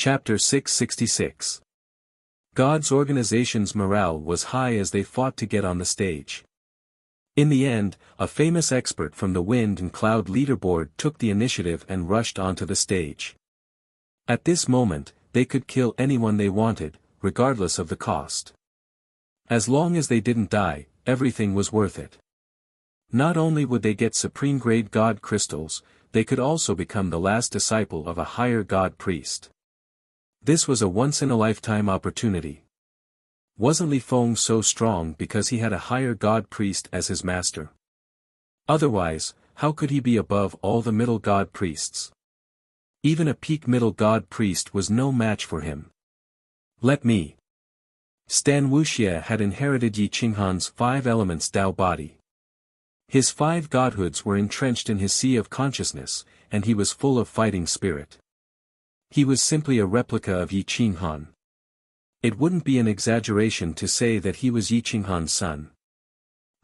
Chapter 666. God's organization's morale was high as they fought to get on the stage. In the end, a famous expert from the Wind and Cloud leaderboard took the initiative and rushed onto the stage. At this moment, they could kill anyone they wanted, regardless of the cost. As long as they didn't die, everything was worth it. Not only would they get supreme-grade God crystals, they could also become the last disciple of a higher God priest. This was a once-in-a-lifetime opportunity. Wasn't Li Feng so strong because he had a higher God priest as his master? Otherwise, how could he be above all the middle God priests? Even a peak middle God priest was no match for him. Let me. Stan Wuxia had inherited Yi Qinghan's 5 elements Tao body. His 5 godhoods were entrenched in his sea of consciousness, and he was full of fighting spirit. He was simply a replica of Yi Qinghan. It wouldn't be an exaggeration to say that he was Yi Qinghan's son.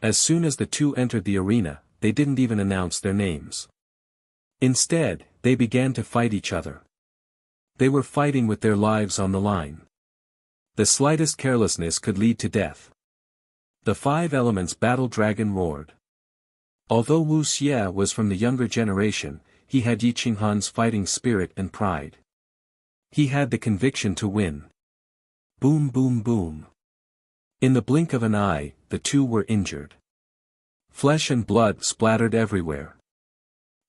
As soon as the two entered the arena, they didn't even announce their names. Instead, they began to fight each other. They were fighting with their lives on the line. The slightest carelessness could lead to death. The 5 elements battle dragon roared. Although Wuxia was from the younger generation, he had Yi Qinghan's fighting spirit and pride. He had the conviction to win. Boom boom boom. In the blink of an eye, the two were injured. Flesh and blood splattered everywhere.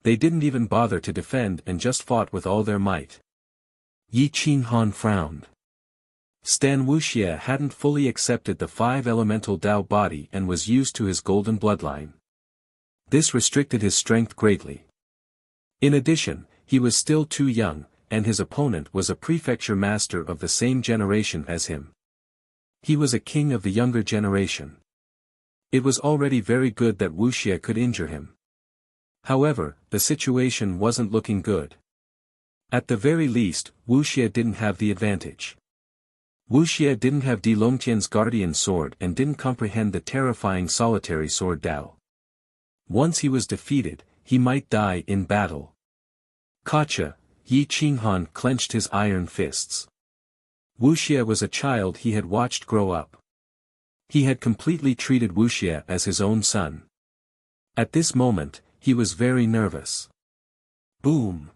They didn't even bother to defend and just fought with all their might. Yi Qinghan frowned. Stan Wuxia hadn't fully accepted the 5 elemental Tao body and was used to his golden bloodline. This restricted his strength greatly. In addition, he was still too young, and his opponent was a prefecture master of the same generation as him. He was a king of the younger generation. It was already very good that Wuxia could injure him. However, the situation wasn't looking good. At the very least, Wuxia didn't have the advantage. Wuxia didn't have Di Longtian's guardian sword and didn't comprehend the terrifying solitary sword Dao. Once he was defeated, he might die in battle. Gotcha! Yi Qinghan clenched his iron fists. Wuxia was a child he had watched grow up. He had completely treated Wuxia as his own son. At this moment, he was very nervous. Boom!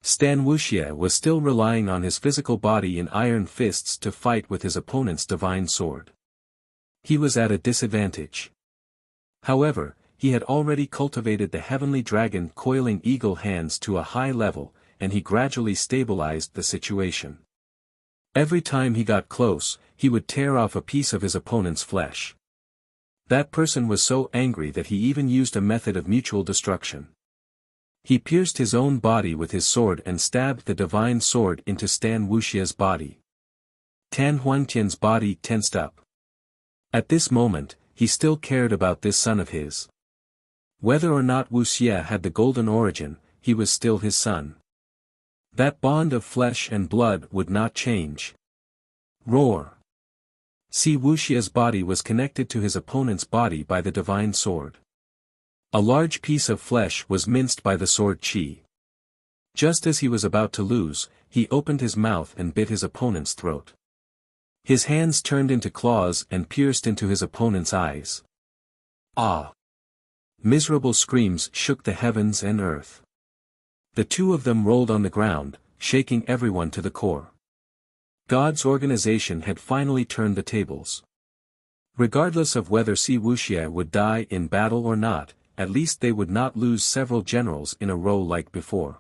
Stan Wuxia was still relying on his physical body in iron fists to fight with his opponent's divine sword. He was at a disadvantage. However, he had already cultivated the heavenly dragon coiling eagle hands to a high level, and he gradually stabilized the situation. Every time he got close, he would tear off a piece of his opponent's flesh. That person was so angry that he even used a method of mutual destruction. He pierced his own body with his sword and stabbed the divine sword into Stan Wuxia's body. Tan Huantian's body tensed up. At this moment, he still cared about this son of his. Whether or not Wuxia had the golden origin, he was still his son. That bond of flesh and blood would not change. Roar! See, Wuxia's body was connected to his opponent's body by the divine sword. A large piece of flesh was minced by the sword qi. Just as he was about to lose, he opened his mouth and bit his opponent's throat. His hands turned into claws and pierced into his opponent's eyes. Ah! Miserable screams shook the heavens and earth. The two of them rolled on the ground, shaking everyone to the core. God's organization had finally turned the tables. Regardless of whether Si Wuxia would die in battle or not, at least they would not lose several generals in a row like before.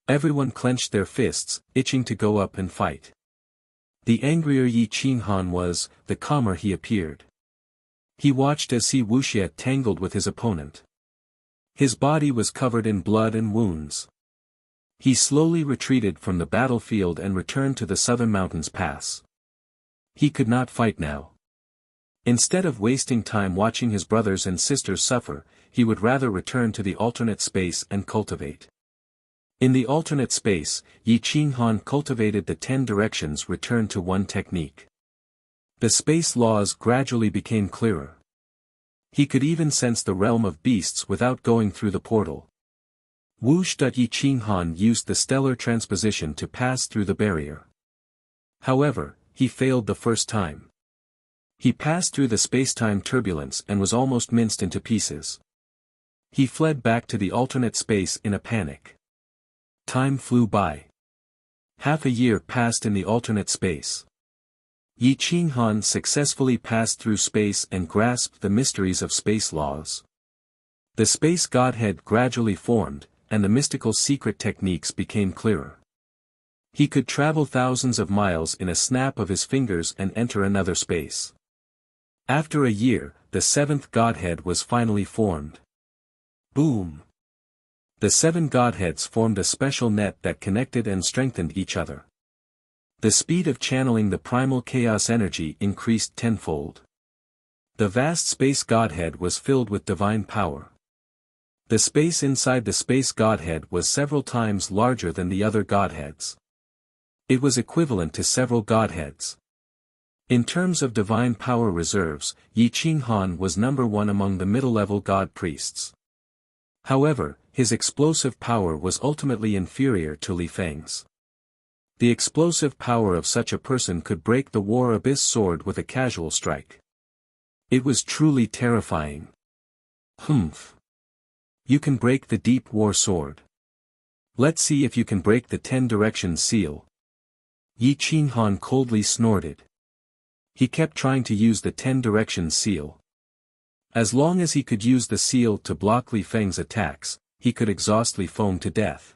Everyone clenched their fists, itching to go up and fight. The angrier Yi Qinghan was, the calmer he appeared. He watched as Si Wuxia tangled with his opponent. His body was covered in blood and wounds. He slowly retreated from the battlefield and returned to the Southern Mountains Pass. He could not fight now. Instead of wasting time watching his brothers and sisters suffer, he would rather return to the alternate space and cultivate. In the alternate space, Yi Qinghan cultivated the 10 directions returned to one technique. The space laws gradually became clearer. He could even sense the realm of beasts without going through the portal. Yi Qinghan used the stellar transposition to pass through the barrier. However, he failed the first time. He passed through the space-time turbulence and was almost minced into pieces. He fled back to the alternate space in a panic. Time flew by. Half a year passed in the alternate space. Yi Qinghan successfully passed through space and grasped the mysteries of space laws. The space godhead gradually formed, and the mystical secret techniques became clearer. He could travel thousands of miles in a snap of his fingers and enter another space. After a year, the seventh godhead was finally formed. Boom! The seven godheads formed a special net that connected and strengthened each other. The speed of channeling the primal chaos energy increased tenfold. The vast space godhead was filled with divine power. The space inside the space godhead was several times larger than the other godheads. It was equivalent to several godheads. In terms of divine power reserves, Yi Qinghan was number one among the middle-level god priests. However, his explosive power was ultimately inferior to Li Feng's. The explosive power of such a person could break the War Abyss sword with a casual strike. It was truly terrifying. Humph. You can break the Deep War sword. Let's see if you can break the 10 Directions seal. Yi Qinghan coldly snorted. He kept trying to use the 10 Directions seal. As long as he could use the seal to block Li Feng's attacks, he could exhaust Li Feng to death.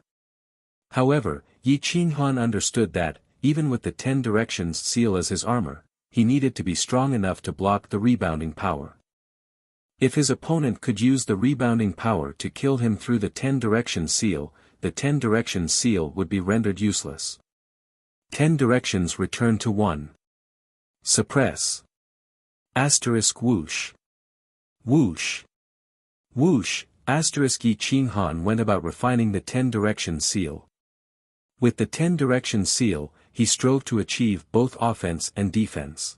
However, Yi Qinghan understood that, even with the 10 Directions seal as his armor, he needed to be strong enough to block the rebounding power. If his opponent could use the rebounding power to kill him through the 10 Directions seal, the 10 Directions seal would be rendered useless. 10 Directions return to 1. Suppress. Asterisk whoosh. Whoosh. Whoosh. Asterisk Yi Qinghan went about refining the 10 Directions seal. With the 10 Directions seal, he strove to achieve both offense and defense.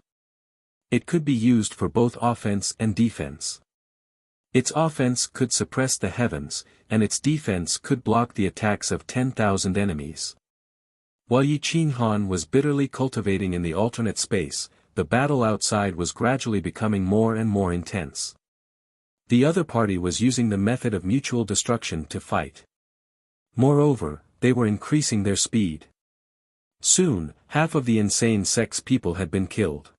It could be used for both offense and defense. Its offense could suppress the heavens, and its defense could block the attacks of 10,000 enemies. While Yi Qinghan was bitterly cultivating in the alternate space, the battle outside was gradually becoming more and more intense. The other party was using the method of mutual destruction to fight. Moreover, they were increasing their speed. Soon, half of the insane sect's people had been killed.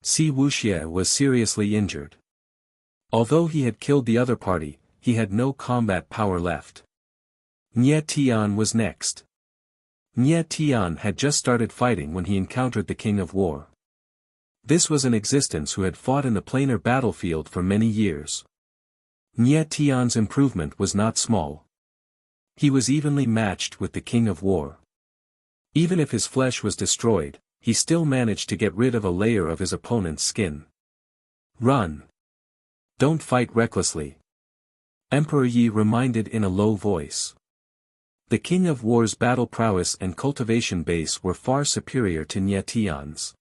Wuxia was seriously injured. Although he had killed the other party, he had no combat power left. Nye Tian was next. Nye Tian had just started fighting when he encountered the King of War. This was an existence who had fought in the planar battlefield for many years. Nye Tian's improvement was not small. He was evenly matched with the King of War. Even if his flesh was destroyed, he still managed to get rid of a layer of his opponent's skin. Run. Don't fight recklessly. Emperor Yi reminded in a low voice. The King of War's battle prowess and cultivation base were far superior to Nye Tian's.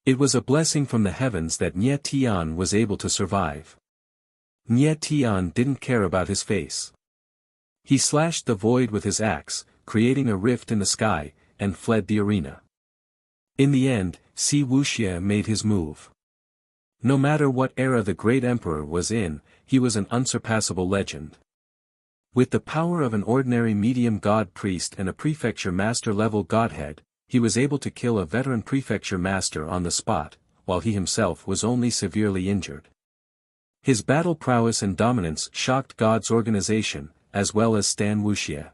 It was a blessing from the heavens that Nye Tian was able to survive. Nye Tian didn't care about his face. He slashed the void with his axe, creating a rift in the sky, and fled the arena. In the end, Wuxia made his move. No matter what era the great emperor was in, he was an unsurpassable legend. With the power of an ordinary medium god priest and a prefecture master level godhead, he was able to kill a veteran prefecture master on the spot, while he himself was only severely injured. His battle prowess and dominance shocked God's organization, as well as Stan Wuxia.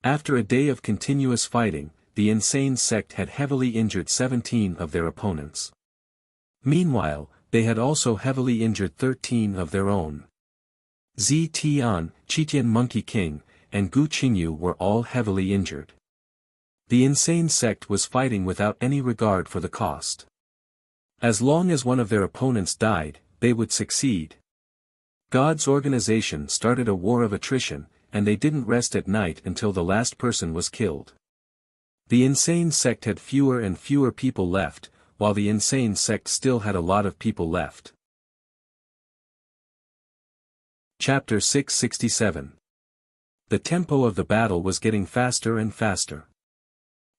After a day of continuous fighting, the insane sect had heavily injured 17 of their opponents. Meanwhile, they had also heavily injured 13 of their own. Zi Tian, Qitian Monkey King, and Gu Qingyu were all heavily injured. The insane sect was fighting without any regard for the cost. As long as one of their opponents died, they would succeed. God's organization started a war of attrition, and they didn't rest at night until the last person was killed. The insane sect had fewer and fewer people left, while the insane sect still had a lot of people left. Chapter 667. The tempo of the battle was getting faster and faster.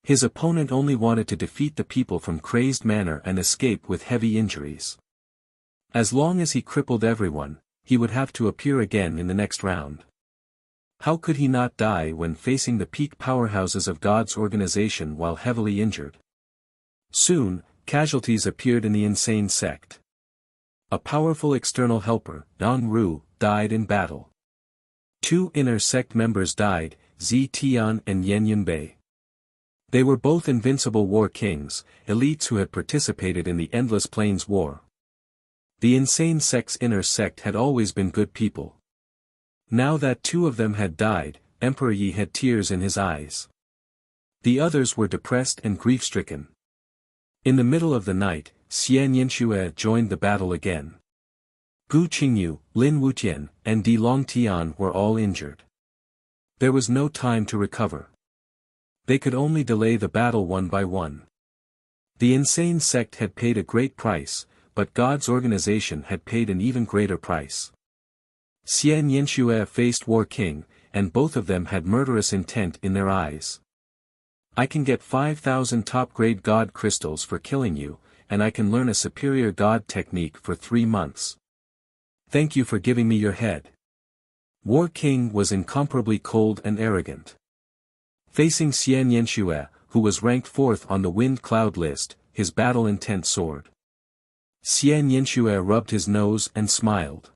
His opponent only wanted to defeat the people from Crazed Manor and escape with heavy injuries. As long as he crippled everyone, he would have to appear again in the next round. How could he not die when facing the peak powerhouses of God's organization while heavily injured? Soon, casualties appeared in the insane sect. A powerful external helper, Yang Ru, died in battle. 2 inner sect members died, Zi Tian and Yen Yunbei. They were both invincible war kings, elites who had participated in the Endless Plains War. The insane sect's inner sect had always been good people. Now that 2 of them had died, Emperor Yi had tears in his eyes. The others were depressed and grief-stricken. In the middle of the night, Xian Yanxue joined the battle again. Gu Qingyu, Lin Wutian, and Di Longtian were all injured. There was no time to recover. They could only delay the battle one by one. The insane sect had paid a great price, but God's organization had paid an even greater price. Xian Yanxue faced War King, and both of them had murderous intent in their eyes. I can get 5,000 top-grade God crystals for killing you, and I can learn a superior God technique for 3 months. Thank you for giving me your head. War King was incomparably cold and arrogant. Facing Xian Yanxue, who was ranked 4th on the Wind Cloud list, his battle intent soared. Xian Yanxue rubbed his nose and smiled.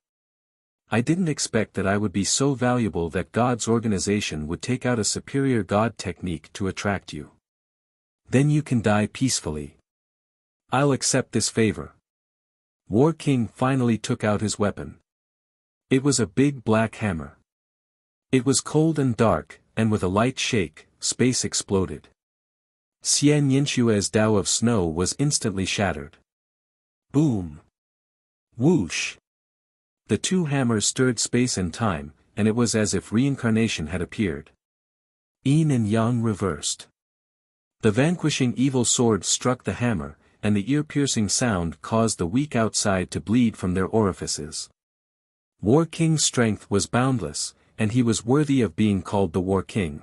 I didn't expect that I would be so valuable that God's organization would take out a superior God technique to attract you. Then you can die peacefully. I'll accept this favor. War King finally took out his weapon. It was a big black hammer. It was cold and dark, and with a light shake, space exploded. Xian Yanxue's Tao of Snow was instantly shattered. Boom! Whoosh! The 2 hammers stirred space and time, and it was as if reincarnation had appeared. Yin and Yang reversed. The vanquishing evil sword struck the hammer, and the ear-piercing sound caused the weak outside to bleed from their orifices. War King's strength was boundless, and he was worthy of being called the War King.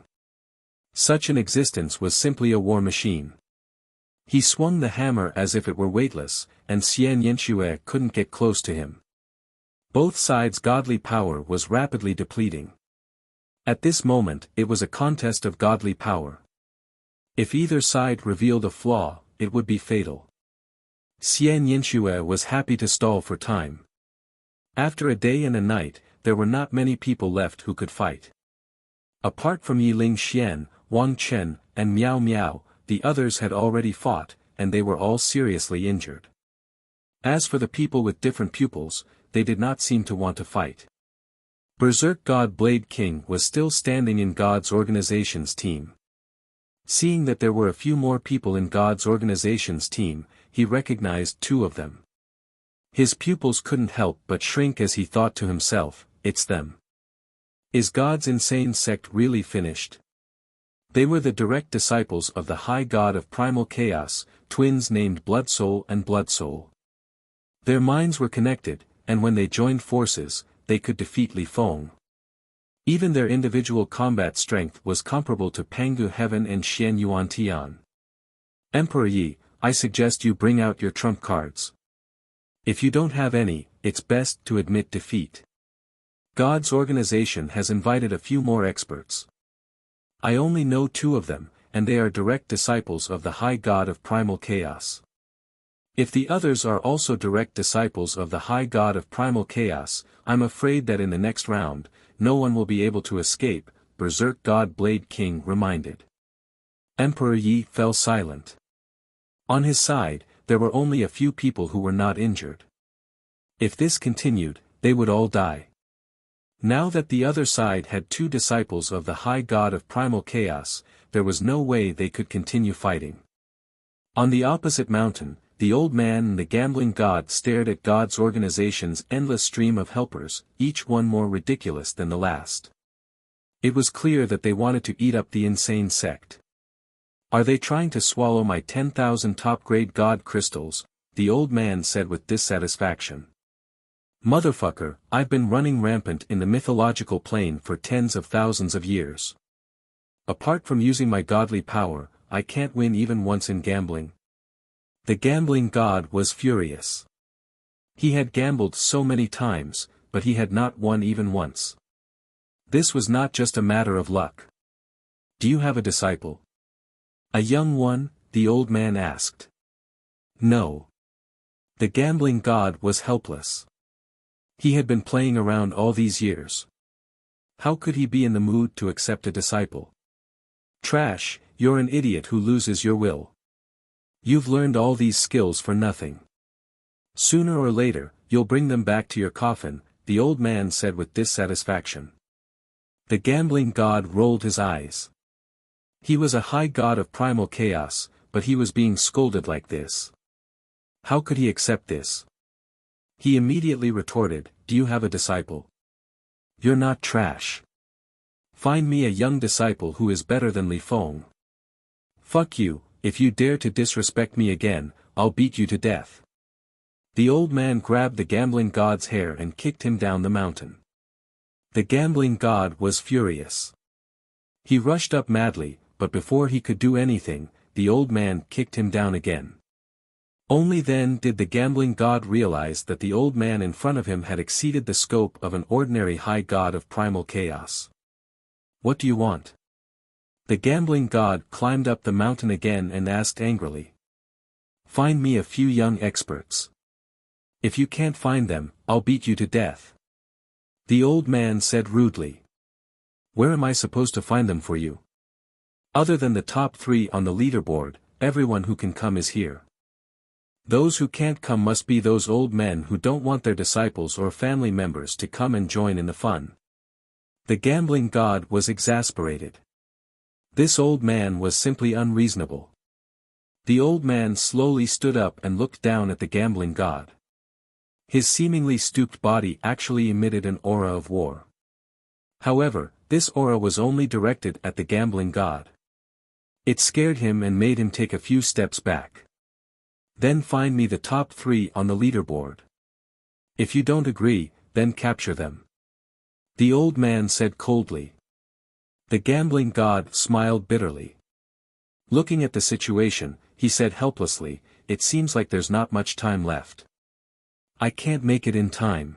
Such an existence was simply a war machine. He swung the hammer as if it were weightless, and Xian Yanxue couldn't get close to him. Both sides' godly power was rapidly depleting. At this moment, it was a contest of godly power. If either side revealed a flaw, it would be fatal. Xian Yanxue was happy to stall for time. After a day and a night, there were not many people left who could fight. Apart from Yiling Xian, Wang Chen, and Miao Miao, the others had already fought, and they were all seriously injured. As for the people with different pupils, they did not seem to want to fight. Berserk God Blade King was still standing in God's organization's team. Seeing that there were a few more people in God's organization's team, he recognized 2 of them. His pupils couldn't help but shrink as he thought to himself, it's them. Is God's insane sect really finished? They were the direct disciples of the High God of Primal Chaos, twins named Blood Soul and Blood Soul. Their minds were connected, and when they joined forces, they could defeat Li Feng. Even their individual combat strength was comparable to Pangu Heaven and Xian Yuan Tian. Emperor Yi, I suggest you bring out your trump cards. If you don't have any, it's best to admit defeat. God's organization has invited a few more experts. I only know 2 of them, and they are direct disciples of the High God of Primal Chaos. If the others are also direct disciples of the High God of Primal Chaos, I'm afraid that in the next round, no one will be able to escape, Berserk God Blade King reminded. Emperor Yi fell silent. On his side, there were only a few people who were not injured. If this continued, they would all die. Now that the other side had 2 disciples of the High God of Primal Chaos, there was no way they could continue fighting. On the opposite mountain, the old man and the gambling god stared at God's organization's endless stream of helpers, each one more ridiculous than the last. It was clear that they wanted to eat up the insane sect. Are they trying to swallow my 10,000 top-grade god crystals? The old man said with dissatisfaction. Motherfucker, I've been running rampant in the mythological plane for tens of thousands of years. Apart from using my godly power, I can't win even once in gambling. The gambling god was furious. He had gambled so many times, but he had not won even once. This was not just a matter of luck. Do you have a disciple? A young one, the old man asked. No. The gambling god was helpless. He had been playing around all these years. How could he be in the mood to accept a disciple? Trash, you're an idiot who loses your will. You've learned all these skills for nothing. Sooner or later, you'll bring them back to your coffin, the old man said with dissatisfaction. The gambling god rolled his eyes. He was a high god of primal chaos, but he was being scolded like this. How could he accept this? He immediately retorted, do you have a disciple? You're not trash. Find me a young disciple who is better than Li Feng. Fuck you, if you dare to disrespect me again, I'll beat you to death. The old man grabbed the gambling god's hair and kicked him down the mountain. The gambling god was furious. He rushed up madly, but before he could do anything, the old man kicked him down again. Only then did the gambling god realize that the old man in front of him had exceeded the scope of an ordinary high god of primal chaos. What do you want? The gambling god climbed up the mountain again and asked angrily. Find me a few young experts. If you can't find them, I'll beat you to death. The old man said rudely. Where am I supposed to find them for you? Other than the top 3 on the leaderboard, everyone who can come is here. Those who can't come must be those old men who don't want their disciples or family members to come and join in the fun. The gambling god was exasperated. This old man was simply unreasonable. The old man slowly stood up and looked down at the gambling god. His seemingly stooped body actually emitted an aura of war. However, this aura was only directed at the gambling god. It scared him and made him take a few steps back. Then find me the top 3 on the leaderboard. If you don't agree, then capture them. The old man said coldly. The gambling god smiled bitterly. Looking at the situation, he said helplessly, it seems like there's not much time left. I can't make it in time.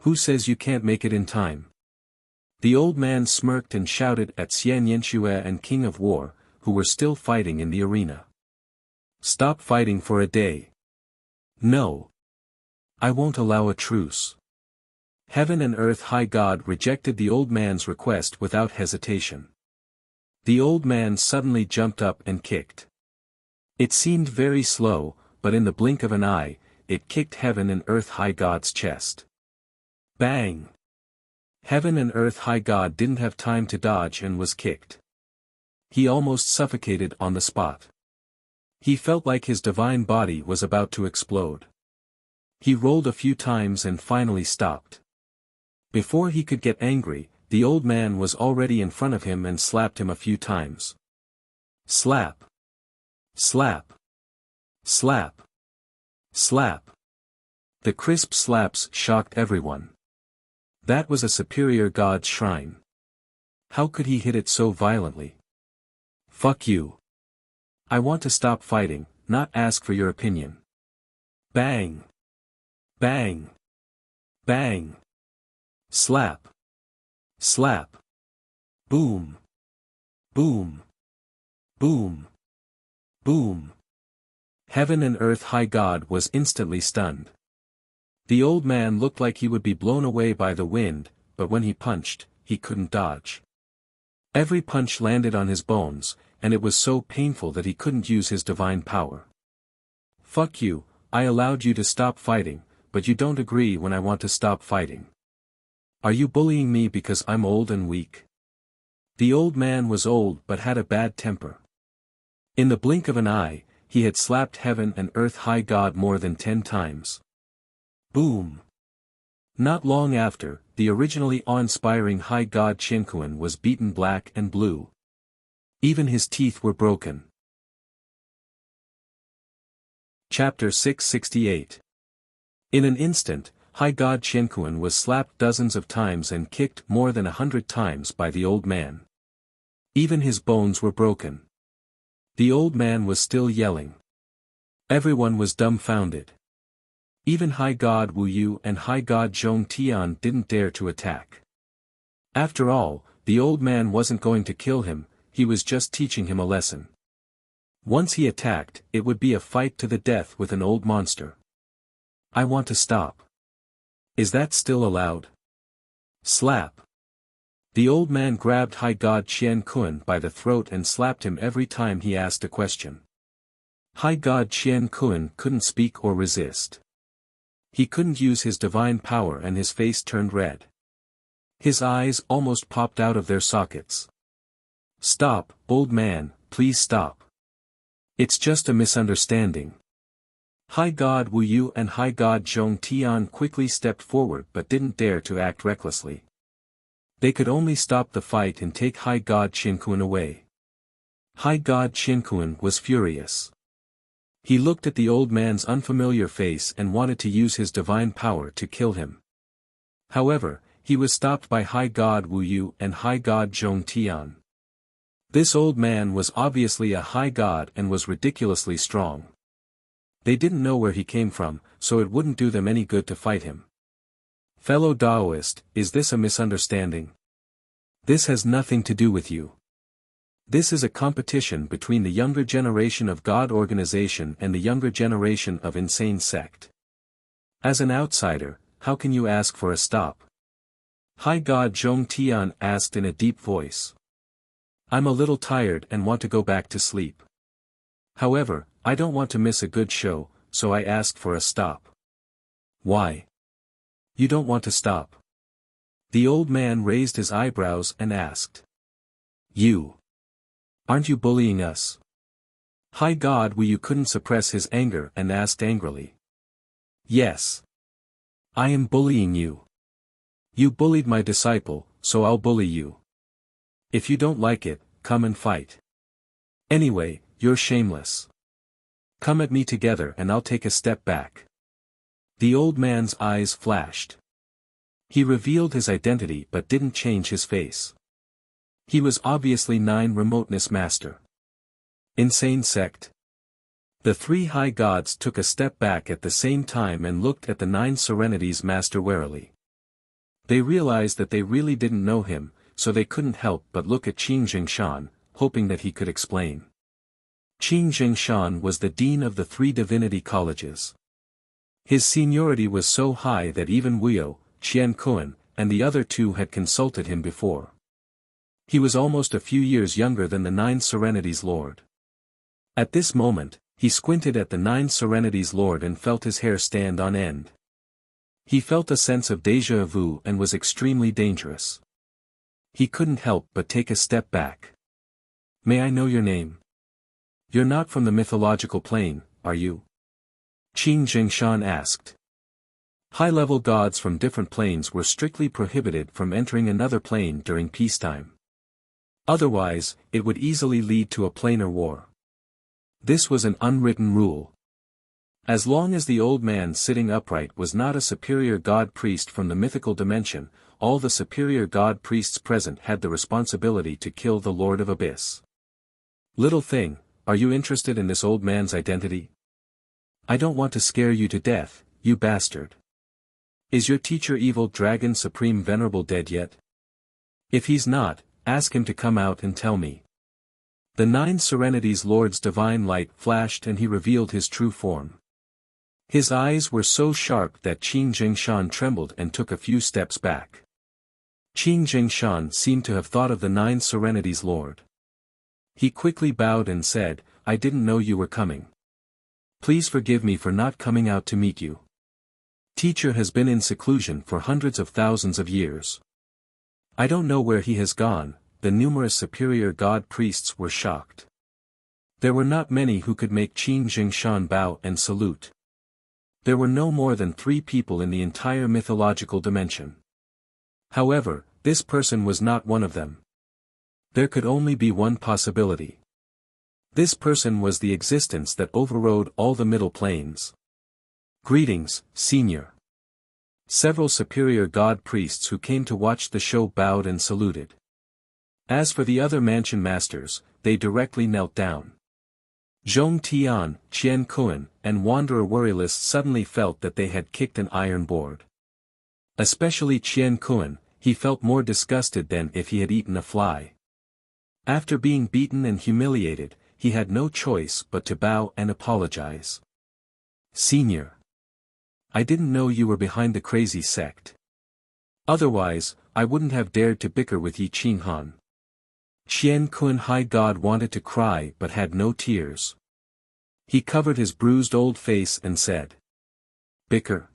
Who says you can't make it in time? The old man smirked and shouted at Xian Yanxue and King of War, who were still fighting in the arena. Stop fighting for a day. No. I won't allow a truce. Heaven and Earth High God rejected the old man's request without hesitation. The old man suddenly jumped up and kicked. It seemed very slow, but in the blink of an eye, it kicked Heaven and Earth High God's chest. Bang! Heaven and Earth High God didn't have time to dodge and was kicked. He almost suffocated on the spot. He felt like his divine body was about to explode. He rolled a few times and finally stopped. Before he could get angry, the old man was already in front of him and slapped him a few times. Slap. Slap. Slap. Slap. The crisp slaps shocked everyone. That was a superior god's shrine. How could he hit it so violently? Fuck you. I want to stop fighting, not ask for your opinion. Bang. Bang. Bang. Slap. Slap. Boom. Boom. Boom. Boom. Heaven and Earth High God was instantly stunned. The old man looked like he would be blown away by the wind, but when he punched, he couldn't dodge. Every punch landed on his bones, and it was so painful that he couldn't use his divine power. Fuck you, I allowed you to stop fighting, but you don't agree when I want to stop fighting. Are you bullying me because I'm old and weak? The old man was old but had a bad temper. In the blink of an eye, he had slapped Heaven and Earth High God more than 10 times. Boom! Not long after, the originally awe-inspiring High God Qinkuan was beaten black and blue. Even his teeth were broken. Chapter 668. In an instant, High God Qiankuan was slapped dozens of times and kicked more than 100 times by the old man. Even his bones were broken. The old man was still yelling. Everyone was dumbfounded. Even High God Wu Yu and High God Zhong Tian didn't dare to attack. After all, the old man wasn't going to kill him, he was just teaching him a lesson. Once he attacked, it would be a fight to the death with an old monster. I want to stop. Is that still allowed? Slap. The old man grabbed High God Qiankuan by the throat and slapped him every time he asked a question. High God Qiankuan couldn't speak or resist. He couldn't use his divine power and his face turned red. His eyes almost popped out of their sockets. Stop, old man, please stop. It's just a misunderstanding. High God Wu Yu and High God Zhong Tian quickly stepped forward but didn't dare to act recklessly. They could only stop the fight and take High God Qiankuan away. High God Qiankuan was furious. He looked at the old man's unfamiliar face and wanted to use his divine power to kill him. However, he was stopped by High God Wu Yu and High God Zhong Tian. This old man was obviously a high god and was ridiculously strong. They didn't know where he came from, so it wouldn't do them any good to fight him. Fellow Taoist, is this a misunderstanding? This has nothing to do with you. This is a competition between the younger generation of God organization and the younger generation of insane sect. As an outsider, how can you ask for a stop? High God Zhong Tian asked in a deep voice. I'm a little tired and want to go back to sleep. However, I don't want to miss a good show, so I asked for a stop. Why? You don't want to stop? The old man raised his eyebrows and asked. You. Aren't you bullying us? High God Wu Yu couldn't suppress his anger and asked angrily. Yes. I am bullying you. You bullied my disciple, so I'll bully you. If you don't like it, come and fight. Anyway, you're shameless. Come at me together and I'll take a step back. The old man's eyes flashed. He revealed his identity but didn't change his face. He was obviously Nine Remoteness Master. Insane sect. The three high gods took a step back at the same time and looked at the Nine Serenities Master warily. They realized that they really didn't know him, so they couldn't help but look at Qing Jingshan, hoping that he could explain. Qing Jingshan was the dean of the three divinity colleges. His seniority was so high that even Wuyo, Qiankuan, and the other two had consulted him before. He was almost a few years younger than the Nine Serenities Lord. At this moment, he squinted at the Nine Serenities Lord and felt his hair stand on end. He felt a sense of déjà vu and was extremely dangerous. He couldn't help but take a step back. May I know your name? You're not from the mythological plane, are you? Qing Jingshan asked. High-level gods from different planes were strictly prohibited from entering another plane during peacetime. Otherwise, it would easily lead to a planar war. This was an unwritten rule. As long as the old man sitting upright was not a superior god priest from the mythical dimension, all the superior god priests present had the responsibility to kill the Lord of Abyss. Little thing, are you interested in this old man's identity? I don't want to scare you to death, you bastard. Is your teacher Evil Dragon Supreme Venerable dead yet? If he's not, ask him to come out and tell me. The Nine Serenities Lord's divine light flashed and he revealed his true form. His eyes were so sharp that Qing Jingshan trembled and took a few steps back. Qing Jingshan seemed to have thought of the Nine Serenities Lord. He quickly bowed and said, I didn't know you were coming. Please forgive me for not coming out to meet you. Teacher has been in seclusion for hundreds of thousands of years. I don't know where he has gone. The numerous superior god priests were shocked. There were not many who could make Qing Jingshan bow and salute. There were no more than 3 people in the entire mythological dimension. However, this person was not one of them. There could only be one possibility. This person was the existence that overrode all the middle planes. Greetings, Senior. Several superior god priests who came to watch the show bowed and saluted. As for the other mansion masters, they directly knelt down. Zhong Tian, Qian Kuan, and Wanderer Worryless suddenly felt that they had kicked an iron board. Especially Qian Kuan, he felt more disgusted than if he had eaten a fly. After being beaten and humiliated, he had no choice but to bow and apologize. Senior. I didn't know you were behind the crazy sect. Otherwise, I wouldn't have dared to bicker with Yi Qinghan. Qian Kun High God wanted to cry but had no tears. He covered his bruised old face and said. Bicker?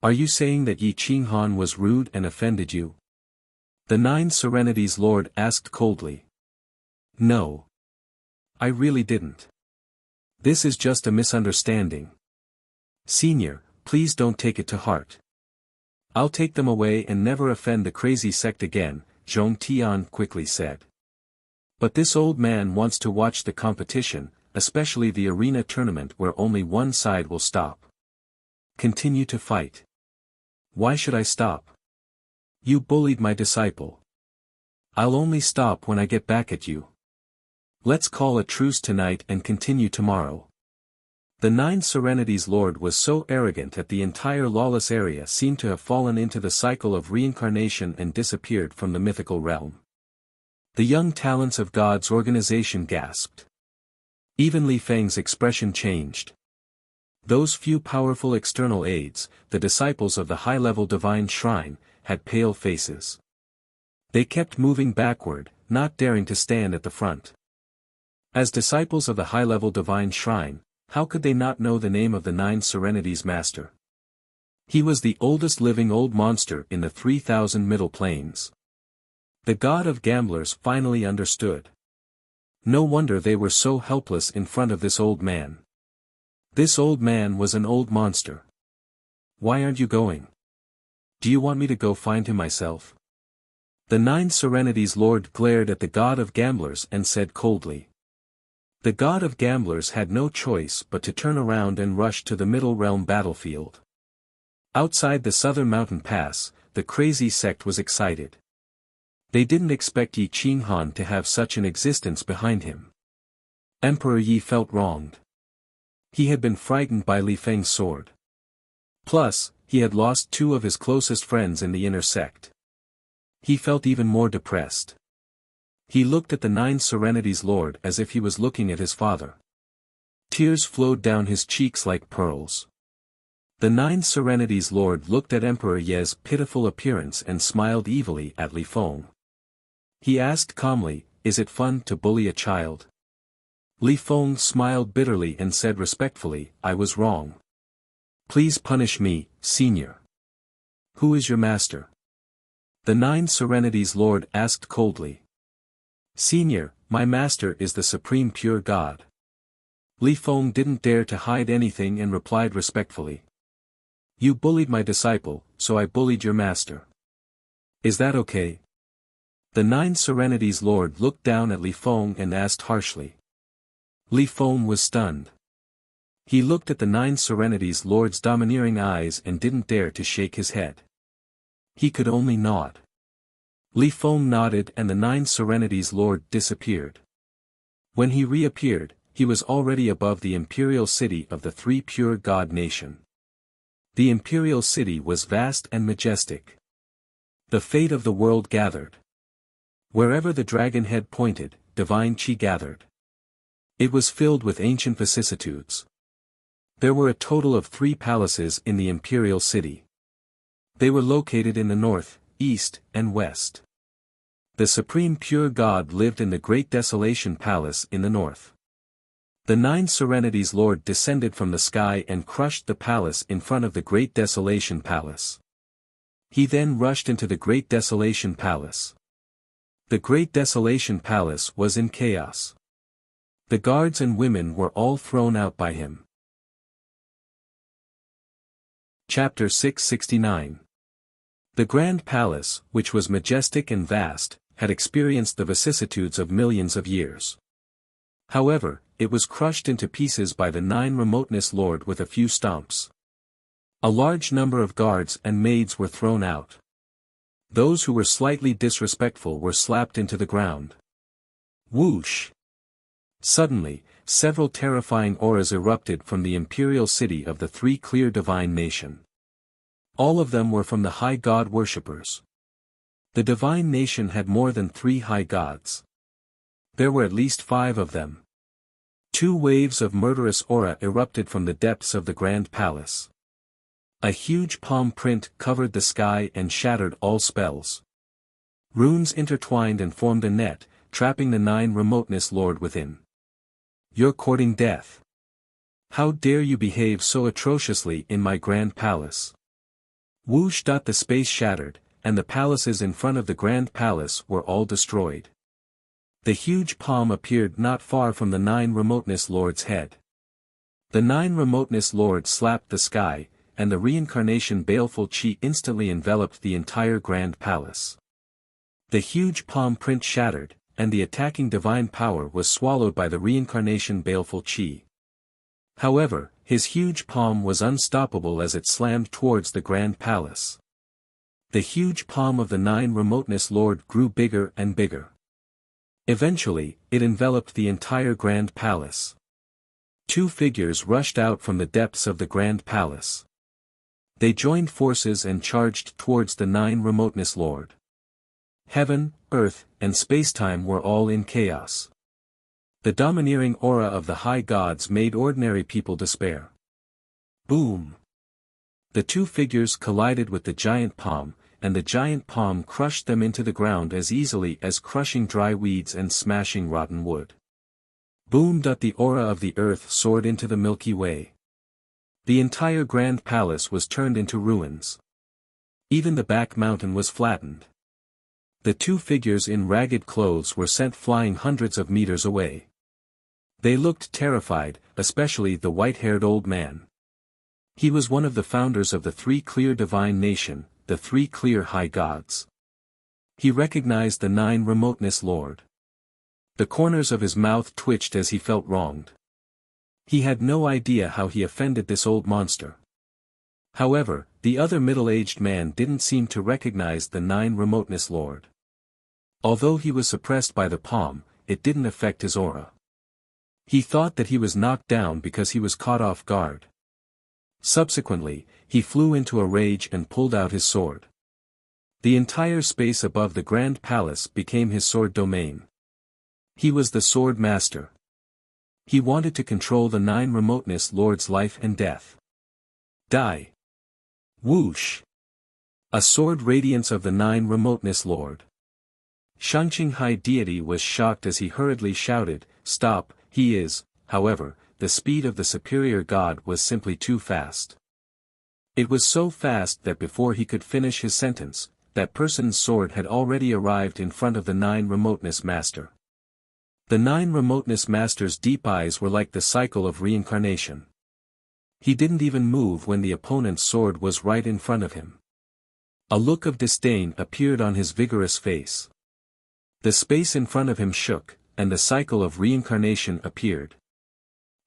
Are you saying that Yi Qinghan was rude and offended you? The Nine Serenities Lord asked coldly. No. I really didn't. This is just a misunderstanding. Senior, please don't take it to heart. I'll take them away and never offend the crazy sect again, Zhong Tian quickly said. But this old man wants to watch the competition, especially the arena tournament where only one side will stop. Continue to fight. Why should I stop? You bullied my disciple. I'll only stop when I get back at you. Let's call a truce tonight and continue tomorrow. The Nine Serenities Lord was so arrogant that the entire lawless area seemed to have fallen into the cycle of reincarnation and disappeared from the mythical realm. The young talents of God's organization gasped. Even Li Feng's expression changed. Those few powerful external aides, the disciples of the high-level divine shrine, had pale faces. They kept moving backward, not daring to stand at the front. As disciples of the high-level divine shrine, how could they not know the name of the Nine Serenities Master? He was the oldest living old monster in the 3,000 Middle Plains. The god of gamblers finally understood. No wonder they were so helpless in front of this old man. This old man was an old monster. Why aren't you going? Do you want me to go find him myself? The Nine Serenities Lord glared at the god of gamblers and said coldly. The god of gamblers had no choice but to turn around and rush to the Middle Realm battlefield. Outside the southern mountain pass, the crazy sect was excited. They didn't expect Yi Qinghan to have such an existence behind him. Emperor Yi felt wronged. He had been frightened by Li Feng's sword. Plus, he had lost two of his closest friends in the inner sect. He felt even more depressed. He looked at the Nine Serenities Lord as if he was looking at his father. Tears flowed down his cheeks like pearls. The Nine Serenities Lord looked at Emperor Ye's pitiful appearance and smiled evilly at Li Feng. He asked calmly, "Is it fun to bully a child?" Li Feng smiled bitterly and said respectfully, "I was wrong. Please punish me, senior." "Who is your master?" The Nine Serenities Lord asked coldly. "Senior, my master is the Supreme Pure God." Li Feng didn't dare to hide anything and replied respectfully. "You bullied my disciple, so I bullied your master. Is that okay?" The Nine Serenities Lord looked down at Li Feng and asked harshly. Li Feng was stunned. He looked at the Nine Serenities Lord's domineering eyes and didn't dare to shake his head. He could only nod. Li Feng nodded and the Nine Serenities Lord disappeared. When he reappeared, he was already above the imperial city of the Three Pure God Nation. The imperial city was vast and majestic. The fate of the world gathered. Wherever the dragon head pointed, divine chi gathered. It was filled with ancient vicissitudes. There were a total of 3 palaces in the imperial city. They were located in the north, east, and west. The Supreme Pure God lived in the Great Desolation Palace in the north. The Nine Serenities Lord descended from the sky and crushed the palace in front of the Great Desolation Palace. He then rushed into the Great Desolation Palace. The Great Desolation Palace was in chaos. The guards and women were all thrown out by him. Chapter 669. The Grand Palace, which was majestic and vast, had experienced the vicissitudes of millions of years. However, it was crushed into pieces by the Nine Remoteness Lord with a few stomps. A large number of guards and maids were thrown out. Those who were slightly disrespectful were slapped into the ground. Whoosh! Suddenly, several terrifying auras erupted from the imperial city of the three clear divine nation. All of them were from the high god worshippers. The divine nation had more than 3 high gods. There were at least 5 of them. 2 waves of murderous aura erupted from the depths of the grand palace. A huge palm print covered the sky and shattered all spells. Runes intertwined and formed a net, trapping the 9 remoteness lord within. You're courting death. How dare you behave so atrociously in my grand palace? Whoosh! The space shattered, and the palaces in front of the grand palace were all destroyed. The huge palm appeared not far from the 9 remoteness lord's head. The 9 remoteness lords slapped the sky, and the reincarnation baleful chi instantly enveloped the entire grand palace. The huge palm print shattered, and the attacking divine power was swallowed by the reincarnation baleful chi. However, his huge palm was unstoppable as it slammed towards the grand palace. The huge palm of the 9 remoteness lord grew bigger and bigger. Eventually, it enveloped the entire grand palace. 2 figures rushed out from the depths of the grand palace. They joined forces and charged towards the 9 remoteness lord. Heaven, earth, and spacetime were all in chaos. The domineering aura of the high gods made ordinary people despair. Boom! The 2 figures collided with the giant palm, and the giant palm crushed them into the ground as easily as crushing dry weeds and smashing rotten wood. Boom! The aura of the earth soared into the Milky Way. The entire grand palace was turned into ruins. Even the back mountain was flattened. The 2 figures in ragged clothes were sent flying hundreds of meters away. They looked terrified, especially the white-haired old man. He was one of the founders of the 3 clear divine nation, the 3 clear high gods. He recognized the 9 remoteness lord. The corners of his mouth twitched as he felt wronged. He had no idea how he offended this old monster. However, the other middle-aged man didn't seem to recognize the 9 remoteness lord. Although he was suppressed by the palm, it didn't affect his aura. He thought that he was knocked down because he was caught off guard. Subsequently, he flew into a rage and pulled out his sword. The entire space above the grand palace became his sword domain. He was the sword master. He wanted to control the 9 remoteness lord's life and death. Die! Whoosh! A sword radiance of the 9 remoteness lord. Shangqing High Deity was shocked as he hurriedly shouted, "Stop!" He is, however, the speed of the superior god was simply too fast. It was so fast that before he could finish his sentence, that person's sword had already arrived in front of the 9 remoteness master. The 9 remoteness master's deep eyes were like the cycle of reincarnation. He didn't even move when the opponent's sword was right in front of him. A look of disdain appeared on his vigorous face. The space in front of him shook, and the cycle of reincarnation appeared.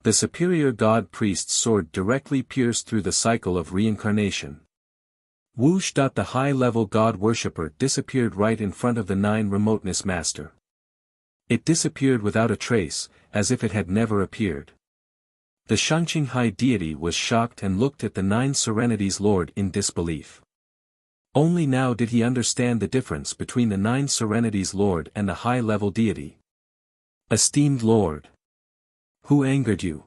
The superior god priest's sword directly pierced through the cycle of reincarnation. Whoosh! The high-level god worshipper disappeared right in front of the 9 remoteness master. It disappeared without a trace, as if it had never appeared. The Shangqing High Deity was shocked and looked at the 9 Serenities Lord in disbelief. Only now did he understand the difference between the 9 Serenities Lord and the high-level deity. Esteemed Lord! Who angered you?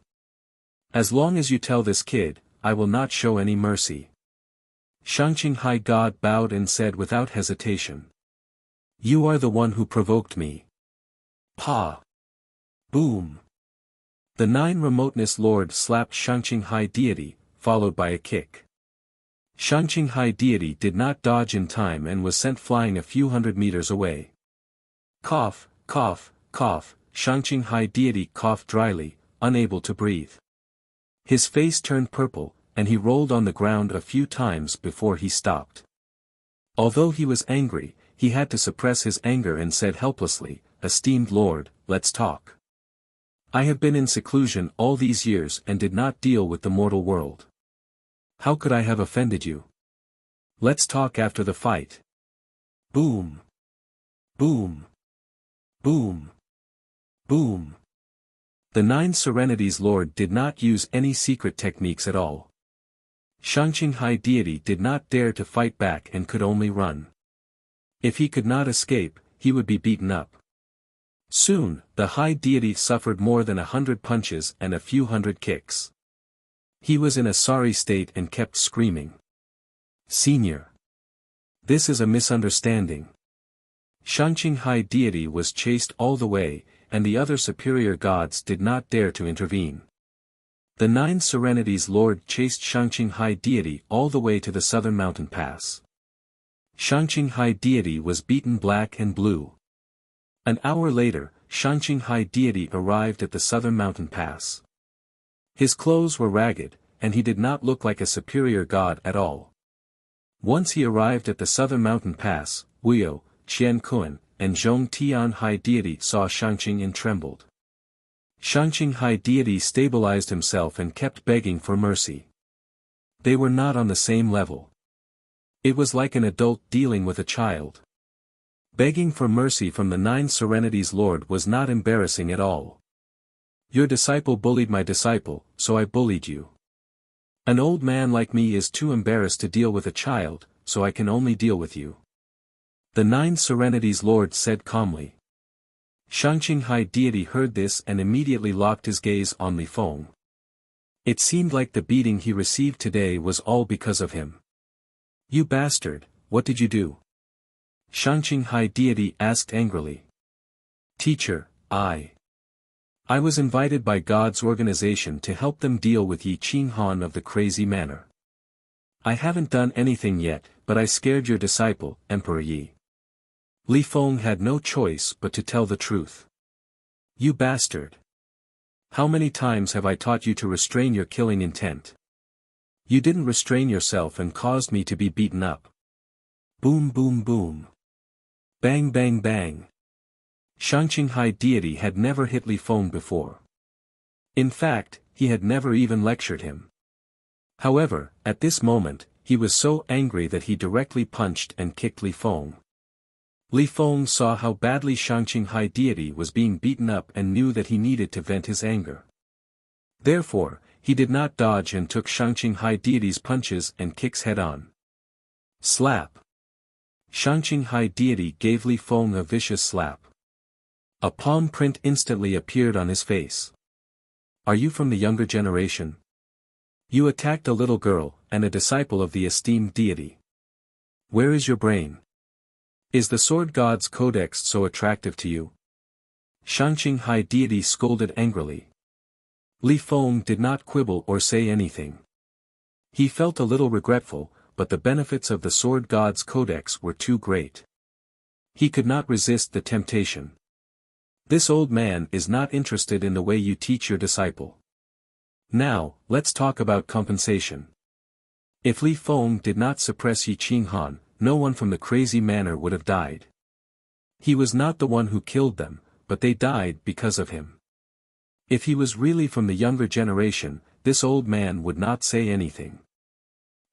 As long as you tell this kid, I will not show any mercy. Shangqing High God bowed and said without hesitation. You are the one who provoked me. Pa! Boom! The 9 remoteness lord slapped Shangqing High Deity, followed by a kick. Shangqing High Deity did not dodge in time and was sent flying a few hundred meters away. Cough, cough, cough, Shangqing High Deity coughed dryly, unable to breathe. His face turned purple, and he rolled on the ground a few times before he stopped. Although he was angry, he had to suppress his anger and said helplessly, Esteemed Lord, let's talk. I have been in seclusion all these years and did not deal with the mortal world. How could I have offended you? Let's talk after the fight. Boom. Boom. Boom. Boom. The Nine Serenities Lord did not use any secret techniques at all. Shangqing High Deity did not dare to fight back and could only run. If he could not escape, he would be beaten up. Soon, the High Deity suffered more than 100 punches and a few hundred kicks. He was in a sorry state and kept screaming. Senior. This is a misunderstanding. Shangqing High Deity was chased all the way, and the other superior gods did not dare to intervene. The Nine Serenities Lord chased Shangqing High Deity all the way to the southern mountain pass. Shangqing High Deity was beaten black and blue. An hour later, Shangqing High Deity arrived at the southern mountain pass. His clothes were ragged, and he did not look like a superior god at all. Once he arrived at the southern mountain pass, Wuxia, Qian Kun, and Zhong Tian High Deity saw Shangqing and trembled. Shangqing High Deity stabilized himself and kept begging for mercy. They were not on the same level. It was like an adult dealing with a child. Begging for mercy from the Nine Serenities Lord was not embarrassing at all. Your disciple bullied my disciple, so I bullied you. An old man like me is too embarrassed to deal with a child, so I can only deal with you. The Nine Serenities Lord said calmly. Shangqing High Deity heard this and immediately locked his gaze on Li Feng. It seemed like the beating he received today was all because of him. You bastard, what did you do? Shangqing High Deity asked angrily. Teacher, I was invited by God's organization to help them deal with Yi Qing Han of the crazy manor. I haven't done anything yet, but I scared your disciple, Emperor Yi. Li Feng had no choice but to tell the truth. You bastard. How many times have I taught you to restrain your killing intent? You didn't restrain yourself and caused me to be beaten up. Boom boom boom. Bang bang bang. Shangqing High Deity had never hit Li Feng before. In fact, he had never even lectured him. However, at this moment, he was so angry that he directly punched and kicked Li Feng. Li Feng saw how badly Shangqing High Deity was being beaten up and knew that he needed to vent his anger. Therefore, he did not dodge and took Shangqing High Deity's punches and kicks head-on. Slap. Shangqing High Deity gave Li Feng a vicious slap. A palm print instantly appeared on his face. Are you from the younger generation? You attacked a little girl, and a disciple of the esteemed deity. Where is your brain? Is the Sword God's Codex so attractive to you? Shangqing High Deity scolded angrily. Li Feng did not quibble or say anything. He felt a little regretful, but the benefits of the Sword God's Codex were too great. He could not resist the temptation. This old man is not interested in the way you teach your disciple. Now, let's talk about compensation. If Li Feng did not suppress Yi Qing Han, no one from the crazy manor would have died. He was not the one who killed them, but they died because of him. If he was really from the younger generation, this old man would not say anything.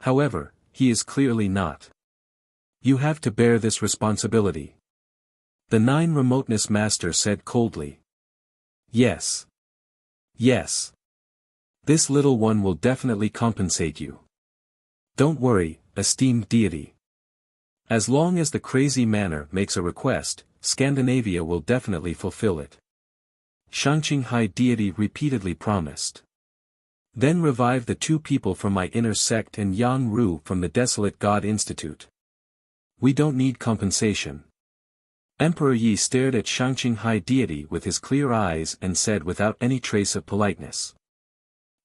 However, he is clearly not. You have to bear this responsibility. The Nine Remoteness Master said coldly. Yes. Yes. This little one will definitely compensate you. Don't worry, esteemed deity. As long as the crazy manor makes a request, Scandinavia will definitely fulfill it. Shangqing High Deity repeatedly promised. Then revive the two people from my inner sect and Yang Ru from the Desolate God Institute. We don't need compensation. Emperor Yi stared at Shangqing High Deity with his clear eyes and said without any trace of politeness.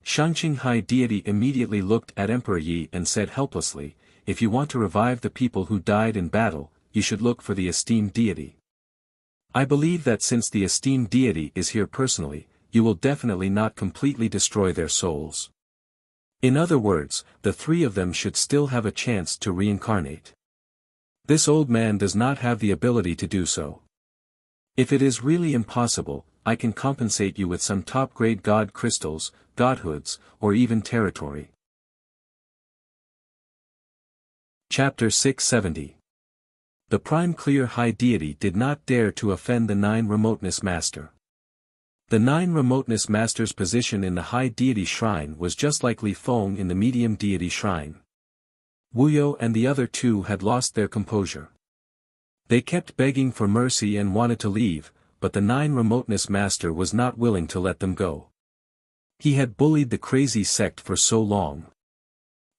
Shangqing High Deity immediately looked at Emperor Yi and said helplessly, if you want to revive the people who died in battle, you should look for the esteemed deity. I believe that since the esteemed deity is here personally, you will definitely not completely destroy their souls. In other words, the three of them should still have a chance to reincarnate. This old man does not have the ability to do so. If it is really impossible, I can compensate you with some top-grade god crystals, godhoods, or even territory. Chapter 670. The Prime Clear High Deity did not dare to offend the Nine Remoteness Master. The Nine Remoteness Master's position in the High Deity Shrine was just like Li Feng in the Medium Deity Shrine. Wuxia and the other two had lost their composure. They kept begging for mercy and wanted to leave, but the Nine Remoteness Master was not willing to let them go. He had bullied the crazy sect for so long.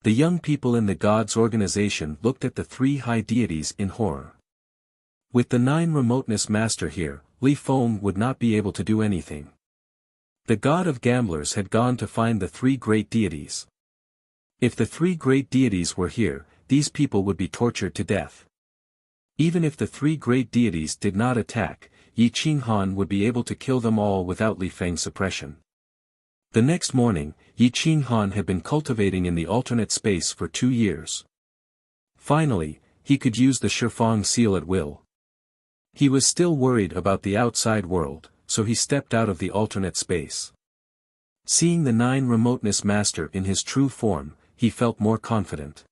The young people in the Gods organization looked at the three high deities in horror. With the Nine Remoteness Master here, Li Feng would not be able to do anything. The God of Gamblers had gone to find the three great deities. If the three great deities were here, these people would be tortured to death. Even if the three great deities did not attack, Yi Qinghan would be able to kill them all without Li Feng's suppression. The next morning, Yi Qinghan had been cultivating in the alternate space for 2 years. Finally, he could use the Shifang seal at will. He was still worried about the outside world, so he stepped out of the alternate space. Seeing the Nine Remoteness Master in his true form, he felt more confident.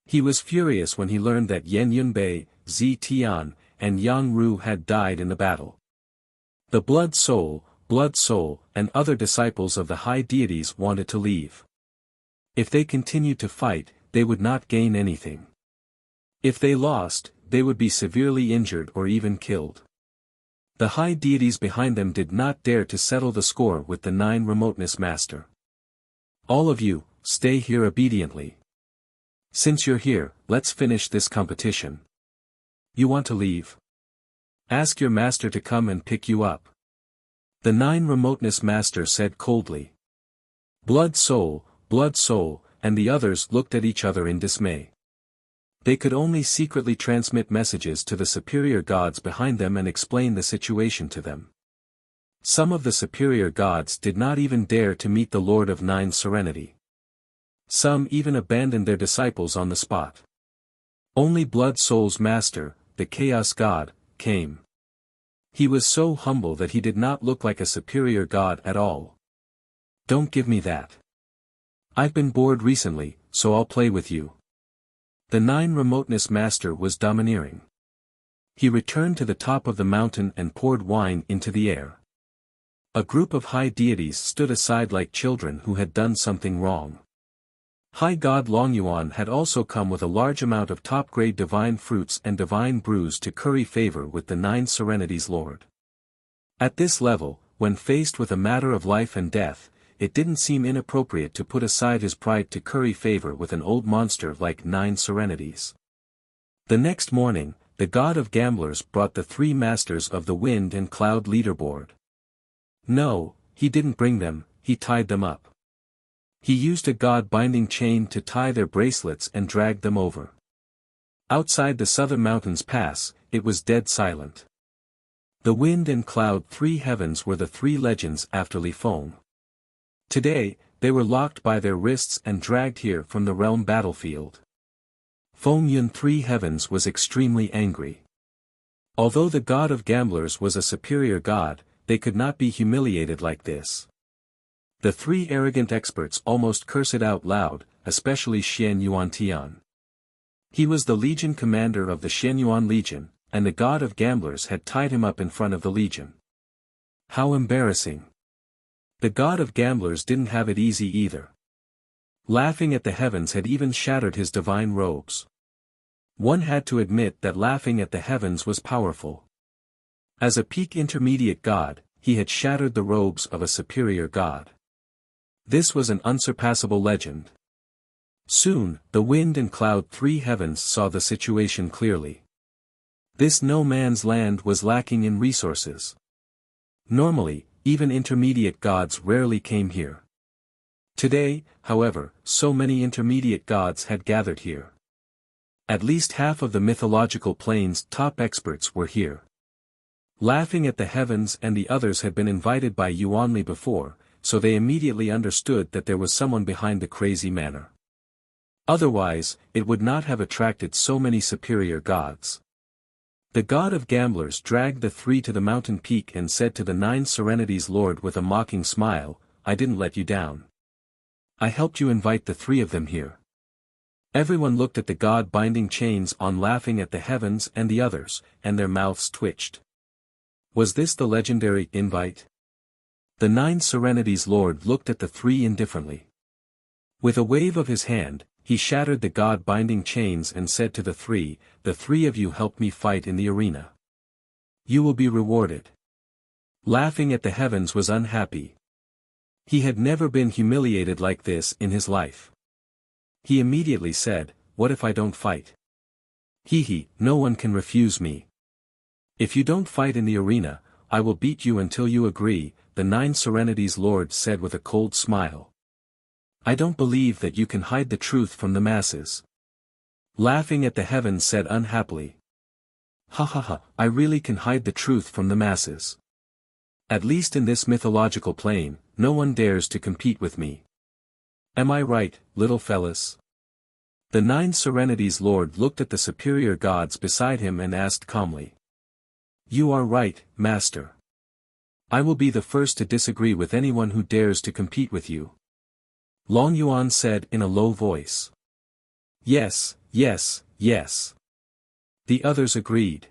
He was furious when he learned that Yan Yunbei, Zi Tian, and Yang Ru had died in the battle. The Blood Soul, and other disciples of the high deities wanted to leave. If they continued to fight, they would not gain anything. If they lost, they would be severely injured or even killed. The high deities behind them did not dare to settle the score with the Nine Remoteness Master. All of you, stay here obediently. Since you're here, let's finish this competition. You want to leave? Ask your master to come and pick you up. The Nine Remoteness Master said coldly. Blood Soul, and the others looked at each other in dismay. They could only secretly transmit messages to the superior gods behind them and explain the situation to them. Some of the superior gods did not even dare to meet the Lord of Nine Serenity. Some even abandoned their disciples on the spot. Only Blood Soul's master, the Chaos God, came. He was so humble that he did not look like a superior god at all. Don't give me that. I've been bored recently, so I'll play with you. The Nine Remoteness Master was domineering. He returned to the top of the mountain and poured wine into the air. A group of high deities stood aside like children who had done something wrong. High God Longyuan had also come with a large amount of top-grade divine fruits and divine brews to curry favor with the Nine Serenities Lord. At this level, when faced with a matter of life and death, it didn't seem inappropriate to put aside his pride to curry favor with an old monster like Nine Serenities. The next morning, the God of Gamblers brought the three masters of the Wind and Cloud leaderboard. No, he didn't bring them, he tied them up. He used a god-binding chain to tie their bracelets and dragged them over. Outside the southern mountains pass, it was dead silent. The Wind and Cloud three heavens were the three legends after Li Feng. Today, they were locked by their wrists and dragged here from the realm battlefield. Feng Yun three heavens was extremely angry. Although the God of Gamblers was a superior god, they could not be humiliated like this. The three arrogant experts almost cursed it out loud, especially Xian Yuantian. He was the legion commander of the Xianyuan Legion, and the God of Gamblers had tied him up in front of the legion. How embarrassing. The God of Gamblers didn't have it easy either. Laughing at the heavens had even shattered his divine robes. One had to admit that laughing at the heavens was powerful. As a peak intermediate god, he had shattered the robes of a superior god. This was an unsurpassable legend. Soon, the Wind and Cloud three heavens saw the situation clearly. This no man's land was lacking in resources. Normally, even intermediate gods rarely came here. Today, however, so many intermediate gods had gathered here. At least half of the mythological plane's top experts were here. Laughing at the heavens and the others had been invited by Yuanli before, so they immediately understood that there was someone behind the crazy manner. Otherwise, it would not have attracted so many superior gods. The God of Gamblers dragged the three to the mountain peak and said to the Nine Serenities Lord with a mocking smile, I didn't let you down. I helped you invite the three of them here. Everyone looked at the god binding chains on, laughing at the heavens and the others, and their mouths twitched. Was this the legendary invite? The Nine Serenities Lord looked at the three indifferently. With a wave of his hand, he shattered the god binding chains and said to the three of you helped me fight in the arena. You will be rewarded. Laughing at the heavens was unhappy. He had never been humiliated like this in his life. He immediately said, "What if I don't fight? No one can refuse me. If you don't fight in the arena, I will beat you until you agree," the Nine Serenities Lord said with a cold smile. "I don't believe that you can hide the truth from the masses." Laughing at the heavens said unhappily. I really can hide the truth from the masses. At least in this mythological plane, no one dares to compete with me. Am I right, little fellas? The Nine Serenities Lord looked at the superior gods beside him and asked calmly. You are right, Master. I will be the first to disagree with anyone who dares to compete with you. Long Yuan said in a low voice. Yes, yes, yes. The others agreed.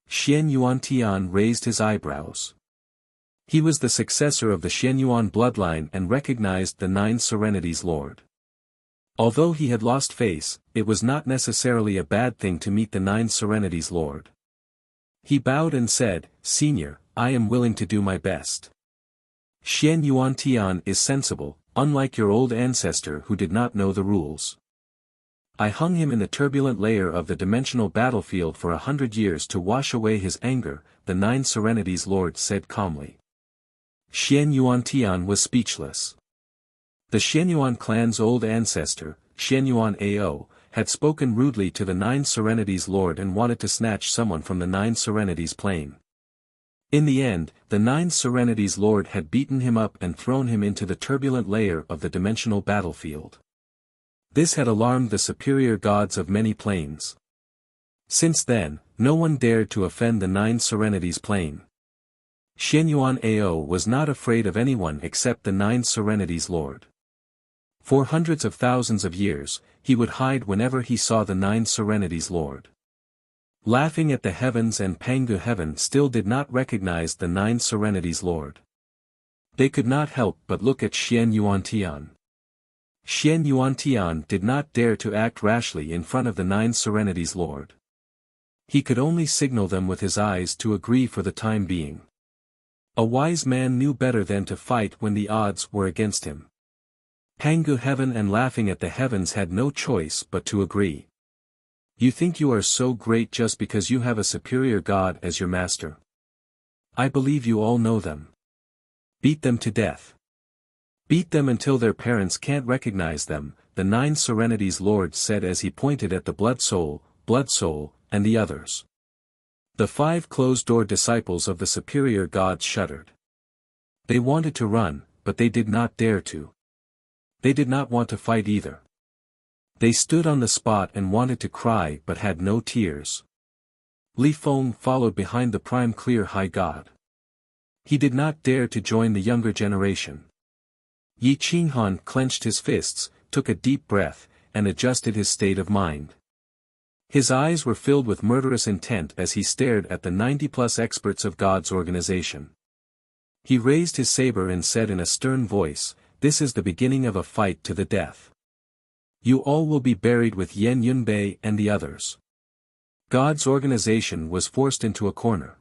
Xian Yuantian raised his eyebrows. He was the successor of the Xianyuan bloodline and recognized the Nine Serenities Lord. Although he had lost face, it was not necessarily a bad thing to meet the Nine Serenities Lord. He bowed and said, Senior, I am willing to do my best. Xian Yuantian is sensible, unlike your old ancestor who did not know the rules. I hung him in the turbulent layer of the dimensional battlefield for 100 years to wash away his anger, the Nine Serenities Lord said calmly. Xian Yuantian was speechless. The Xianyuan clan's old ancestor, Xianyuan Ao, had spoken rudely to the Nine Serenities Lord and wanted to snatch someone from the Nine Serenities plane. In the end, the Nine Serenities Lord had beaten him up and thrown him into the turbulent layer of the dimensional battlefield. This had alarmed the superior gods of many planes. Since then, no one dared to offend the Nine Serenities plane. Xianyuan Ao was not afraid of anyone except the Nine Serenities Lord. For hundreds of thousands of years, he would hide whenever he saw the Nine Serenities Lord. Laughing at the heavens and Pangu Heaven still did not recognize the Nine Serenities Lord. They could not help but look at Xian Yuantian. Xian Yuantian did not dare to act rashly in front of the Nine Serenities Lord. He could only signal them with his eyes to agree for the time being. A wise man knew better than to fight when the odds were against him. Pangu Heaven and Laughing at the Heavens had no choice but to agree. You think you are so great just because you have a superior god as your master? I believe you all know them. Beat them to death. Beat them until their parents can't recognize them, the Nine Serenities Lord said as he pointed at the Blood Soul, and the others. The 5 closed-door disciples of the superior gods shuddered. They wanted to run, but they did not dare to. They did not want to fight either. They stood on the spot and wanted to cry but had no tears. Li Feng followed behind the Prime Clear High God. He did not dare to join the younger generation. Yi Qinghan clenched his fists, took a deep breath, and adjusted his state of mind. His eyes were filled with murderous intent as he stared at the 90-plus experts of God's organization. He raised his saber and said in a stern voice, "This is the beginning of a fight to the death. You all will be buried with Yan Yunbei and the others." God's organization was forced into a corner.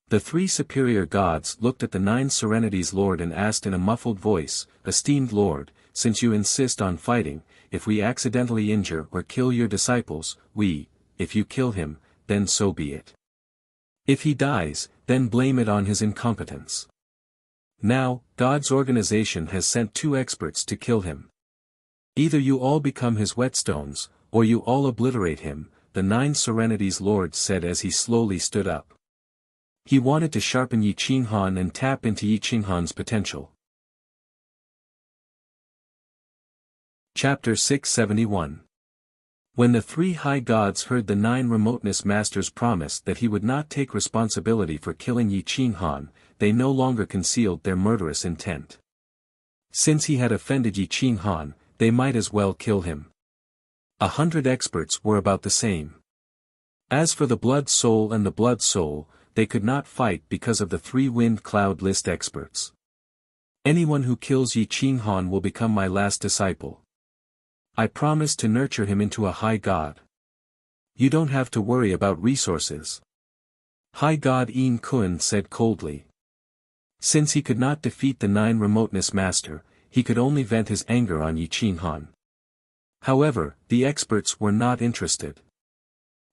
The 3 superior gods looked at the Nine Serenities Lord and asked in a muffled voice, "Esteemed Lord, since you insist on fighting, if we accidentally injure or kill your disciples, if you kill him, then so be it. If he dies, then blame it on his incompetence. Now, God's organization has sent 2 experts to kill him. Either you all become his whetstones, or you all obliterate him," the Nine Serenities Lord said as he slowly stood up. He wanted to sharpen Yi Qinghan and tap into Yi Qinghan's potential. Chapter 671. When the 3 high gods heard the 9 remoteness masters promise that he would not take responsibility for killing Yi Qinghan, they no longer concealed their murderous intent. Since he had offended Yi Qinghan, they might as well kill him. 100 experts were about the same. As for the Blood Soul and the Blood Soul, they could not fight because of the 3 Wind Cloud List experts. Anyone who kills Yi Qinghan will become my last disciple. I promise to nurture him into a high god. You don't have to worry about resources. High God Yin Kun said coldly. Since he could not defeat the 9 Remoteness Master, he could only vent his anger on Yi Qinghan. However, the experts were not interested.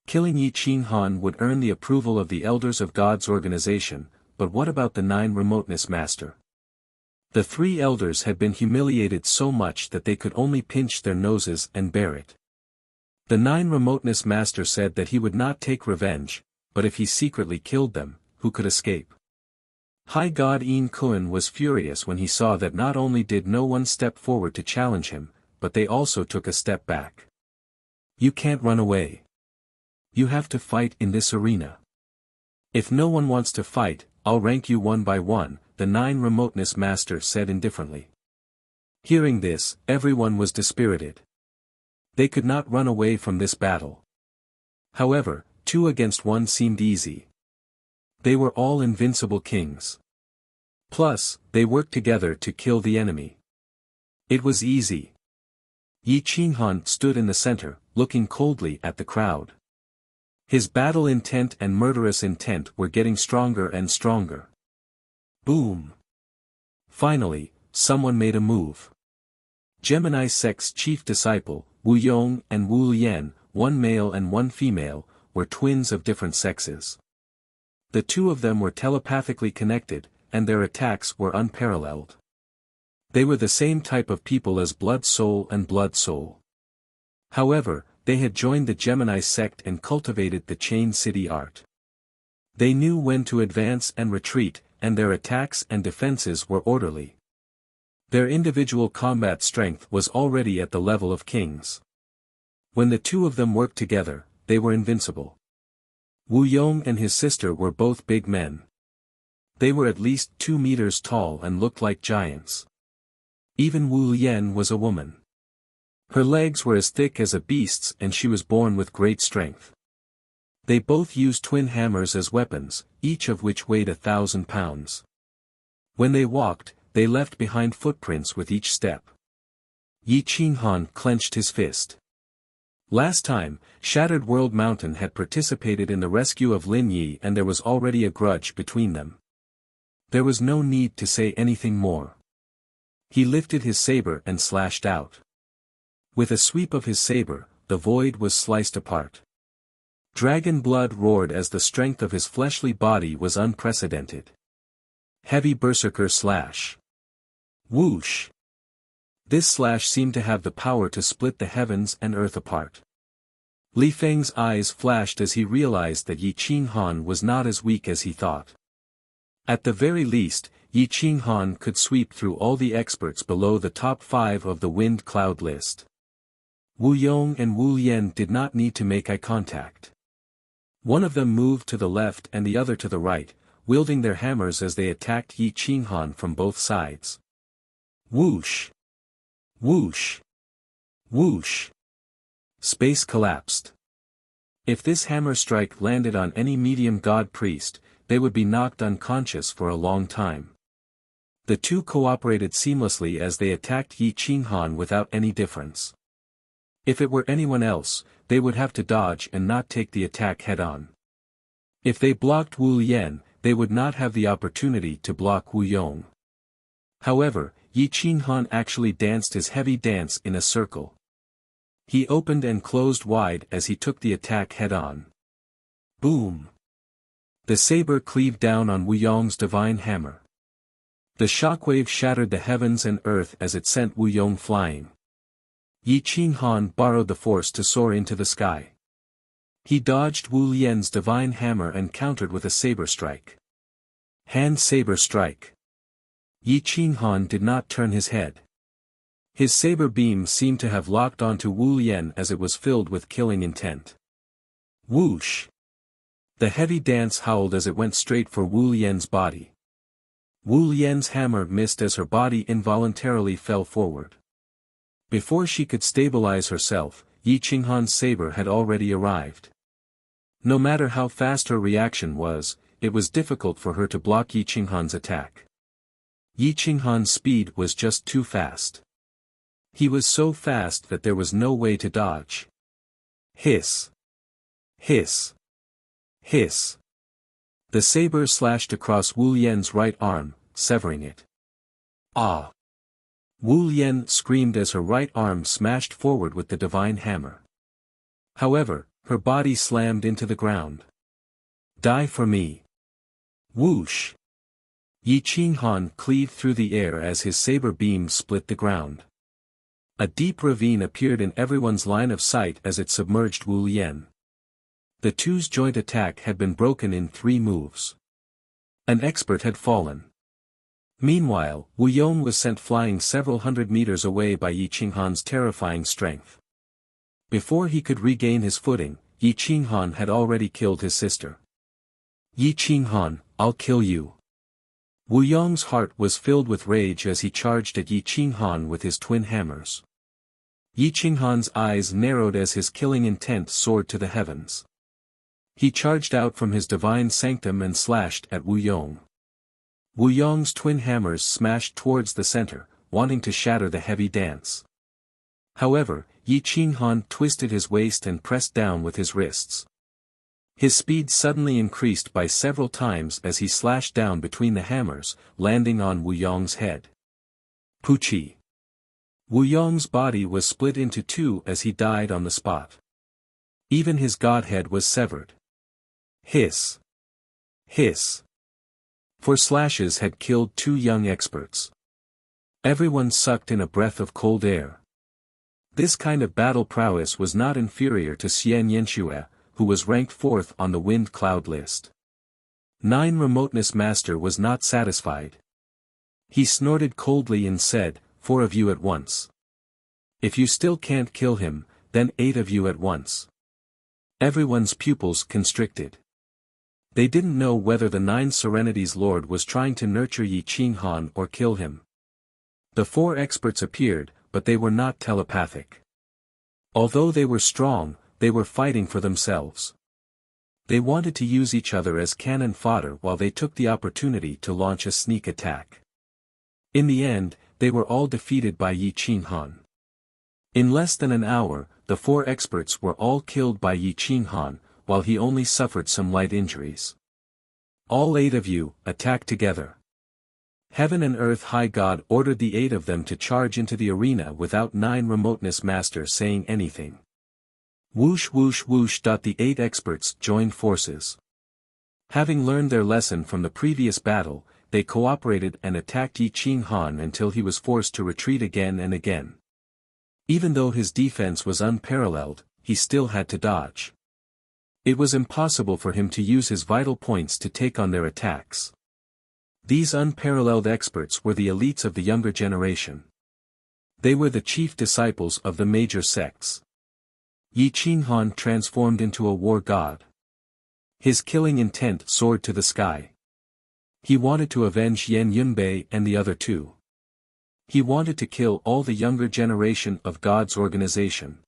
Killing Yi Qinghan would earn the approval of the Elders of God's organization, but what about the 9 Remoteness Master? The 3 elders had been humiliated so much that they could only pinch their noses and bear it. The 9 Remoteness Master said that he would not take revenge, but if he secretly killed them, who could escape? High God Yin Kun was furious when he saw that not only did no one step forward to challenge him, but they also took a step back. You can't run away. You have to fight in this arena. If no one wants to fight, I'll rank you one by one, the 9 Remoteness Master said indifferently. Hearing this, everyone was dispirited. They could not run away from this battle. However, 2 against 1 seemed easy. They were all invincible kings. Plus, they worked together to kill the enemy. It was easy. Yi Qinghan stood in the center, looking coldly at the crowd. His battle intent and murderous intent were getting stronger and stronger. Boom! Finally, someone made a move. Gemini sect's chief disciple, Wu Yong and Wu Lian, 1 male and 1 female, were twins of different sexes. The 2 of them were telepathically connected, and their attacks were unparalleled. They were the same type of people as Blood Soul and Blood Soul. However, they had joined the Gemini sect and cultivated the Chain City art. They knew when to advance and retreat, and their attacks and defenses were orderly. Their individual combat strength was already at the level of kings. When the 2 of them worked together, they were invincible. Wu Yong and his sister were both big men. They were at least 2 meters tall and looked like giants. Even Wu Lian was a woman. Her legs were as thick as a beast's and she was born with great strength. They both used twin hammers as weapons, each of which weighed 1,000 pounds. When they walked, they left behind footprints with each step. Yi Qinghan clenched his fist. Last time, Shattered World Mountain had participated in the rescue of Lin Yi and there was already a grudge between them. There was no need to say anything more. He lifted his saber and slashed out. With a sweep of his saber, the void was sliced apart. Dragon blood roared as the strength of his fleshly body was unprecedented. Heavy berserker slash. Whoosh! This slash seemed to have the power to split the heavens and earth apart. Li Feng's eyes flashed as he realized that Yi Qinghan was not as weak as he thought. At the very least, Yi Qinghan could sweep through all the experts below the top 5 of the Wind Cloud list. Wu Yong and Wu Lian did not need to make eye contact. One of them moved to the left and the other to the right, wielding their hammers as they attacked Yi Qinghan from both sides. Whoosh! Whoosh! Whoosh! Space collapsed. If this hammer strike landed on any medium god priest, they would be knocked unconscious for a long time. The 2 cooperated seamlessly as they attacked Yi Qinghan without any difference. If it were anyone else, they would have to dodge and not take the attack head-on. If they blocked Wu Lian, they would not have the opportunity to block Wu Yong. However, Yi Qinghan actually danced his heavy dance in a circle. He opened and closed wide as he took the attack head-on. Boom! The saber cleaved down on Wu Yong's divine hammer. The shockwave shattered the heavens and earth as it sent Wu Yong flying. Yi Qinghan borrowed the force to soar into the sky. He dodged Wu Lian's divine hammer and countered with a saber strike. Hand saber strike. Yi Qinghan did not turn his head. His saber beam seemed to have locked onto Wu Lian as it was filled with killing intent. Whoosh! The heavy dance howled as it went straight for Wu Lian's body. Wu Lian's hammer missed as her body involuntarily fell forward. Before she could stabilize herself, Yi Qinghan's saber had already arrived. No matter how fast her reaction was, it was difficult for her to block Yi Qinghan's attack. Yi Qinghan's speed was just too fast. He was so fast that there was no way to dodge. Hiss! Hiss! Hiss! The saber slashed across Wu Yan's right arm, severing it. Ah! Wu Yan screamed as her right arm smashed forward with the divine hammer. However, her body slammed into the ground. Die for me! Whoosh! Yi Qinghan cleaved through the air as his saber beam split the ground. A deep ravine appeared in everyone's line of sight as it submerged Wu Yan. The two's joint attack had been broken in 3 moves. An expert had fallen. Meanwhile, Wu Yong was sent flying several hundred meters away by Yi Qinghan's terrifying strength. Before he could regain his footing, Yi Qinghan had already killed his sister. Yi Qinghan, I'll kill you. Wu Yong's heart was filled with rage as he charged at Yi Qinghan with his twin hammers. Yi Qinghan's eyes narrowed as his killing intent soared to the heavens. He charged out from his divine sanctum and slashed at Wu Yong. Wu Yong's twin hammers smashed towards the center, wanting to shatter the heavy dance. However, Yi Qinghan twisted his waist and pressed down with his wrists. His speed suddenly increased by several times as he slashed down between the hammers, landing on Wu Yong's head. Poochie! Wu Yong's body was split into 2 as he died on the spot. Even his godhead was severed. Hiss! Hiss! 4 slashes had killed 2 young experts. Everyone sucked in a breath of cold air. This kind of battle prowess was not inferior to Xian Yanxue, who was ranked 4th on the wind cloud list. 9 Remoteness Master was not satisfied. He snorted coldly and said, 4 of you at once. If you still can't kill him, then 8 of you at once. Everyone's pupils constricted. They didn't know whether the 9 Serenity's Lord was trying to nurture Yi Qinghan or kill him. The 4 experts appeared, but they were not telepathic. Although they were strong, they were fighting for themselves. They wanted to use each other as cannon fodder while they took the opportunity to launch a sneak attack. In the end, they were all defeated by Yi Qinghan. In less than an hour, the 4 experts were all killed by Yi Qinghan, while he only suffered some light injuries. All 8 of you, attack together. Heaven and Earth High God ordered the 8 of them to charge into the arena without 9 Remoteness Master saying anything. Whoosh whoosh whoosh. The 8 experts joined forces. Having learned their lesson from the previous battle, they cooperated and attacked Yi Qinghan until he was forced to retreat again and again. Even though his defense was unparalleled, he still had to dodge. It was impossible for him to use his vital points to take on their attacks. These unparalleled experts were the elites of the younger generation. They were the chief disciples of the major sects. Yi Qinghan transformed into a war god. His killing intent soared to the sky. He wanted to avenge Yan Yunbei and the other 2. He wanted to kill all the younger generation of God's organization.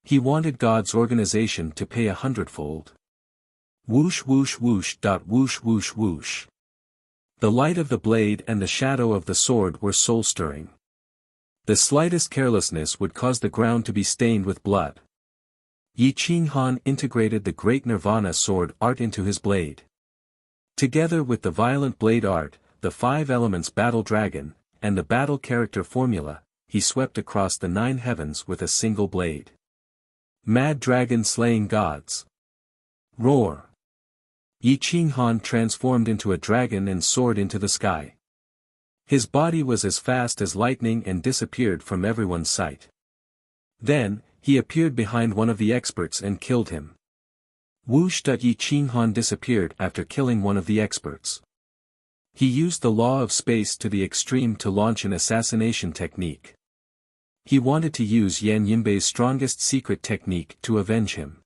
He wanted God's organization to pay 100-fold. Whoosh whoosh whoosh. Whoosh whoosh whoosh. The light of the blade and the shadow of the sword were soul-stirring. The slightest carelessness would cause the ground to be stained with blood. Yi Qinghan integrated the great Nirvana sword art into his blade. Together with the violent blade art, the 5 elements battle dragon, and the battle character formula, he swept across the 9 heavens with a single blade. Mad dragon slaying gods. Roar! Yi Qinghan transformed into a dragon and soared into the sky. His body was as fast as lightning and disappeared from everyone's sight. Then, he appeared behind one of the experts and killed him. Whoosh! Yi Qinghan disappeared after killing one of the experts. He used the law of space to the extreme to launch an assassination technique. He wanted to use Yan Yunbei's strongest secret technique to avenge him.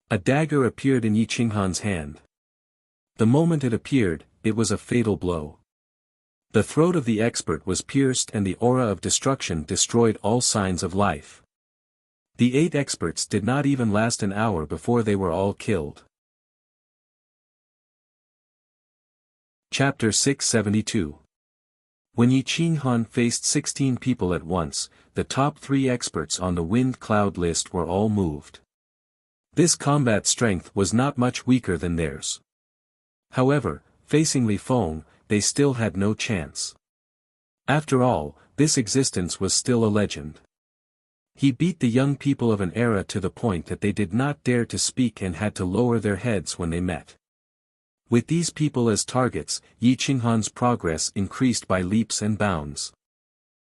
A dagger appeared in Yi Qinghan's hand. The moment it appeared, it was a fatal blow. The throat of the expert was pierced and the aura of destruction destroyed all signs of life. The 8 experts did not even last an hour before they were all killed. Chapter 672. When Yi Qinghan faced 16 people at once, the top 3 experts on the wind cloud list were all moved. This combat strength was not much weaker than theirs. However, facing Li Feng, they still had no chance. After all, this existence was still a legend. He beat the young people of an era to the point that they did not dare to speak and had to lower their heads when they met. With these people as targets, Yi Qinghan's progress increased by leaps and bounds.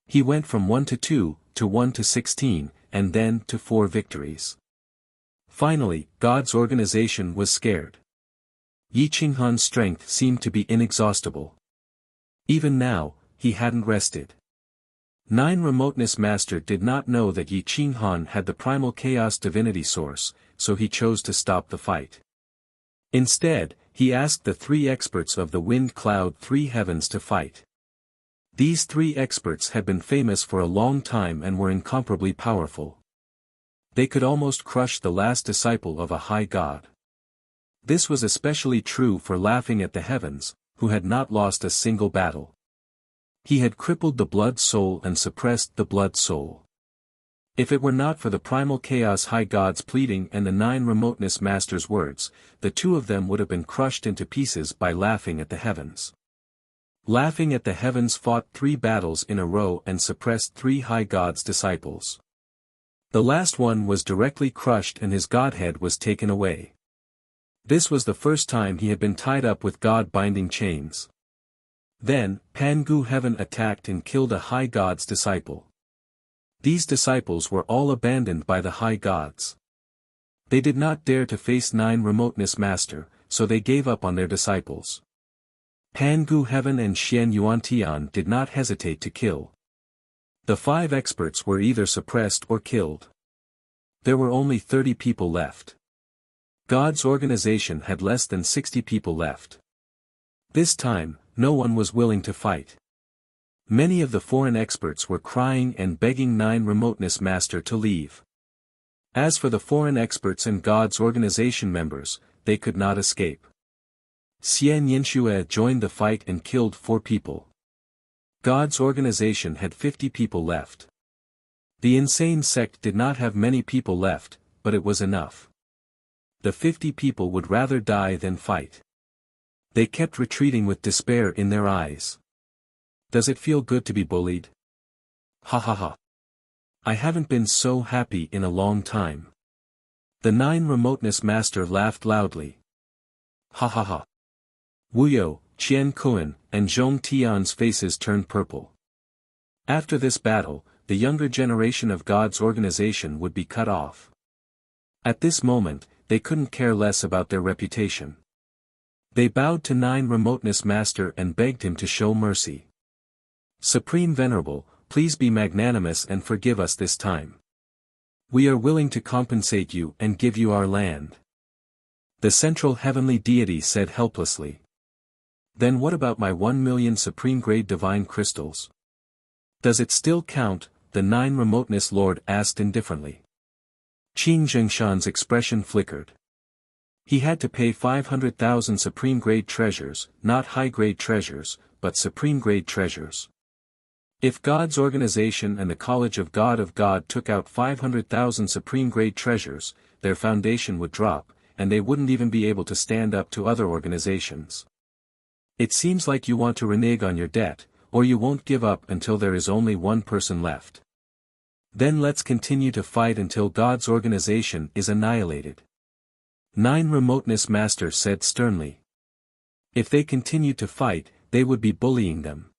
He went from 1 to 2, to 1 to 16, and then to 4 victories. Finally, God's organization was scared. Yi Qinghan's strength seemed to be inexhaustible. Even now, he hadn't rested. 9 Remoteness Master did not know that Yi Qinghan had the primal chaos divinity source, so he chose to stop the fight. Instead, he asked the 3 experts of the wind cloud 3 heavens to fight. These 3 experts had been famous for a long time and were incomparably powerful. They could almost crush the last disciple of a high god. This was especially true for Laughing at the Heavens, who had not lost a single battle. He had crippled the blood soul and suppressed the blood soul. If it were not for the primal chaos high god's pleading and the 9 Remoteness Masters' words, the 2 of them would have been crushed into pieces by Laughing at the Heavens. Laughing at the Heavens fought 3 battles in a row and suppressed 3 high god's disciples. The last one was directly crushed and his godhead was taken away. This was the first time he had been tied up with god-binding chains. Then, Pangu Heaven attacked and killed a high god's disciple. These disciples were all abandoned by the high gods. They did not dare to face 9 Remoteness Master, so they gave up on their disciples. Pangu Heaven and Xian Yuantian did not hesitate to kill. The 5 experts were either suppressed or killed. There were only 30 people left. God's organization had less than 60 people left. This time, no one was willing to fight. Many of the foreign experts were crying and begging 9 Remoteness Master to leave. As for the foreign experts and God's organization members, they could not escape. Xian Yinxue joined the fight and killed 4 people. God's organization had 50 people left. The insane sect did not have many people left, but it was enough. The 50 people would rather die than fight. They kept retreating with despair in their eyes. Does it feel good to be bullied? Ha ha ha. I haven't been so happy in a long time. The 9 Remoteness Master laughed loudly. Ha ha ha. Wu You, Qian Kuan, and Zhong Tian's faces turned purple. After this battle, the younger generation of God's organization would be cut off. At this moment, they couldn't care less about their reputation. They bowed to 9 Remoteness Master and begged him to show mercy. Supreme Venerable, please be magnanimous and forgive us this time. We are willing to compensate you and give you our land. The central heavenly deity said helplessly. Then what about my 1 million supreme-grade divine crystals? Does it still count? The 9 Remoteness Lord asked indifferently. Qing Zhengshan's expression flickered. He had to pay 500,000 supreme-grade treasures, not high-grade treasures, but supreme-grade treasures. If God's organization and the College of God took out 500,000 supreme-grade treasures, their foundation would drop, and they wouldn't even be able to stand up to other organizations. It seems like you want to renege on your debt, or you won't give up until there is only 1 person left. Then let's continue to fight until God's organization is annihilated. 9 Remoteness Master said sternly. If they continued to fight, they would be bullying them.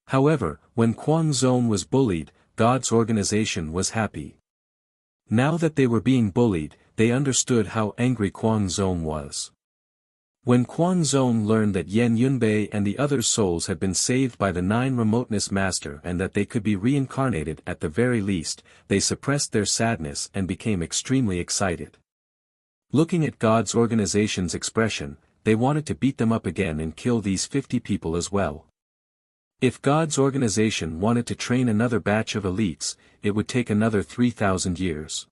However, when Kuang Zone was bullied, God's organization was happy. Now that they were being bullied, they understood how angry Kuang Zone was. When Kuang Zone learned that Yan Yunbei and the other souls had been saved by the 9 Remoteness Master and that they could be reincarnated at the very least, they suppressed their sadness and became extremely excited. Looking at God's organization's expression, they wanted to beat them up again and kill these 50 people as well. If God's organization wanted to train another batch of elites, it would take another 3,000 years.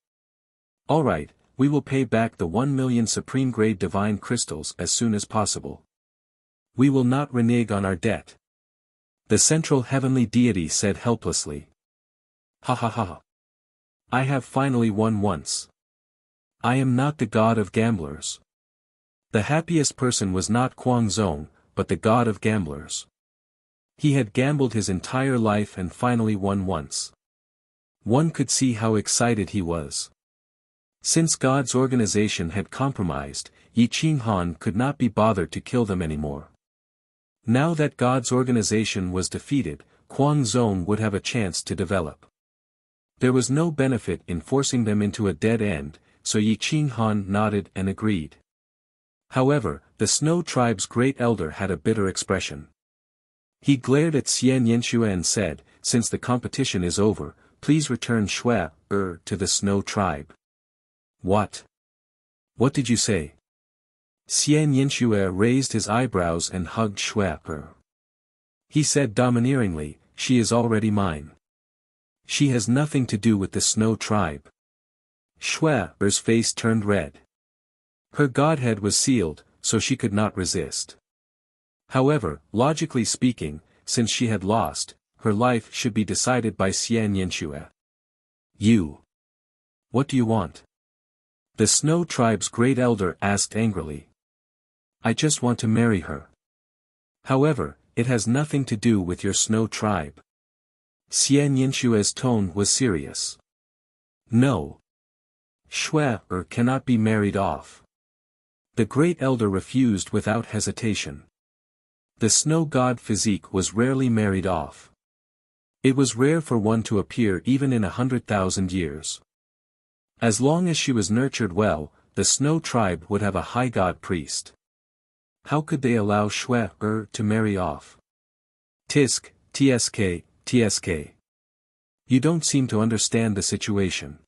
Alright, we will pay back the 1 million supreme-grade divine crystals as soon as possible. We will not renege on our debt. The central heavenly deity said helplessly. Ha ha ha. I have finally won once. I am not the god of gamblers. The happiest person was not Kuang Zong, but the god of gamblers. He had gambled his entire life and finally won once. One could see how excited he was. Since God's organization had compromised, Yi Qinghan could not be bothered to kill them anymore. Now that God's organization was defeated, Kuang Zong would have a chance to develop. There was no benefit in forcing them into a dead end, so Yi Qinghan nodded and agreed. However, the Snow Tribe's great elder had a bitter expression. He glared at Xian Yanxue and said, "Since the competition is over, please return Shui to the Snow Tribe." What? What did you say? Xian Yanxue raised his eyebrows and hugged Shui. He said domineeringly, "She is already mine. She has nothing to do with the Snow Tribe." Shui's face turned red. Her godhead was sealed, so she could not resist. However, logically speaking, since she had lost, her life should be decided by Xian Yanxue. You. What do you want? The Snow Tribe's great elder asked angrily. I just want to marry her. However, it has nothing to do with your Snow Tribe. Xian Yanshue's tone was serious. No. Shui cannot be married off. The great elder refused without hesitation. The snow god physique was rarely married off. It was rare for one to appear even in 100,000 years. As long as she was nurtured well, the Snow Tribe would have a high god priest. How could they allow Shui to marry off? Tisk, tsk. You don't seem to understand the situation.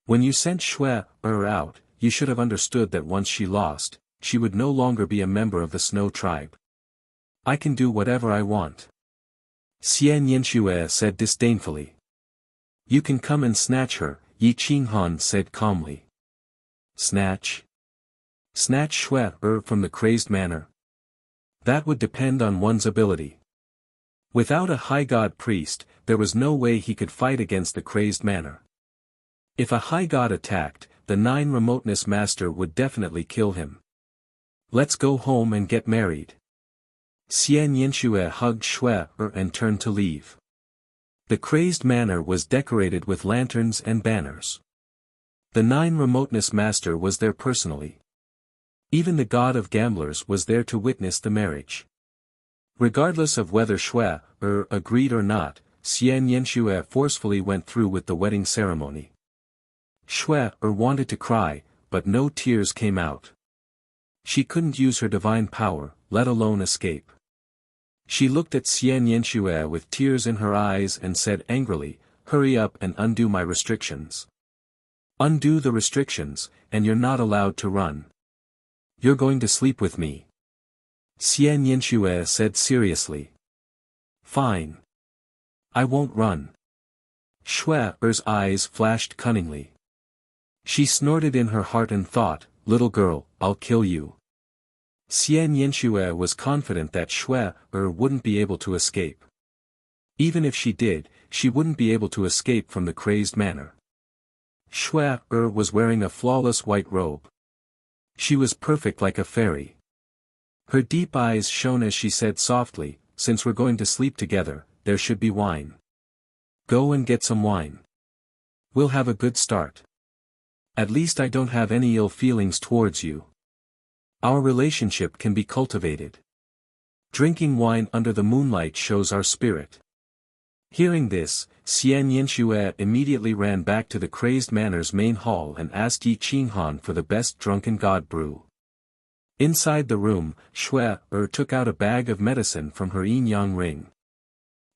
When you sent Shui out, you should have understood that once she lost, she would no longer be a member of the Snow Tribe. I can do whatever I want. Xian Yanxue said disdainfully. You can come and snatch her, Yi Qinghan said calmly. Snatch? Snatch Shui from the crazed manor? That would depend on one's ability. Without a high god priest, there was no way he could fight against the crazed manor. If a high god attacked, the 9 remoteness master would definitely kill him. Let's go home and get married. Xian Yanxue hugged Shui and turned to leave. The crazed manor was decorated with lanterns and banners. The 9 remoteness master was there personally. Even the god of gamblers was there to witness the marriage. Regardless of whether Shui agreed or not, Xian Yanxue forcefully went through with the wedding ceremony. Shui wanted to cry, but no tears came out. She couldn't use her divine power, let alone escape. She looked at Xian Yanxue with tears in her eyes and said angrily, hurry up and undo my restrictions. Undo the restrictions, and you're not allowed to run. You're going to sleep with me. Xian Yanxue said seriously. Fine. I won't run. Shui's eyes flashed cunningly. She snorted in her heart and thought, little girl, I'll kill you. Xian Yanxue was confident that Shui wouldn't be able to escape. Even if she did, she wouldn't be able to escape from the crazed manor. Shui was wearing a flawless white robe. She was perfect like a fairy. Her deep eyes shone as she said softly, since we're going to sleep together, there should be wine. Go and get some wine. We'll have a good start. At least I don't have any ill feelings towards you. Our relationship can be cultivated. Drinking wine under the moonlight shows our spirit. Hearing this, Xian Yanxue immediately ran back to the crazed manor's main hall and asked Yi Qinghan for the best drunken god brew. Inside the room, Shui took out a bag of medicine from her yin-yang ring.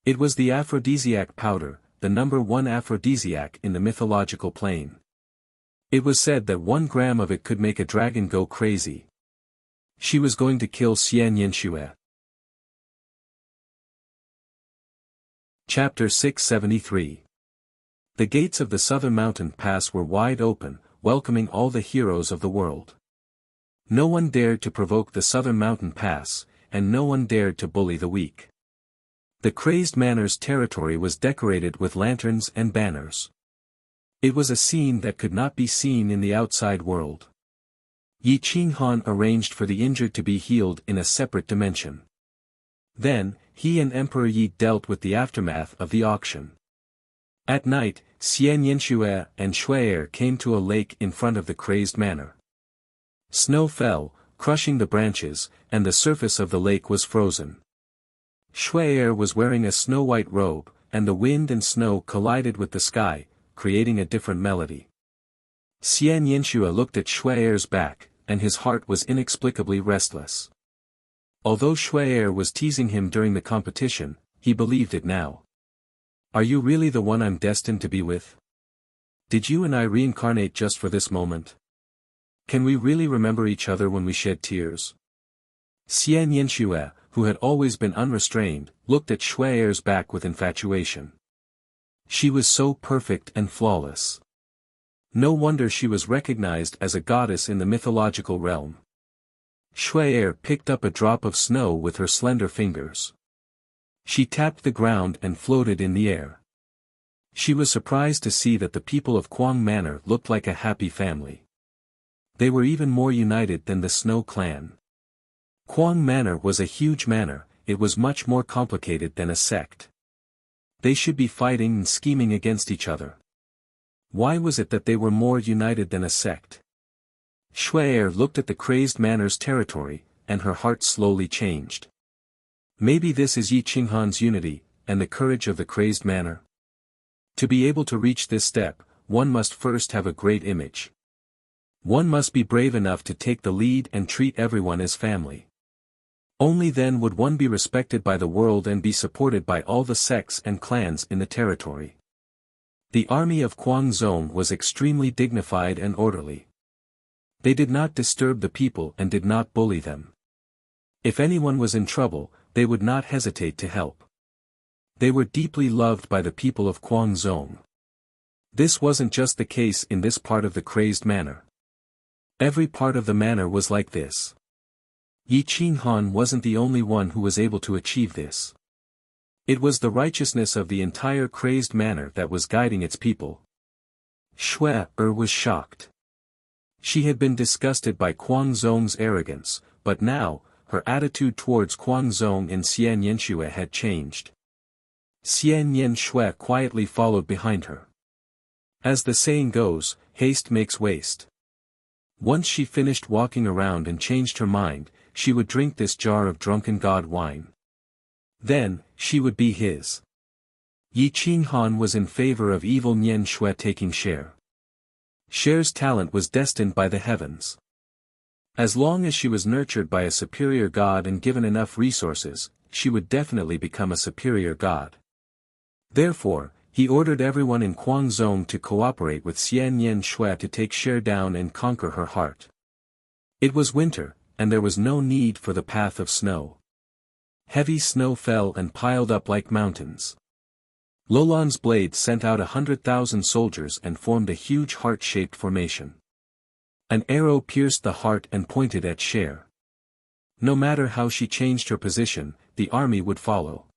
It was the aphrodisiac powder, the number 1 aphrodisiac in the mythological plane. It was said that 1 gram of it could make a dragon go crazy. She was going to kill Xian Yanxue. Chapter 673. The gates of the southern mountain pass were wide open, welcoming all the heroes of the world. No one dared to provoke the southern mountain pass, and no one dared to bully the weak. The crazed manor's territory was decorated with lanterns and banners. It was a scene that could not be seen in the outside world. Yi Qinghan arranged for the injured to be healed in a separate dimension. Then, he and Emperor Yi dealt with the aftermath of the auction. At night, Xian Yanxue and Shui'er came to a lake in front of the crazed manor. Snow fell, crushing the branches, and the surface of the lake was frozen. Shui'er was wearing a snow-white robe, and the wind and snow collided with the sky, creating a different melody. Xian Yanxue looked at Shui'er's back, and his heart was inexplicably restless. Although Shui'er was teasing him during the competition, he believed it now. Are you really the one I'm destined to be with? Did you and I reincarnate just for this moment? Can we really remember each other when we shed tears? Xian Yanxue, who had always been unrestrained, looked at Shui'er's back with infatuation. She was so perfect and flawless. No wonder she was recognized as a goddess in the mythological realm. Shui'er picked up a drop of snow with her slender fingers. She tapped the ground and floated in the air. She was surprised to see that the people of Kuang Manor looked like a happy family. They were even more united than the Snow Clan. Kuang Manor was a huge manor, it was much more complicated than a sect. They should be fighting and scheming against each other. Why was it that they were more united than a sect? Shui'er looked at the crazed manor's territory, and her heart slowly changed. Maybe this is Yi Qinghan's unity, and the courage of the crazed manor? To be able to reach this step, one must first have a great image. One must be brave enough to take the lead and treat everyone as family. Only then would one be respected by the world and be supported by all the sects and clans in the territory. The army of Kuang Zone was extremely dignified and orderly. They did not disturb the people and did not bully them. If anyone was in trouble, they would not hesitate to help. They were deeply loved by the people of Kuang Zone. This wasn't just the case in this part of the crazed manor. Every part of the manor was like this. Yi Qinghan wasn't the only one who was able to achieve this. It was the righteousness of the entire crazed manor that was guiding its people. Shui'er was shocked. She had been disgusted by Kuang Zong's arrogance, but now, her attitude towards Kuang Zong and Xian Yanxue had changed. Xian Yanxue quietly followed behind her. As the saying goes, haste makes waste. Once she finished walking around and changed her mind, she would drink this jar of drunken god wine. Then, she would be his. Yi Qinghan was in favor of evil Nian Shui taking share. Share's talent was destined by the heavens. As long as she was nurtured by a superior god and given enough resources, she would definitely become a superior god. Therefore, he ordered everyone in Kuang Zone to cooperate with Xian Yanxue to take Share down and conquer her heart. It was winter, and there was no need for the path of snow. Heavy snow fell and piled up like mountains. Lolan's blade sent out 100,000 soldiers and formed a huge heart-shaped formation. An arrow pierced the heart and pointed at Share. No matter how she changed her position, the army would follow.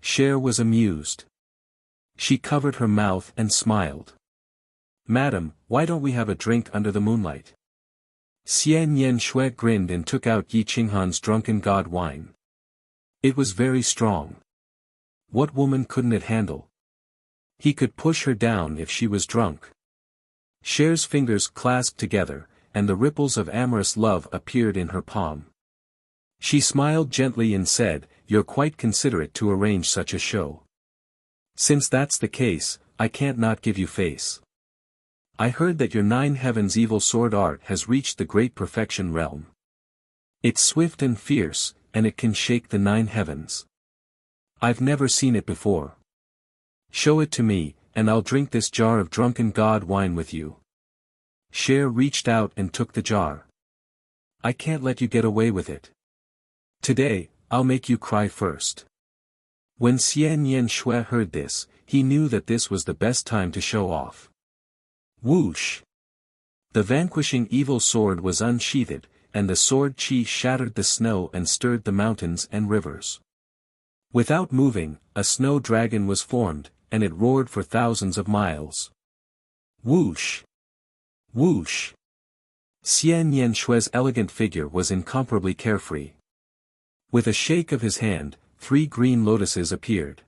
Share was amused. She covered her mouth and smiled. "Madam, why don't we have a drink under the moonlight?" Xian Yanxue grinned and took out Yi Qinghan's drunken god wine. It was very strong. What woman couldn't it handle? He could push her down if she was drunk. Share's fingers clasped together, and the ripples of amorous love appeared in her palm. She smiled gently and said, "You're quite considerate to arrange such a show. Since that's the case, I can't not give you face. I heard that your 9 heavens evil sword art has reached the great perfection realm. It's swift and fierce, and it can shake the 9 heavens. I've never seen it before. Show it to me, and I'll drink this jar of drunken god wine with you." Share reached out and took the jar. "I can't let you get away with it. Today, I'll make you cry first." When Xian Yen Shui heard this, he knew that this was the best time to show off. Whoosh! The vanquishing evil sword was unsheathed, and the sword chi shattered the snow and stirred the mountains and rivers. Without moving, a snow dragon was formed, and it roared for thousands of miles. Whoosh! Whoosh! Xian Yen Shui's elegant figure was incomparably carefree. With a shake of his hand, 3 green lotuses appeared.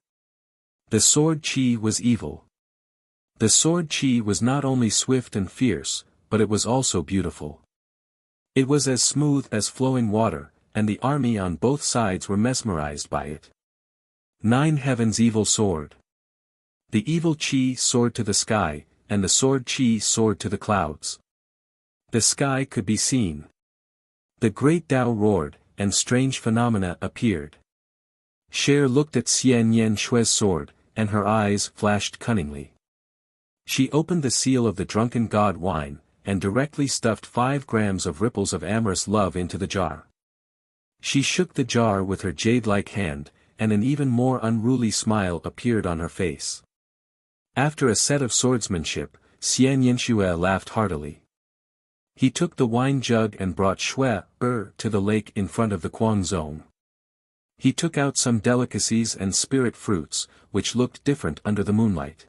The sword chi was evil. The sword chi was not only swift and fierce, but it was also beautiful. It was as smooth as flowing water, and the army on both sides were mesmerized by it. 9 Heaven's evil sword. The evil chi soared to the sky, and the sword chi soared to the clouds. The sky could be seen. The great Tao roared, and strange phenomena appeared. Cher looked at Xian Yen Shui's sword, and her eyes flashed cunningly. She opened the seal of the drunken god wine, and directly stuffed 5 grams of ripples of amorous love into the jar. She shook the jar with her jade-like hand, and an even more unruly smile appeared on her face. After a set of swordsmanship, Xian Yen Shui laughed heartily. He took the wine jug and brought Shui to the lake in front of the Kuang zone. He took out some delicacies and spirit fruits, which looked different under the moonlight.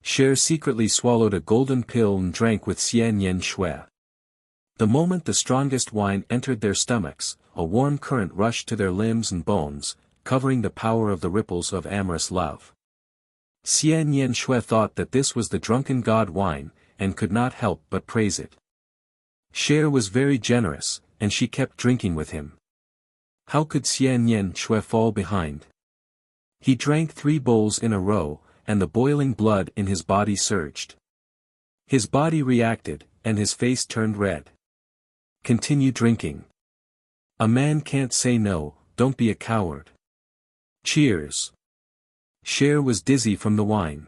Cher secretly swallowed a golden pill and drank with Xian Yen Shui. The moment the strongest wine entered their stomachs, a warm current rushed to their limbs and bones, covering the power of the ripples of amorous love. Xian Yen Shui thought that this was the drunken god wine, and could not help but praise it. Cher was very generous, and she kept drinking with him. How could Xian Yen Shui fall behind? He drank 3 bowls in a row, and the boiling blood in his body surged. His body reacted, and his face turned red. Continue drinking. A man can't say no, don't be a coward. Cheers. Cher was dizzy from the wine.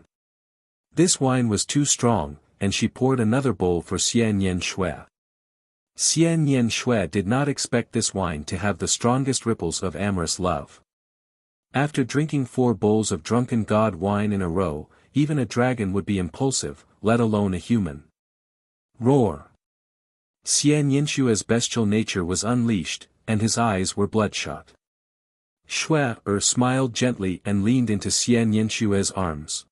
This wine was too strong, and she poured another bowl for Xian Yen Shui. Xian Yen Shui did not expect this wine to have the strongest ripples of amorous love. After drinking 4 bowls of drunken god wine in a row, even a dragon would be impulsive, let alone a human. Roar! Xian Yen Shui's bestial nature was unleashed, and his eyes were bloodshot. Shui smiled gently and leaned into Xian Yen Shui's arms.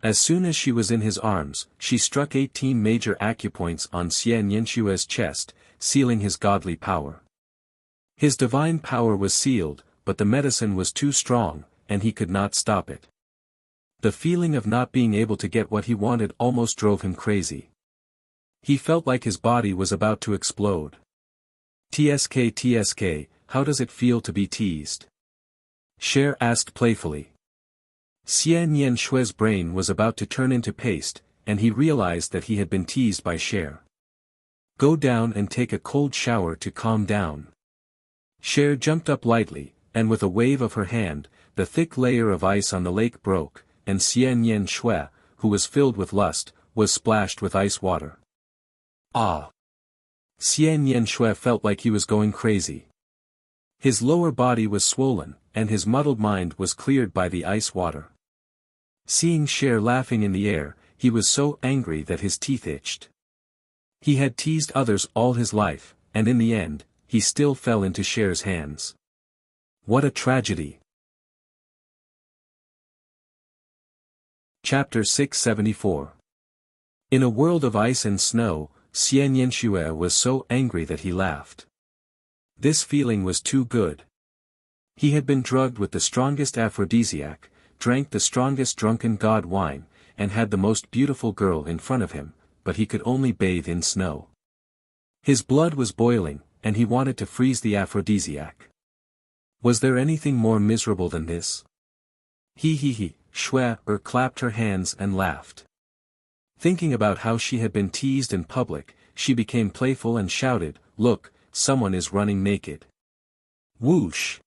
As soon as she was in his arms, she struck 18 major acupoints on Xian Yen Shui's chest, sealing his godly power. His divine power was sealed, but the medicine was too strong, and he could not stop it. The feeling of not being able to get what he wanted almost drove him crazy. He felt like his body was about to explode. TSK, how does it feel to be teased? Cher asked playfully. Xian Yen Shui's brain was about to turn into paste, and he realized that he had been teased by Cher. Go down and take a cold shower to calm down. Cher jumped up lightly, and with a wave of her hand, the thick layer of ice on the lake broke, and Xian Yen Shui, who was filled with lust, was splashed with ice water. Ah! Xian Yen Shui felt like he was going crazy. His lower body was swollen, and his muddled mind was cleared by the ice water. Seeing Cher laughing in the air, he was so angry that his teeth itched. He had teased others all his life, and in the end, he still fell into Cher's hands. What a tragedy! Chapter 674. In a world of ice and snow, Xian Yen Shui was so angry that he laughed. This feeling was too good. He had been drugged with the strongest aphrodisiac, drank the strongest drunken god wine, and had the most beautiful girl in front of him, but he could only bathe in snow. His blood was boiling, and he wanted to freeze the aphrodisiac. Was there anything more miserable than this? He, Shui clapped her hands and laughed. Thinking about how she had been teased in public, she became playful and shouted, "Look, someone is running naked." Whoosh!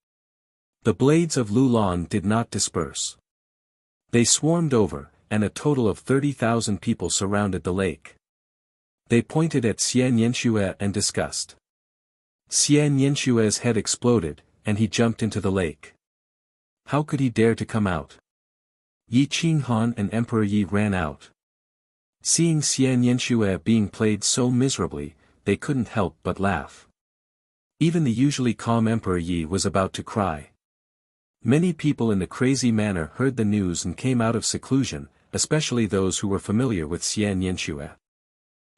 The blades of Lulan did not disperse. They swarmed over, and a total of 30,000 people surrounded the lake. They pointed at Xian Yen Shui and discussed. Xian Yen Shui's head exploded, and he jumped into the lake. How could he dare to come out? Yi Qinghan and Emperor Yi ran out. Seeing Xian Yanxue being played so miserably, they couldn't help but laugh. Even the usually calm Emperor Yi was about to cry. Many people in the crazy manor heard the news and came out of seclusion, especially those who were familiar with Xian Yanxue.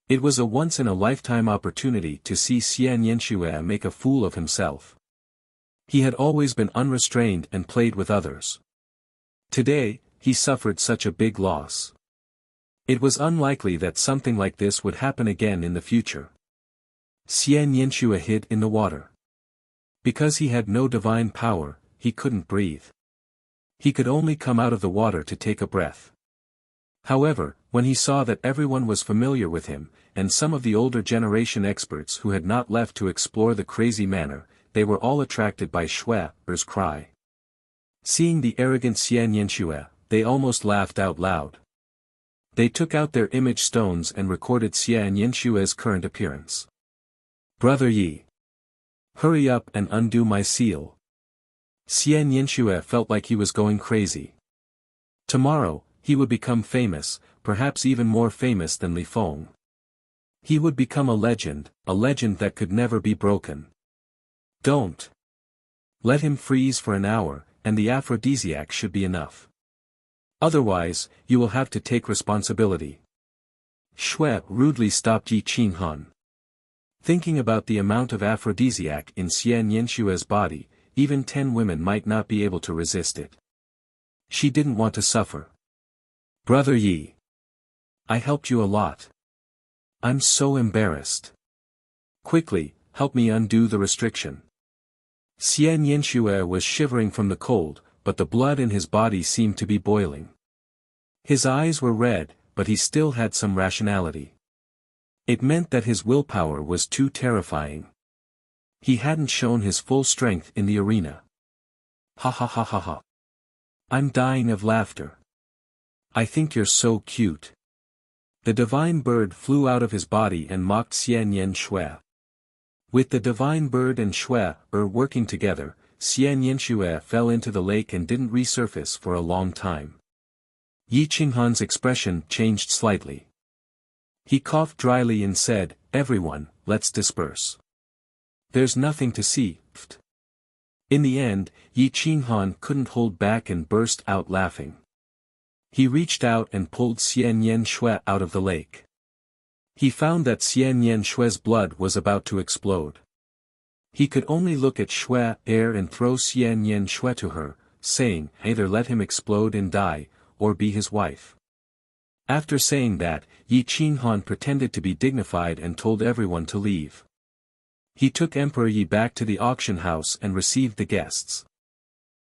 It was a once-in-a-lifetime opportunity to see Xian Yanxue make a fool of himself. He had always been unrestrained and played with others. Today, he suffered such a big loss. It was unlikely that something like this would happen again in the future. Xian Yanxue hid in the water. Because he had no divine power, he couldn't breathe. He could only come out of the water to take a breath. However, when he saw that everyone was familiar with him, and some of the older generation experts who had not left to explore the crazy manor, they were all attracted by Shue's cry. Seeing the arrogant Xian Yanxue, they almost laughed out loud. They took out their image stones and recorded Xian Yanshue's current appearance. Brother Yi! Hurry up and undo my seal. Xian Yanxue felt like he was going crazy. Tomorrow, he would become famous, perhaps even more famous than Li Feng. He would become a legend that could never be broken. Don't. Let him freeze for an hour, and the aphrodisiac should be enough. Otherwise, you will have to take responsibility. Shui rudely stopped Yi Qinghan. Thinking about the amount of aphrodisiac in Xian Yanshue's body, even 10 women might not be able to resist it. She didn't want to suffer. Brother Yi. I helped you a lot. I'm so embarrassed. Quickly, help me undo the restriction. Xian Yanxue was shivering from the cold, but the blood in his body seemed to be boiling. His eyes were red, but he still had some rationality. It meant that his willpower was too terrifying. He hadn't shown his full strength in the arena. Ha ha ha ha ha. I'm dying of laughter. I think you're so cute. The divine bird flew out of his body and mocked Xian Yanxue. With the divine bird and Shui working together, Xian Yanxue fell into the lake and didn't resurface for a long time. Yi Qinghan's expression changed slightly. He coughed dryly and said, "Everyone, let's disperse. There's nothing to see." In the end, Yi Qinghan couldn't hold back and burst out laughing. He reached out and pulled Xian Yanxue out of the lake. He found that Xian Yanshue's blood was about to explode. He could only look at Shui and throw Xian Yanxue to her, saying, either let him explode and die, or be his wife. After saying that, Yi Qinghan pretended to be dignified and told everyone to leave. He took Emperor Yi back to the auction house and received the guests.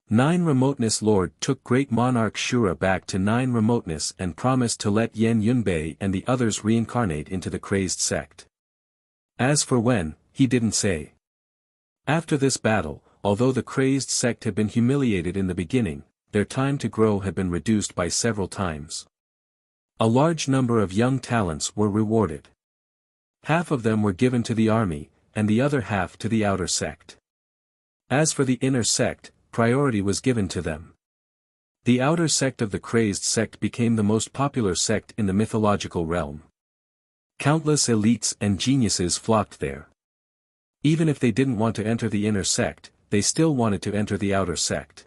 Nine Remoteness Lord took Great Monarch Shura back to Nine Remoteness and promised to let Yan Yunbei and the others reincarnate into the crazed sect. As for when, he didn't say. After this battle, although the crazed sect had been humiliated in the beginning, their time to grow had been reduced by several times. A large number of young talents were rewarded. Half of them were given to the army, and the other half to the outer sect. As for the inner sect, priority was given to them. The outer sect of the crazed sect became the most popular sect in the mythological realm. Countless elites and geniuses flocked there. Even if they didn't want to enter the inner sect, they still wanted to enter the outer sect.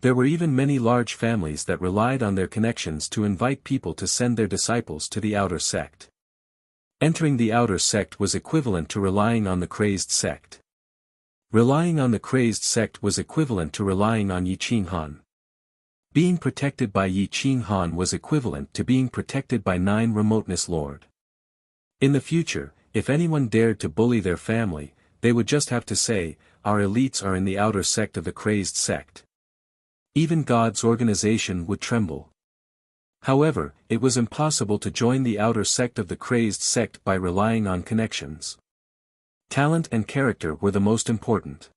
There were even many large families that relied on their connections to invite people to send their disciples to the outer sect. Entering the outer sect was equivalent to relying on the crazed sect. Relying on the crazed sect was equivalent to relying on Yi Qinghan. Being protected by Yi Qinghan was equivalent to being protected by Nine Remoteness Lord. In the future, if anyone dared to bully their family, they would just have to say, "Our elites are in the outer sect of the crazed sect." Even God's organization would tremble. However, it was impossible to join the outer sect of the crazed sect by relying on connections. Talent and character were the most important.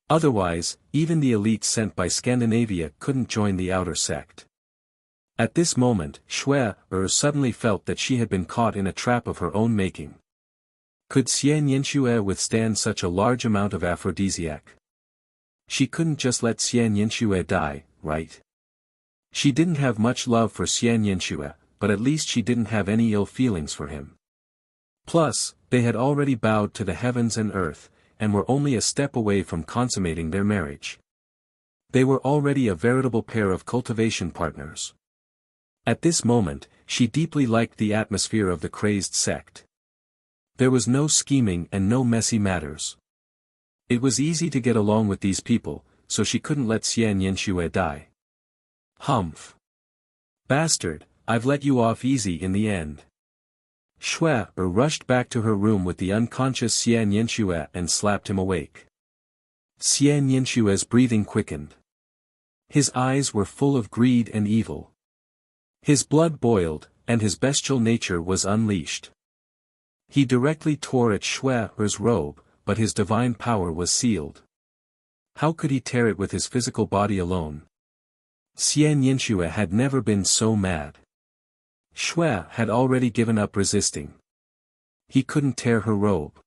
Otherwise, even the elites sent by Scandinavia couldn't join the outer sect. At this moment, Shui suddenly felt that she had been caught in a trap of her own making. Could Xian Yanxue withstand such a large amount of aphrodisiac? She couldn't just let Xian Yinxue die, right? She didn't have much love for Xian Yinxue, but at least she didn't have any ill feelings for him. Plus, they had already bowed to the heavens and earth, and were only a step away from consummating their marriage. They were already a veritable pair of cultivation partners. At this moment, she deeply liked the atmosphere of the crazed sect. There was no scheming and no messy matters. It was easy to get along with these people, so she couldn't let Xian Yinxue die. Humph. Bastard, I've let you off easy in the end. Shui rushed back to her room with the unconscious Xian Yinxue and slapped him awake. Xian Yinshue's breathing quickened. His eyes were full of greed and evil. His blood boiled, and his bestial nature was unleashed. He directly tore at Shui's robe, but his divine power was sealed. How could he tear it with his physical body alone? Xian Yinxue had never been so mad. Shui had already given up resisting. He couldn't tear her robe.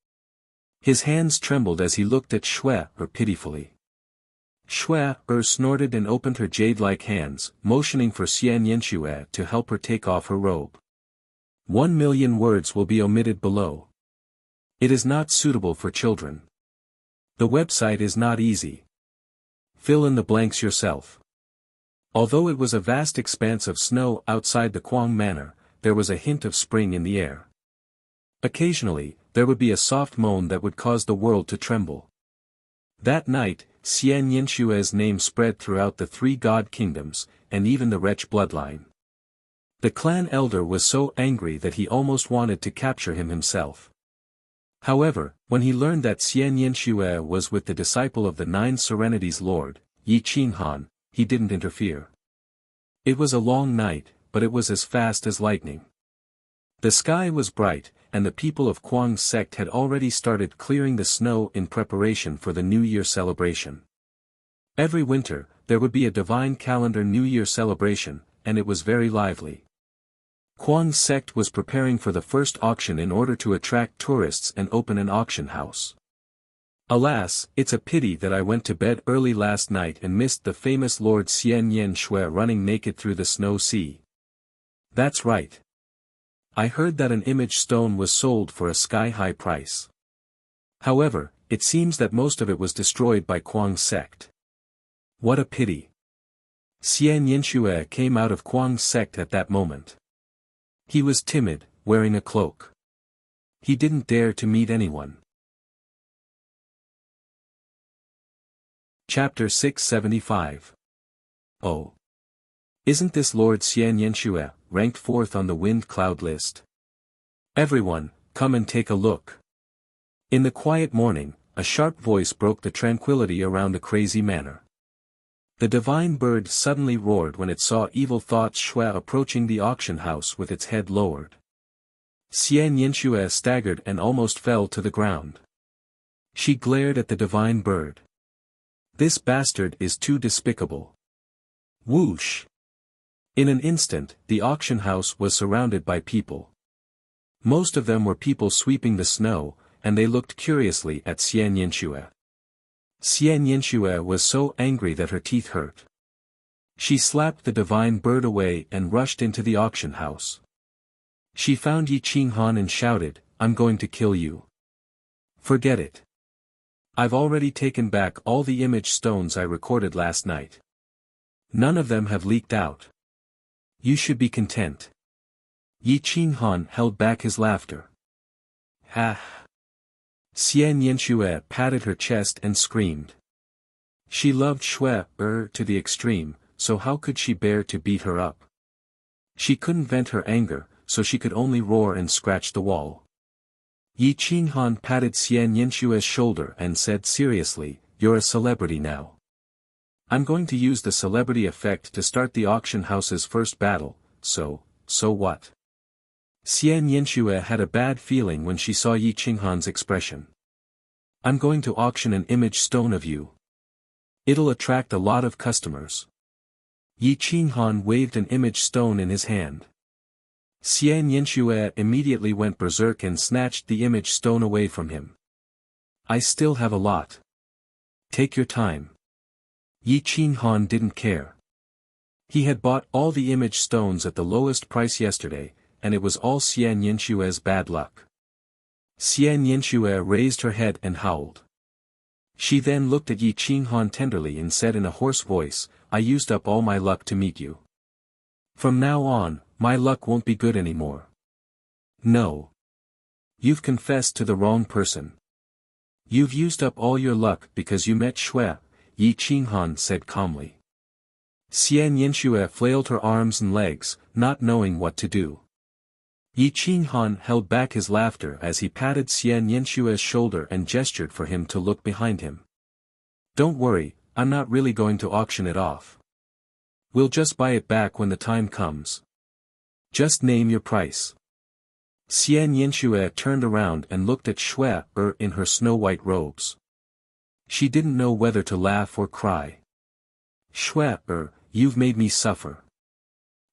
His hands trembled as he looked at Shui pitifully. Shui snorted and opened her jade-like hands, motioning for Xian Yinxue to help her take off her robe. 1,000,000 words will be omitted below. It is not suitable for children. The website is not easy. Fill in the blanks yourself. Although it was a vast expanse of snow outside the Kuang Manor, there was a hint of spring in the air. Occasionally, there would be a soft moan that would cause the world to tremble. That night, Xian Yinshue's name spread throughout the 3 god kingdoms, and even the Wretch bloodline. The clan elder was so angry that he almost wanted to capture him himself. However, when he learned that Xian Yinxue was with the disciple of the 9 Serenities Lord, Yi Qinghan, he didn't interfere. It was a long night, but it was as fast as lightning. The sky was bright, and the people of Kuang's sect had already started clearing the snow in preparation for the New Year celebration. Every winter, there would be a divine calendar New Year celebration, and it was very lively. Kuang's sect was preparing for the first auction in order to attract tourists and open an auction house. Alas, it's a pity that I went to bed early last night and missed the famous Lord Xian Yinxue running naked through the snow sea. That's right. I heard that an image stone was sold for a sky-high price. However, it seems that most of it was destroyed by Kuang's sect. What a pity. Xian Yinxue came out of Kuang's sect at that moment. He was timid, wearing a cloak. He didn't dare to meet anyone. Chapter 675. Oh. Isn't this Lord Xian Yinxue, ranked 4th on the wind cloud list? Everyone, come and take a look. In the quiet morning, a sharp voice broke the tranquility around the crazy manor. The divine bird suddenly roared when it saw Evil Thoughts Shui approaching the auction house with its head lowered. Xian Yinxue staggered and almost fell to the ground. She glared at the divine bird. This bastard is too despicable. Whoosh! In an instant, the auction house was surrounded by people. Most of them were people sweeping the snow, and they looked curiously at Xian Yinxue. Xian Yinxue was so angry that her teeth hurt. She slapped the divine bird away and rushed into the auction house. She found Yi Qinghan and shouted, "I'm going to kill you. Forget it. I've already taken back all the image stones I recorded last night. None of them have leaked out. You should be content." Yi Qinghan held back his laughter. Ha! Xian Yinxue patted her chest and screamed. She loved Shui to the extreme, so how could she bear to beat her up? She couldn't vent her anger, so she could only roar and scratch the wall. Yi Qinghan patted Xian Yinshue's shoulder and said seriously, "You're a celebrity now. I'm going to use the celebrity effect to start the auction house's first battle, so what?" Xian Yinxue had a bad feeling when she saw Yi Qinghan's expression. "I'm going to auction an image stone of you. It'll attract a lot of customers." Yi Qinghan waved an image stone in his hand. Xian Yinxue immediately went berserk and snatched the image stone away from him. "I still have a lot. Take your time." Yi Qinghan didn't care. He had bought all the image stones at the lowest price yesterday, and it was all Xian Yinshue's bad luck. Xian Yinshue raised her head and howled. She then looked at Yi Qinghan tenderly and said in a hoarse voice, "I used up all my luck to meet you. From now on, my luck won't be good anymore." "No. You've confessed to the wrong person. You've used up all your luck because you met Shui," Yi Qinghan said calmly. Xian Yinshue flailed her arms and legs, not knowing what to do. Yi Qinghan held back his laughter as he patted Xian Yinshue's shoulder and gestured for him to look behind him. "Don't worry, I'm not really going to auction it off. We'll just buy it back when the time comes. Just name your price." Xian Yinshue turned around and looked at Shui in her snow-white robes. She didn't know whether to laugh or cry. "Shui, you've made me suffer,"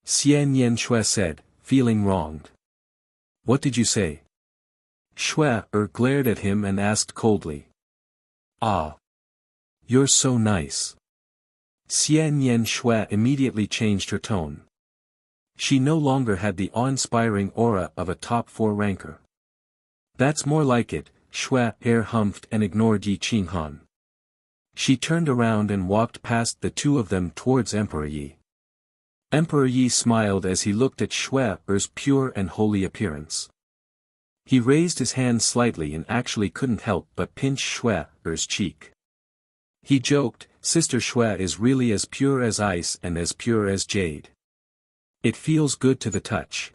Xian Yinshue said, feeling wronged. "What did you say?" Shui glared at him and asked coldly. "Ah. You're so nice." Xian Yinshue immediately changed her tone. She no longer had the awe-inspiring aura of a top 4 ranker. "That's more like it," Shui humphed and ignored Yi Qinghan. She turned around and walked past the two of them towards Emperor Yi. Emperor Yi smiled as he looked at Shui's pure and holy appearance. He raised his hand slightly and actually couldn't help but pinch Shui's cheek. He joked, "Sister Shui is really as pure as ice and as pure as jade. It feels good to the touch.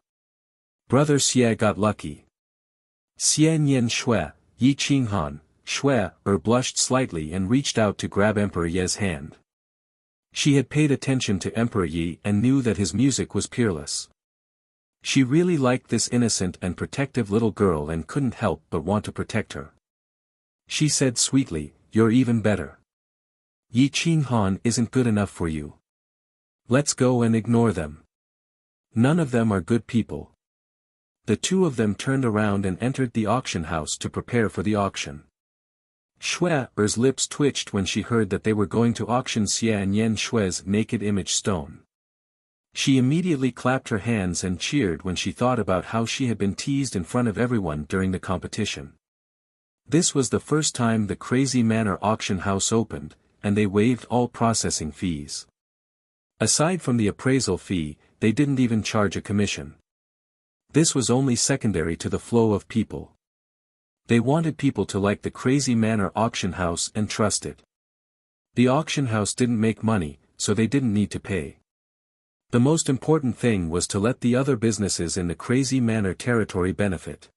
Brother Xie got lucky." Xian Yinshue, Yi Qinghan, Shui blushed slightly and reached out to grab Emperor Yi's hand. She had paid attention to Emperor Yi and knew that his music was peerless. She really liked this innocent and protective little girl and couldn't help but want to protect her. She said sweetly, "You're even better. Yi Qinghan isn't good enough for you. Let's go and ignore them. None of them are good people." The two of them turned around and entered the auction house to prepare for the auction. Shui's lips twitched when she heard that they were going to auction Xian Yinshue's naked image stone. She immediately clapped her hands and cheered when she thought about how she had been teased in front of everyone during the competition. This was the first time the Crazy Manor auction house opened, and they waived all processing fees. Aside from the appraisal fee, they didn't even charge a commission. This was only secondary to the flow of people. They wanted people to like the Crazy Manor auction house and trust it. The auction house didn't make money, so they didn't need to pay. The most important thing was to let the other businesses in the Crazy Manor territory benefit.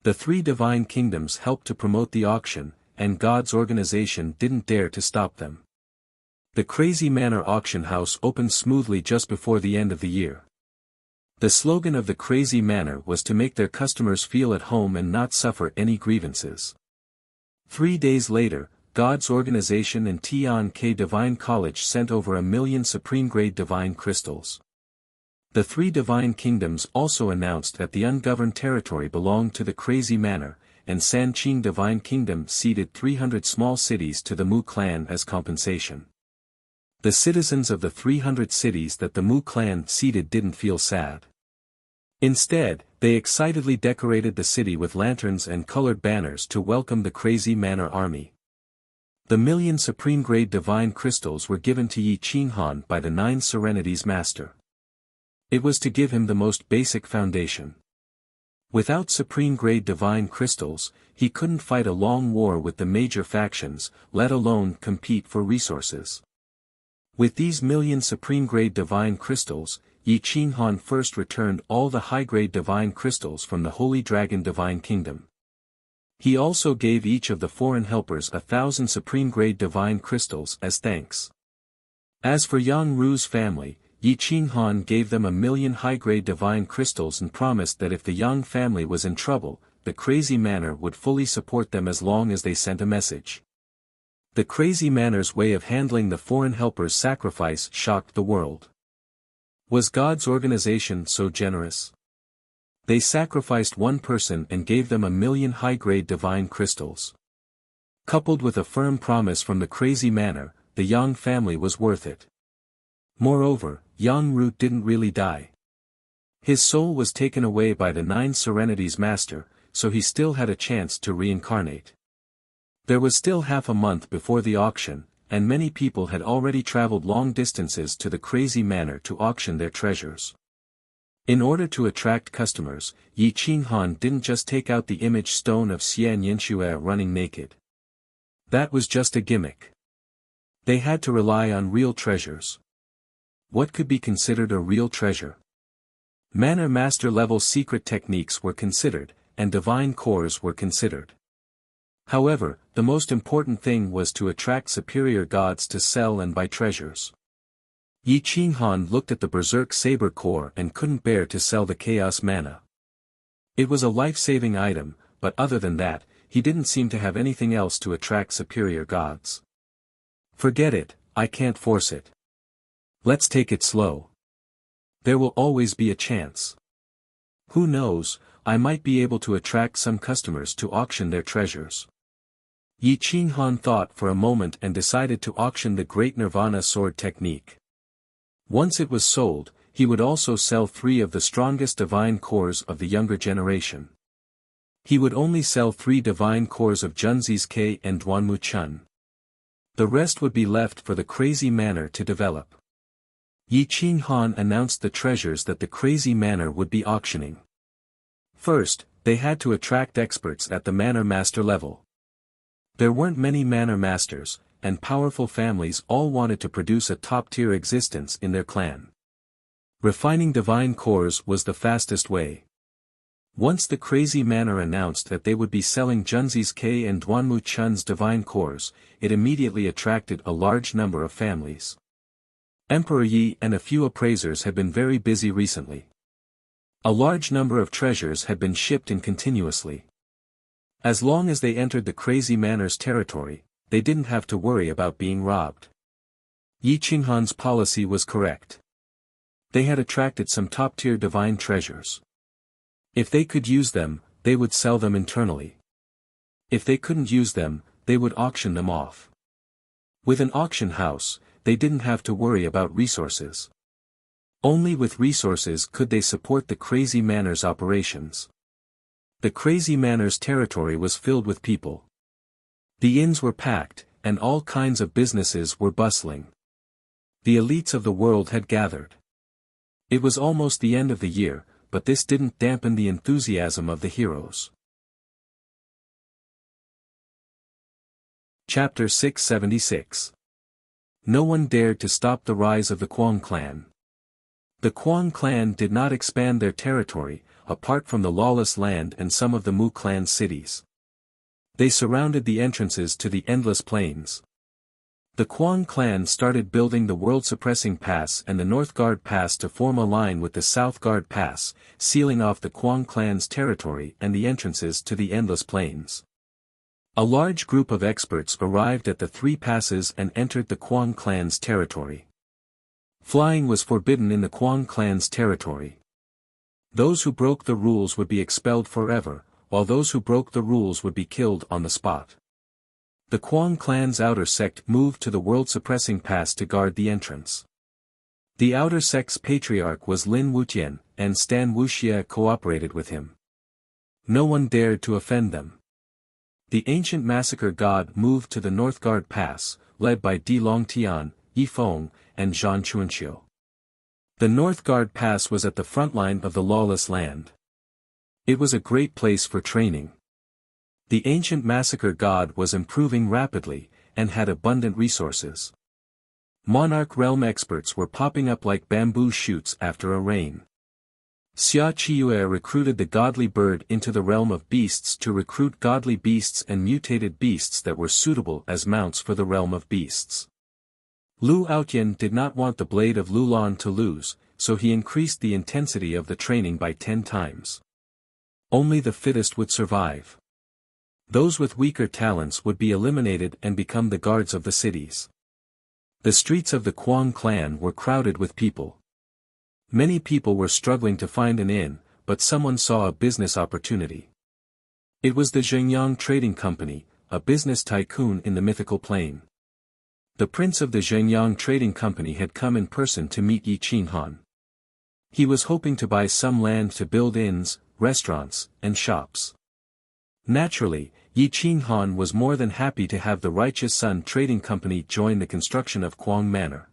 The 3 divine kingdoms helped to promote the auction, and God's organization didn't dare to stop them. The Crazy Manor auction house opened smoothly just before the end of the year. The slogan of the Crazy Manor was to make their customers feel at home and not suffer any grievances. 3 days later, God's organization and Tian K Divine College sent over 1 million supreme-grade divine crystals. The 3 divine kingdoms also announced that the ungoverned territory belonged to the Crazy Manor, and Sanqing Divine Kingdom ceded 300 small cities to the Mu clan as compensation. The citizens of the 300 cities that the Mu clan ceded didn't feel sad. Instead, they excitedly decorated the city with lanterns and colored banners to welcome the Crazy Manor army. The 1 million supreme-grade divine crystals were given to Yi Qinghan by the 9 Serenities Master. It was to give him the most basic foundation. Without supreme-grade divine crystals, he couldn't fight a long war with the major factions, let alone compete for resources. With these 1 million supreme-grade divine crystals, Yi Qinghan first returned all the high-grade divine crystals from the Holy Dragon Divine Kingdom. He also gave each of the foreign helpers 1,000 supreme-grade divine crystals as thanks. As for Yang Ru's family, Yi Qinghan gave them 1 million high-grade divine crystals and promised that if the Yang family was in trouble, the Crazy Manor would fully support them as long as they sent a message. The Crazy Manor's way of handling the foreign helpers' sacrifice shocked the world. Was God's organization so generous? They sacrificed one person and gave them 1 million high-grade divine crystals. Coupled with a firm promise from the Crazy Manor, the Yang family was worth it. Moreover, Yang Ru didn't really die. His soul was taken away by the Nine Serenities Master, so he still had a chance to reincarnate. There was still half a month before the auction, and many people had already traveled long distances to the Crazy Manor to auction their treasures. In order to attract customers, Yi Qinghan didn't just take out the image stone of Xian Yanxue running naked. That was just a gimmick. They had to rely on real treasures. What could be considered a real treasure? Manor Master level secret techniques were considered, and divine cores were considered. However, the most important thing was to attract superior gods to sell and buy treasures. Yi Qinghan looked at the Berserk Saber core and couldn't bear to sell the Chaos Mana. It was a life-saving item, but other than that, he didn't seem to have anything else to attract superior gods. Forget it, I can't force it. Let's take it slow. There will always be a chance. Who knows, I might be able to attract some customers to auction their treasures. Yi Qinghan thought for a moment and decided to auction the Great Nirvana Sword technique. Once it was sold, he would also sell 3 of the strongest divine cores of the younger generation. He would only sell 3 divine cores of Junzi's K and Duanmu Chun. The rest would be left for the Crazy Manor to develop. Yi Qinghan announced the treasures that the Crazy Manor would be auctioning. First, they had to attract experts at the Manor Master level. There weren't many Manor Masters, and powerful families all wanted to produce a top-tier existence in their clan. Refining divine cores was the fastest way. Once the Crazy Manor announced that they would be selling Junzi's K and Duanmu Chun's divine cores, it immediately attracted a large number of families. Emperor Yi and a few appraisers had been very busy recently. A large number of treasures had been shipped in continuously. As long as they entered the Crazy Manor's territory, they didn't have to worry about being robbed. Yi Qinghan's policy was correct. They had attracted some top-tier divine treasures. If they could use them, they would sell them internally. If they couldn't use them, they would auction them off. With an auction house, they didn't have to worry about resources. Only with resources could they support the Crazy Manor's operations. The Crazy Manor's territory was filled with people. The inns were packed, and all kinds of businesses were bustling. The elites of the world had gathered. It was almost the end of the year, but this didn't dampen the enthusiasm of the heroes. Chapter 676. No one dared to stop the rise of the Kuang clan. The Kuang clan did not expand their territory, apart from the Lawless Land and some of the Mu clan cities. They surrounded the entrances to the Endless Plains. The Kuang clan started building the World-Suppressing Pass and the Northgard Pass to form a line with the Southgard Pass, sealing off the Kuang clan's territory and the entrances to the Endless Plains. A large group of experts arrived at the 3 passes and entered the Kuang clan's territory. Flying was forbidden in the Kuang clan's territory. Those who broke the rules would be expelled forever, while those who broke the rules would be killed on the spot. The Kuang clan's outer sect moved to the World-Suppressing Pass to guard the entrance. The outer sect's patriarch was Lin Wutian, and Stan Wuxia cooperated with him. No one dared to offend them. The ancient massacre god moved to the Northgard Pass, led by Di Longtian, Yi Feng, and Zhang Chuanxiu. The Northgard Pass was at the front line of the Lawless Land. It was a great place for training. The ancient massacre god was improving rapidly, and had abundant resources. Monarch realm experts were popping up like bamboo shoots after a rain. Xia Chiyue recruited the godly bird into the realm of beasts to recruit godly beasts and mutated beasts that were suitable as mounts for the realm of beasts. Lu Aotian did not want the blade of Lulan to lose, so he increased the intensity of the training by 10 times. Only the fittest would survive. Those with weaker talents would be eliminated and become the guards of the cities. The streets of the Kuang clan were crowded with people. Many people were struggling to find an inn, but someone saw a business opportunity. It was the Zhengyang Trading Company, a business tycoon in the mythical plane. The prince of the Zhengyang Trading Company had come in person to meet Yi Qinghan. He was hoping to buy some land to build inns, restaurants, and shops. Naturally, Yi Qinghan was more than happy to have the Righteous Sun Trading Company join the construction of Quang Manor.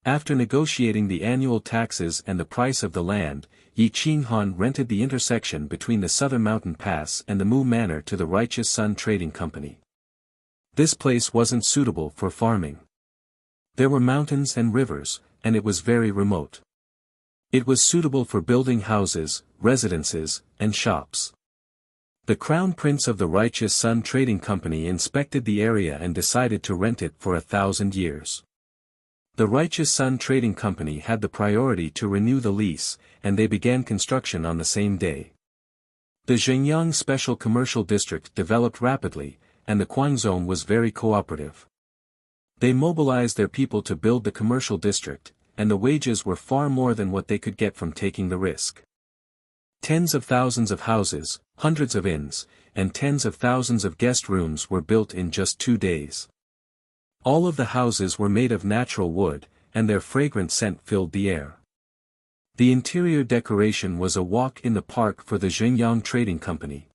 After negotiating the annual taxes and the price of the land, Yi Qinghan rented the intersection between the Southern Mountain Pass and the Mu Manor to the Righteous Sun Trading Company. This place wasn't suitable for farming. There were mountains and rivers, and it was very remote. It was suitable for building houses, residences, and shops. The Crown Prince of the Righteous Sun Trading Company inspected the area and decided to rent it for 1,000 years. The Righteous Sun Trading Company had the priority to renew the lease, and they began construction on the same day. The Zhengyang Special Commercial District developed rapidly, and the Guangzhou was very cooperative. They mobilized their people to build the commercial district, and the wages were far more than what they could get from taking the risk. Tens of thousands of houses, hundreds of inns, and tens of thousands of guest rooms were built in just 2 days. All of the houses were made of natural wood, and their fragrant scent filled the air. The interior decoration was a walk in the park for the Zhengyang Trading Company.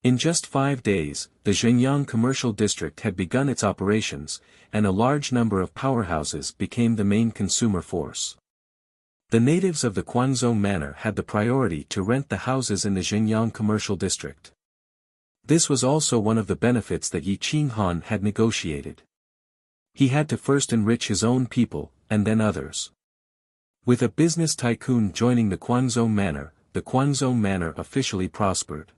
In just 5 days, the Zhengyang Commercial District had begun its operations, and a large number of powerhouses became the main consumer force. The natives of the Guangzhou Manor had the priority to rent the houses in the Zhengyang Commercial District. This was also one of the benefits that Yi Qinghan had negotiated. He had to first enrich his own people, and then others. With a business tycoon joining the Guangzhou Manor officially prospered.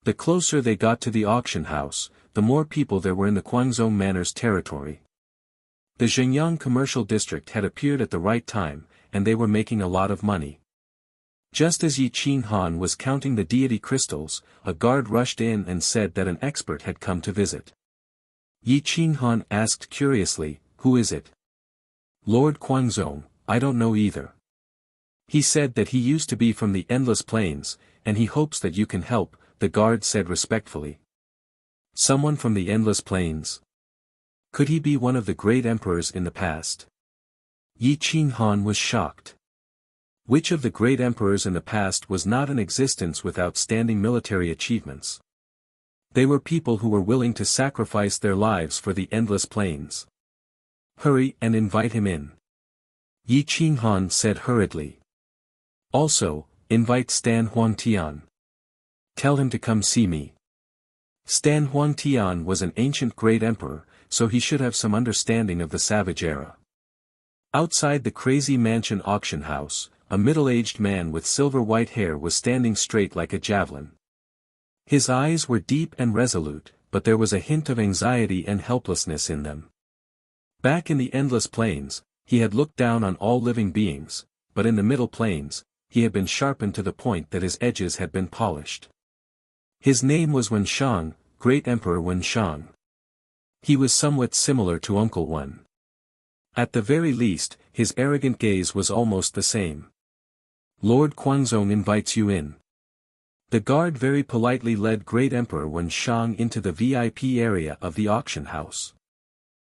The closer they got to the auction house, the more people there were in the Guangzhou Manor's territory. The Zhengyang Commercial District had appeared at the right time, and they were making a lot of money. Just as Yi Qinghan was counting the deity crystals, a guard rushed in and said that an expert had come to visit. Yi Qinghan asked curiously, "Who is it?" "Lord Guangzhou, I don't know either. He said that he used to be from the Endless Plains, and he hopes that you can help," the guard said respectfully. Someone from the Endless Plains? Could he be one of the great emperors in the past? Yi Qinghan was shocked. Which of the great emperors in the past was not in existence with outstanding military achievements? They were people who were willing to sacrifice their lives for the Endless Plains. "Hurry and invite him in," Yi Qinghan said hurriedly. "Also, invite Stan Huangtian. Tell him to come see me." Stan Huangtian was an ancient great emperor, so he should have some understanding of the savage era. Outside the crazy mansion auction house, a middle-aged man with silver-white hair was standing straight like a javelin. His eyes were deep and resolute, but there was a hint of anxiety and helplessness in them. Back in the Endless Plains, he had looked down on all living beings, but in the Middle Plains, he had been sharpened to the point that his edges had been polished. His name was Wenshang, Great Emperor Wenshang. He was somewhat similar to Uncle Wen. At the very least, his arrogant gaze was almost the same. "Lord Guangzhou invites you in." The guard very politely led Great Emperor Wenshang into the VIP area of the auction house.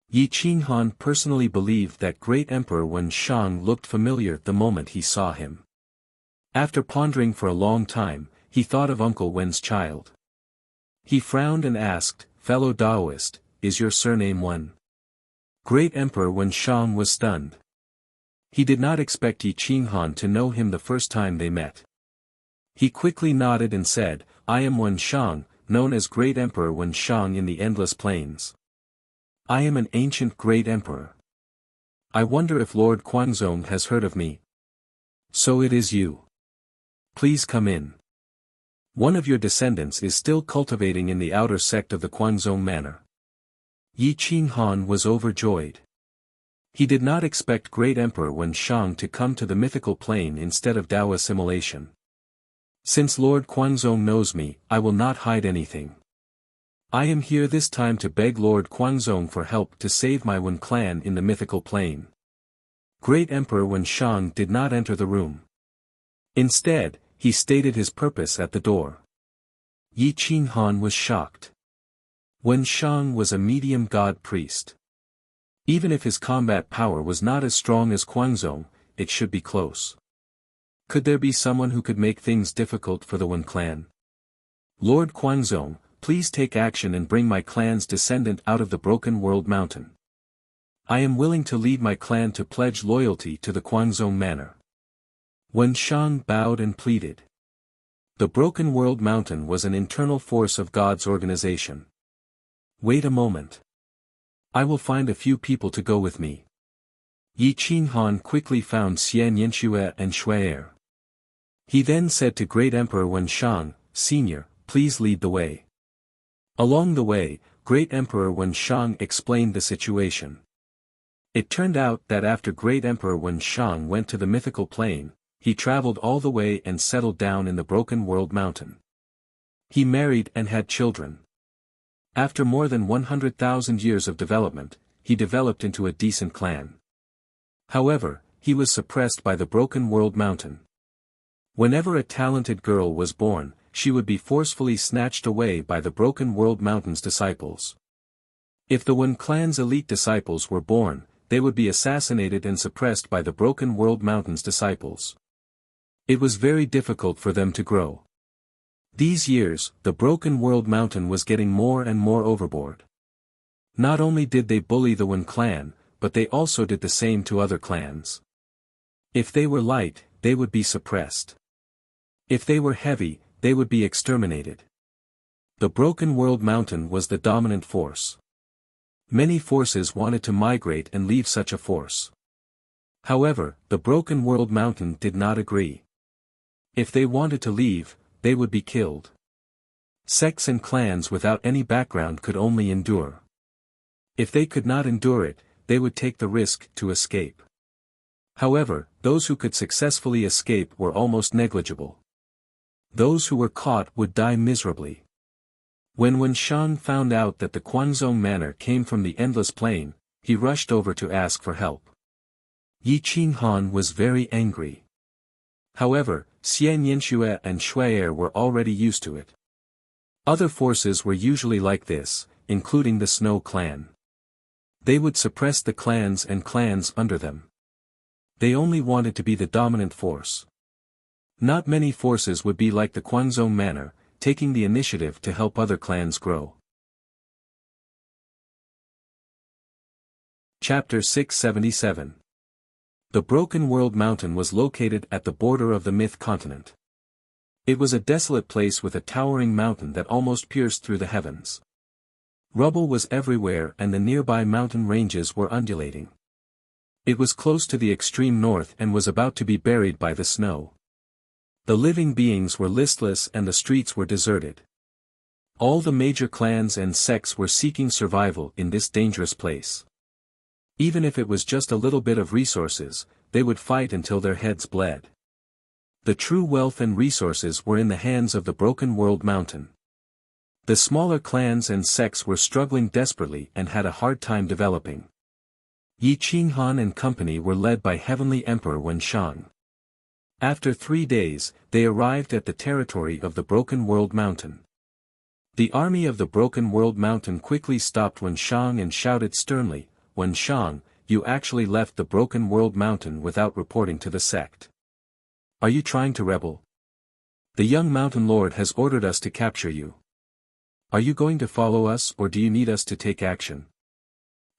Yi Qinghan personally believed that Great Emperor Wenshang looked familiar the moment he saw him. After pondering for a long time, he thought of Uncle Wen's child. He frowned and asked, "Fellow Taoist, is your surname Wen?" Great Emperor Wenshang was stunned. He did not expect Yi Qinghan to know him the first time they met. He quickly nodded and said, "I am Wenshang, known as Great Emperor Wenshang in the Endless Plains. I am an ancient great emperor. I wonder if Lord Guangzhou has heard of me." "So it is you. Please come in. One of your descendants is still cultivating in the outer sect of the Guangzhou Manor." Yi Qinghan was overjoyed. He did not expect Great Emperor Wenshang to come to the mythical plane instead of Tao assimilation. "Since Lord Guangzhou knows me, I will not hide anything. I am here this time to beg Lord Guangzhou for help to save my Wen clan in the mythical plane." Great Emperor Wenshang did not enter the room. Instead, he stated his purpose at the door. Yi Qinghan was shocked. Wenshang was a medium god priest. Even if his combat power was not as strong as Guangzhong, it should be close. Could there be someone who could make things difficult for the Wen clan? Lord Guangzhong, please take action and bring my clan's descendant out of the Broken World Mountain. I am willing to lead my clan to pledge loyalty to the Guangzhong manor. Wen Shang bowed and pleaded. The Broken World Mountain was an internal force of God's organization. Wait a moment. I will find a few people to go with me. Yi Qinghan quickly found Xian Yanxue and Shui'er. He then said to Great Emperor Wen Shang, Senior, please lead the way. Along the way, Great Emperor Wen Shang explained the situation. It turned out that after Great Emperor Wen Shang went to the mythical plane, he traveled all the way and settled down in the Broken World Mountain. He married and had children. After more than 100,000 years of development, he developed into a decent clan. However, he was suppressed by the Broken World Mountain. Whenever a talented girl was born, she would be forcefully snatched away by the Broken World Mountain's disciples. If the Wen clan's elite disciples were born, they would be assassinated and suppressed by the Broken World Mountain's disciples. It was very difficult for them to grow. These years, the Broken World Mountain was getting more and more overboard. Not only did they bully the Wen clan, but they also did the same to other clans. If they were light, they would be suppressed. If they were heavy, they would be exterminated. The Broken World Mountain was the dominant force. Many forces wanted to migrate and leave such a force. However, the Broken World Mountain did not agree. If they wanted to leave, they would be killed. Sects and clans without any background could only endure. If they could not endure it, they would take the risk to escape. However, those who could successfully escape were almost negligible. Those who were caught would die miserably. When Wen Shang found out that the Guangzhong manor came from the Endless Plain, he rushed over to ask for help. Yi Qinghan was very angry. However, Xian Yanxue and Shui'er were already used to it. Other forces were usually like this, including the Snow clan. They would suppress the clans and clans under them. They only wanted to be the dominant force. Not many forces would be like the Guangzhong manor, taking the initiative to help other clans grow. Chapter 677. The Broken World Mountain was located at the border of the Myth continent. It was a desolate place with a towering mountain that almost pierced through the heavens. Rubble was everywhere and the nearby mountain ranges were undulating. It was close to the extreme north and was about to be buried by the snow. The living beings were listless and the streets were deserted. All the major clans and sects were seeking survival in this dangerous place. Even if it was just a little bit of resources, they would fight until their heads bled. The true wealth and resources were in the hands of the Broken World Mountain. The smaller clans and sects were struggling desperately and had a hard time developing. Yi Qinghan and company were led by Heavenly Emperor Wen Shang. After 3 days, they arrived at the territory of the Broken World Mountain. The army of the Broken World Mountain quickly stopped Wen Shang and shouted sternly, Wen Shang, you actually left the Broken World Mountain without reporting to the sect. Are you trying to rebel? The young mountain lord has ordered us to capture you. Are you going to follow us or do you need us to take action?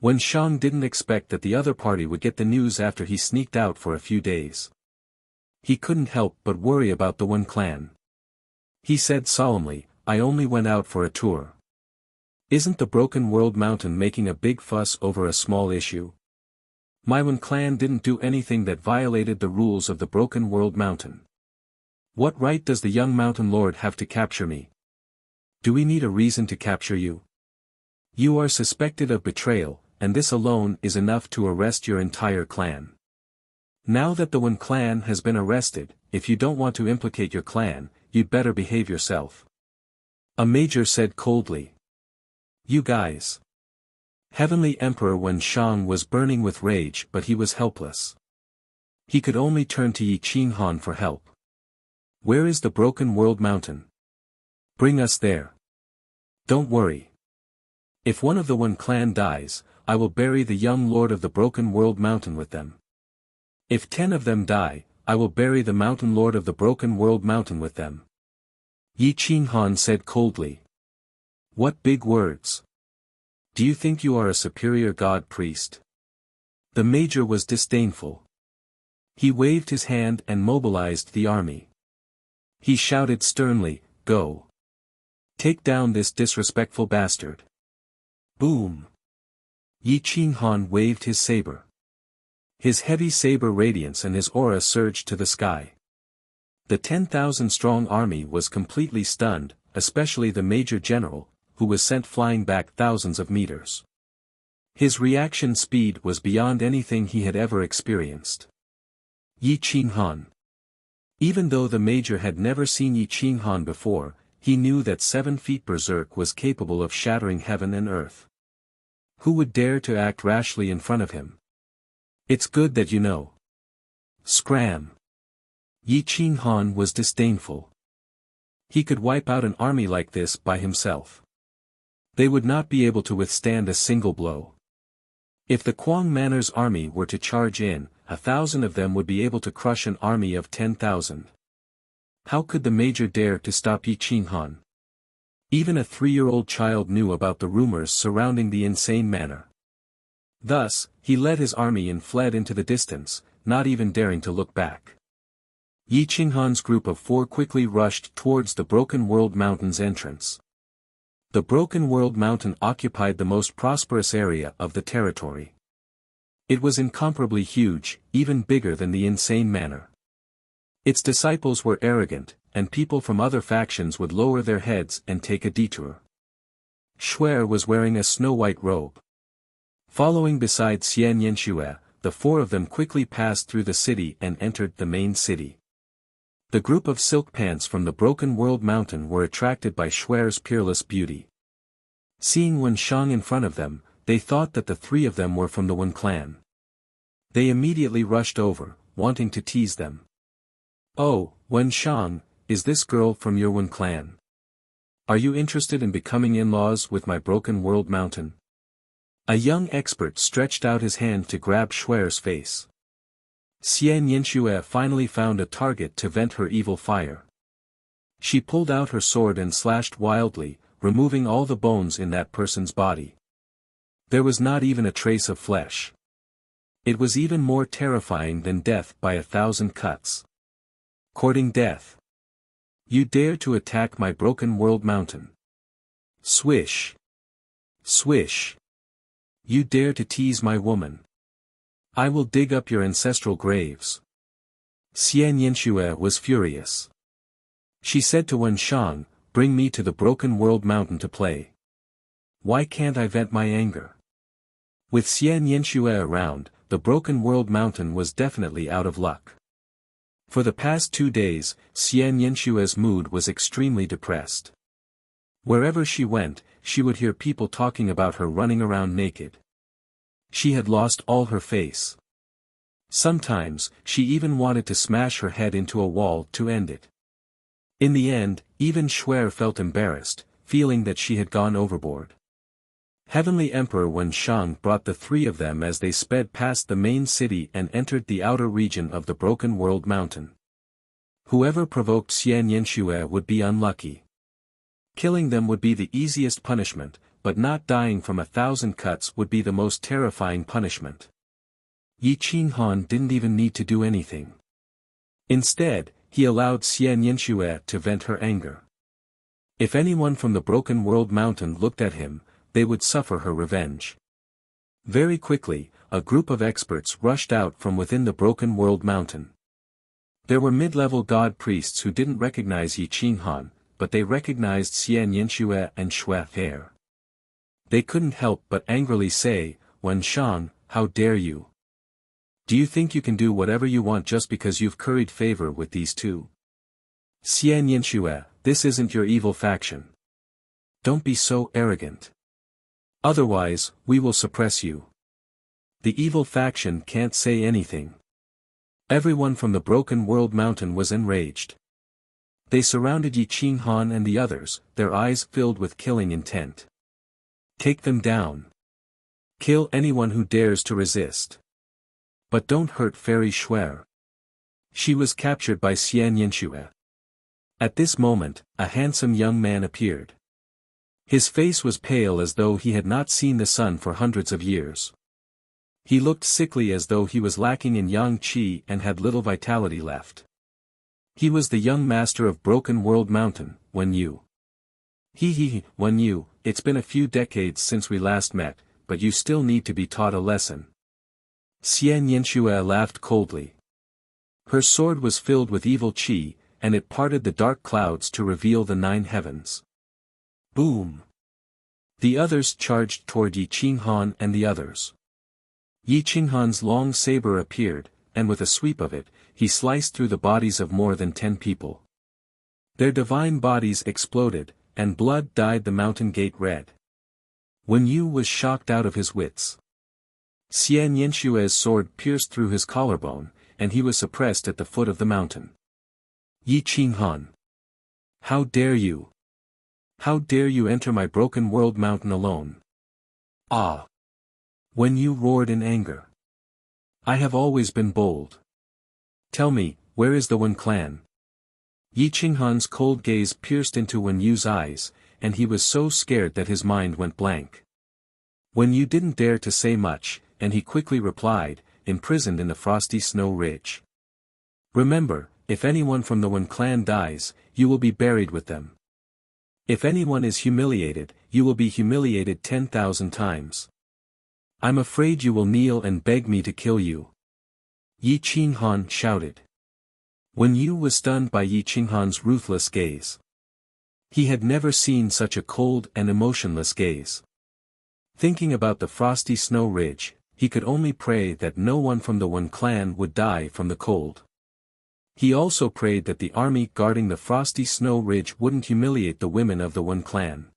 Wen Shang didn't expect that the other party would get the news after he sneaked out for a few days. He couldn't help but worry about the Wen clan. He said solemnly, I only went out for a tour. Isn't the Broken World Mountain making a big fuss over a small issue? My Wen clan didn't do anything that violated the rules of the Broken World Mountain. What right does the young mountain lord have to capture me? Do we need a reason to capture you? You are suspected of betrayal, and this alone is enough to arrest your entire clan. Now that the Wen clan has been arrested, if you don't want to implicate your clan, you'd better behave yourself. A major said coldly. You guys. Heavenly Emperor Wen Shang was burning with rage but he was helpless. He could only turn to Yi Qinghan for help. Where is the Broken World Mountain? Bring us there. Don't worry. If one of the Wen clan dies, I will bury the young lord of the Broken World Mountain with them. If 10 of them die, I will bury the mountain lord of the Broken World Mountain with them. Yi Qinghan said coldly. What big words! Do you think you are a superior god priest? The major was disdainful. He waved his hand and mobilized the army. He shouted sternly, Go! Take down this disrespectful bastard. Boom! Yi Qinghan waved his saber. His heavy saber radiance and his aura surged to the sky. The 10,000-strong army was completely stunned, especially the major general, who was sent flying back thousands of meters. His reaction speed was beyond anything he had ever experienced. Yi Qinghan. Even though the major had never seen Yi Qinghan before, he knew that 7 feet berserk was capable of shattering heaven and earth. Who would dare to act rashly in front of him? It's good that you know. Scram. Yi Qinghan was disdainful. He could wipe out an army like this by himself. They would not be able to withstand a single blow. If the Quang Manor's army were to charge in, 1,000 of them would be able to crush an army of 10,000. How could the major dare to stop Yi Qinghan? Even a 3-year-old child knew about the rumors surrounding the insane manor. Thus, he led his army and fled into the distance, not even daring to look back. Yi Qinghan's group of 4 quickly rushed towards the Broken World Mountain's entrance. The Broken World Mountain occupied the most prosperous area of the territory. It was incomparably huge, even bigger than the insane manor. Its disciples were arrogant, and people from other factions would lower their heads and take a detour. Shuer was wearing a snow-white robe. Following beside Xian Yanxue, the 4 of them quickly passed through the city and entered the main city. The group of silk pants from the Broken World Mountain were attracted by Shuer's peerless beauty. Seeing Wen Shang in front of them, they thought that the 3 of them were from the Wen clan. They immediately rushed over, wanting to tease them. Oh, Wen Shang, is this girl from your Wen clan? Are you interested in becoming in-laws with my Broken World Mountain? A young expert stretched out his hand to grab Shuer's face. Xian Yanxue finally found a target to vent her evil fire. She pulled out her sword and slashed wildly, removing all the bones in that person's body. There was not even a trace of flesh. It was even more terrifying than death by 1,000 cuts. Courting death. You dare to attack my Broken World Mountain. Swish. Swish. You dare to tease my woman. I will dig up your ancestral graves. Xian Yanxue was furious. She said to Wen Shang, bring me to the Broken World Mountain to play. Why can't I vent my anger? With Xian Yanxue around, the Broken World Mountain was definitely out of luck. For the past 2 days, Xian Yanshue's mood was extremely depressed. Wherever she went, she would hear people talking about her running around naked. She had lost all her face. Sometimes, she even wanted to smash her head into a wall to end it. In the end, even Shuer felt embarrassed, feeling that she had gone overboard. Heavenly Emperor Wen Shang brought the 3 of them as they sped past the main city and entered the outer region of the Broken World Mountain. Whoever provoked Xian Yanxue would be unlucky. Killing them would be the easiest punishment, but not dying from 1,000 cuts would be the most terrifying punishment. Yi Qinghan didn't even need to do anything. Instead, he allowed Xian Yanxue to vent her anger. If anyone from the Broken World Mountain looked at him, they would suffer her revenge. Very quickly, a group of experts rushed out from within the Broken World Mountain. There were mid-level god priests who didn't recognize Yi Qinghan, but they recognized Xian Yanxue and Shuai Fair. They couldn't help but angrily say, Wen Shang, how dare you? Do you think you can do whatever you want just because you've curried favor with these 2? Xian Yanxue, this isn't your evil faction. Don't be so arrogant. Otherwise, we will suppress you. The evil faction can't say anything. Everyone from the Broken World Mountain was enraged. They surrounded Yi Qinghan and the others, their eyes filled with killing intent. Take them down. Kill anyone who dares to resist. But don't hurt Fairy Shuer. She was captured by Xian Yanxue. At this moment, a handsome young man appeared. His face was pale as though he had not seen the sun for hundreds of years. He looked sickly as though he was lacking in yang qi and had little vitality left. He was the young master of Broken World Mountain, Wen Yu. Wen Yu, it's been a few decades since we last met, but you still need to be taught a lesson. Xian Yanxue laughed coldly. Her sword was filled with evil qi, and it parted the dark clouds to reveal the 9 heavens. Boom! The others charged toward Yi Qinghan and the others. Yi Qinghan's long saber appeared, and with a sweep of it, he sliced through the bodies of more than 10 people. Their divine bodies exploded, and blood dyed the mountain gate red. Wen Yu was shocked out of his wits. Xian Yanshue's sword pierced through his collarbone, and he was suppressed at the foot of the mountain. Yi Qinghan! How dare you? How dare you enter my Broken World Mountain alone? Ah! Wen Yu roared in anger. I have always been bold. Tell me, where is the Wen clan? Yi Qinghan's cold gaze pierced into Wen Yu's eyes, and he was so scared that his mind went blank. Wen Yu didn't dare to say much, and he quickly replied, imprisoned in the frosty snow ridge. Remember, if anyone from the Wen clan dies, you will be buried with them. If anyone is humiliated, you will be humiliated 10,000 times. I'm afraid you will kneel and beg me to kill you. Yi Qinghan shouted. Wen Yu was stunned by Yi Qinghan's ruthless gaze. He had never seen such a cold and emotionless gaze. Thinking about the frosty snow ridge, he could only pray that no one from the Wen clan would die from the cold. He also prayed that the army guarding the frosty snow ridge wouldn't humiliate the women of the Wen clan.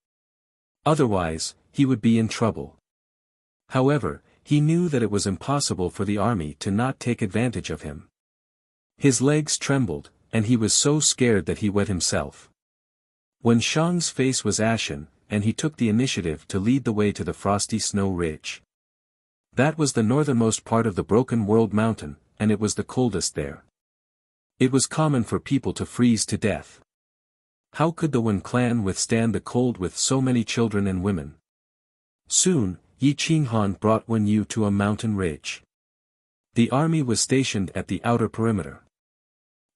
Otherwise, he would be in trouble. However, he knew that it was impossible for the army to not take advantage of him. His legs trembled, and he was so scared that he wet himself. When Shang's face was ashen, and he took the initiative to lead the way to the frosty snow ridge. That was the northernmost part of the Broken World Mountain, and it was the coldest there. It was common for people to freeze to death. How could the Wen clan withstand the cold with so many children and women? Soon, Yi Qinghan brought Wen Yu to a mountain ridge. The army was stationed at the outer perimeter.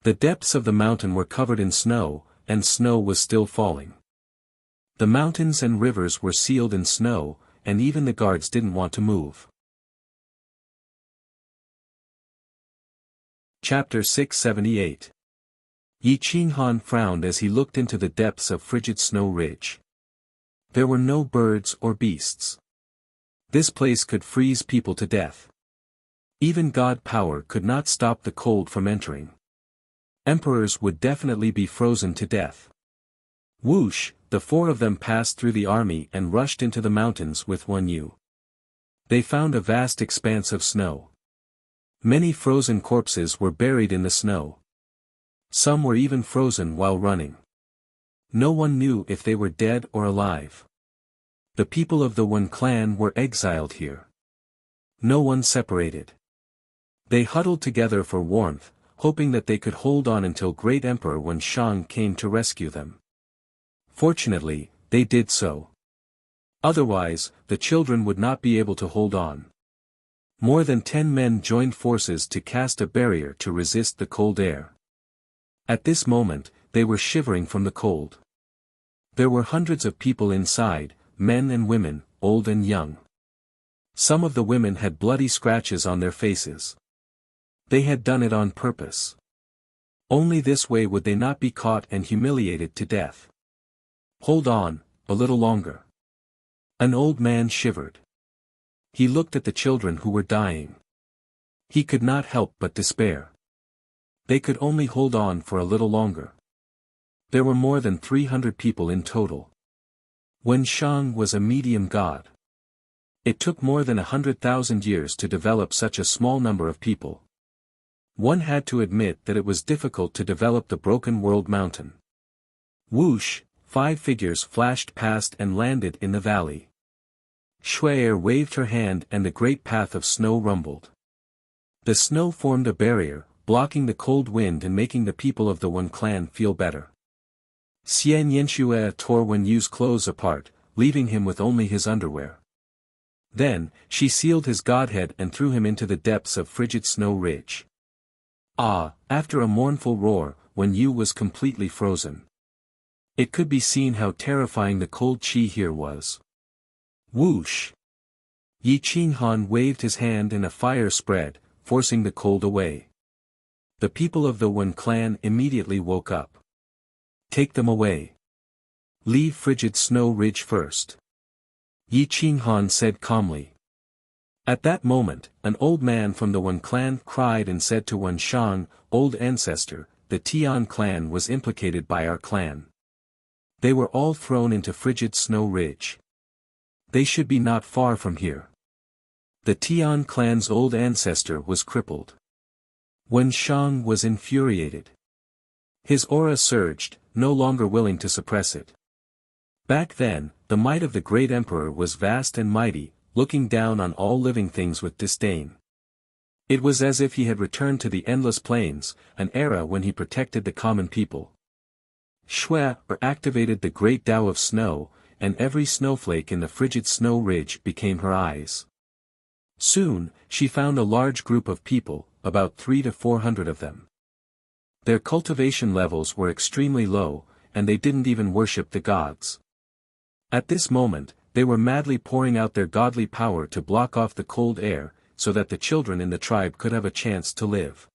The depths of the mountain were covered in snow, and snow was still falling. The mountains and rivers were sealed in snow, and even the guards didn't want to move. Chapter 678. Yi Qinghan frowned as he looked into the depths of frigid snow ridge. There were no birds or beasts. This place could freeze people to death. Even God power could not stop the cold from entering. Emperors would definitely be frozen to death. Whoosh, the 4 of them passed through the army and rushed into the mountains with Wen Yu. They found a vast expanse of snow. Many frozen corpses were buried in the snow. Some were even frozen while running. No one knew if they were dead or alive. The people of the Wen clan were exiled here. No one separated. They huddled together for warmth, hoping that they could hold on until Great Emperor Wen Shang came to rescue them. Fortunately, they did so. Otherwise, the children would not be able to hold on. More than 10 men joined forces to cast a barrier to resist the cold air. At this moment, they were shivering from the cold. There were hundreds of people inside, men and women, old and young. Some of the women had bloody scratches on their faces. They had done it on purpose. Only this way would they not be caught and humiliated to death. Hold on, a little longer. An old man shivered. He looked at the children who were dying. He could not help but despair. They could only hold on for a little longer. There were more than 300 people in total. Wen Shang was a medium god. It took more than 100,000 years to develop such a small number of people. One had to admit that it was difficult to develop the Broken World Mountain. Whoosh, 5 figures flashed past and landed in the valley. Shui waved her hand and the great path of snow rumbled. The snow formed a barrier, blocking the cold wind and making the people of the Wen clan feel better. Xian Yanxue tore Wen Yu's clothes apart, leaving him with only his underwear. Then, she sealed his godhead and threw him into the depths of frigid snow ridge. Ah, after a mournful roar, Wen Yu was completely frozen. It could be seen how terrifying the cold qi here was. Whoosh! Yi Qinghan waved his hand and a fire spread, forcing the cold away. The people of the Wen clan immediately woke up. Take them away. Leave frigid snow ridge first. Yi Qinghan said calmly. At that moment, an old man from the Wen clan cried and said to Wen Shang, "Old ancestor, the Tian clan was implicated by our clan. They were all thrown into frigid snow ridge. They should be not far from here." The Tian clan's old ancestor was crippled. Wen Shang was infuriated. His aura surged, no longer willing to suppress it. Back then, the might of the great emperor was vast and mighty, looking down on all living things with disdain. It was as if he had returned to the endless plains, an era when he protected the common people. Shui activated the great Tao of snow, and every snowflake in the frigid snow ridge became her eyes. Soon, she found a large group of people, about 300 to 400 of them. Their cultivation levels were extremely low, and they didn't even worship the gods. At this moment, they were madly pouring out their godly power to block off the cold air, so that the children in the tribe could have a chance to live.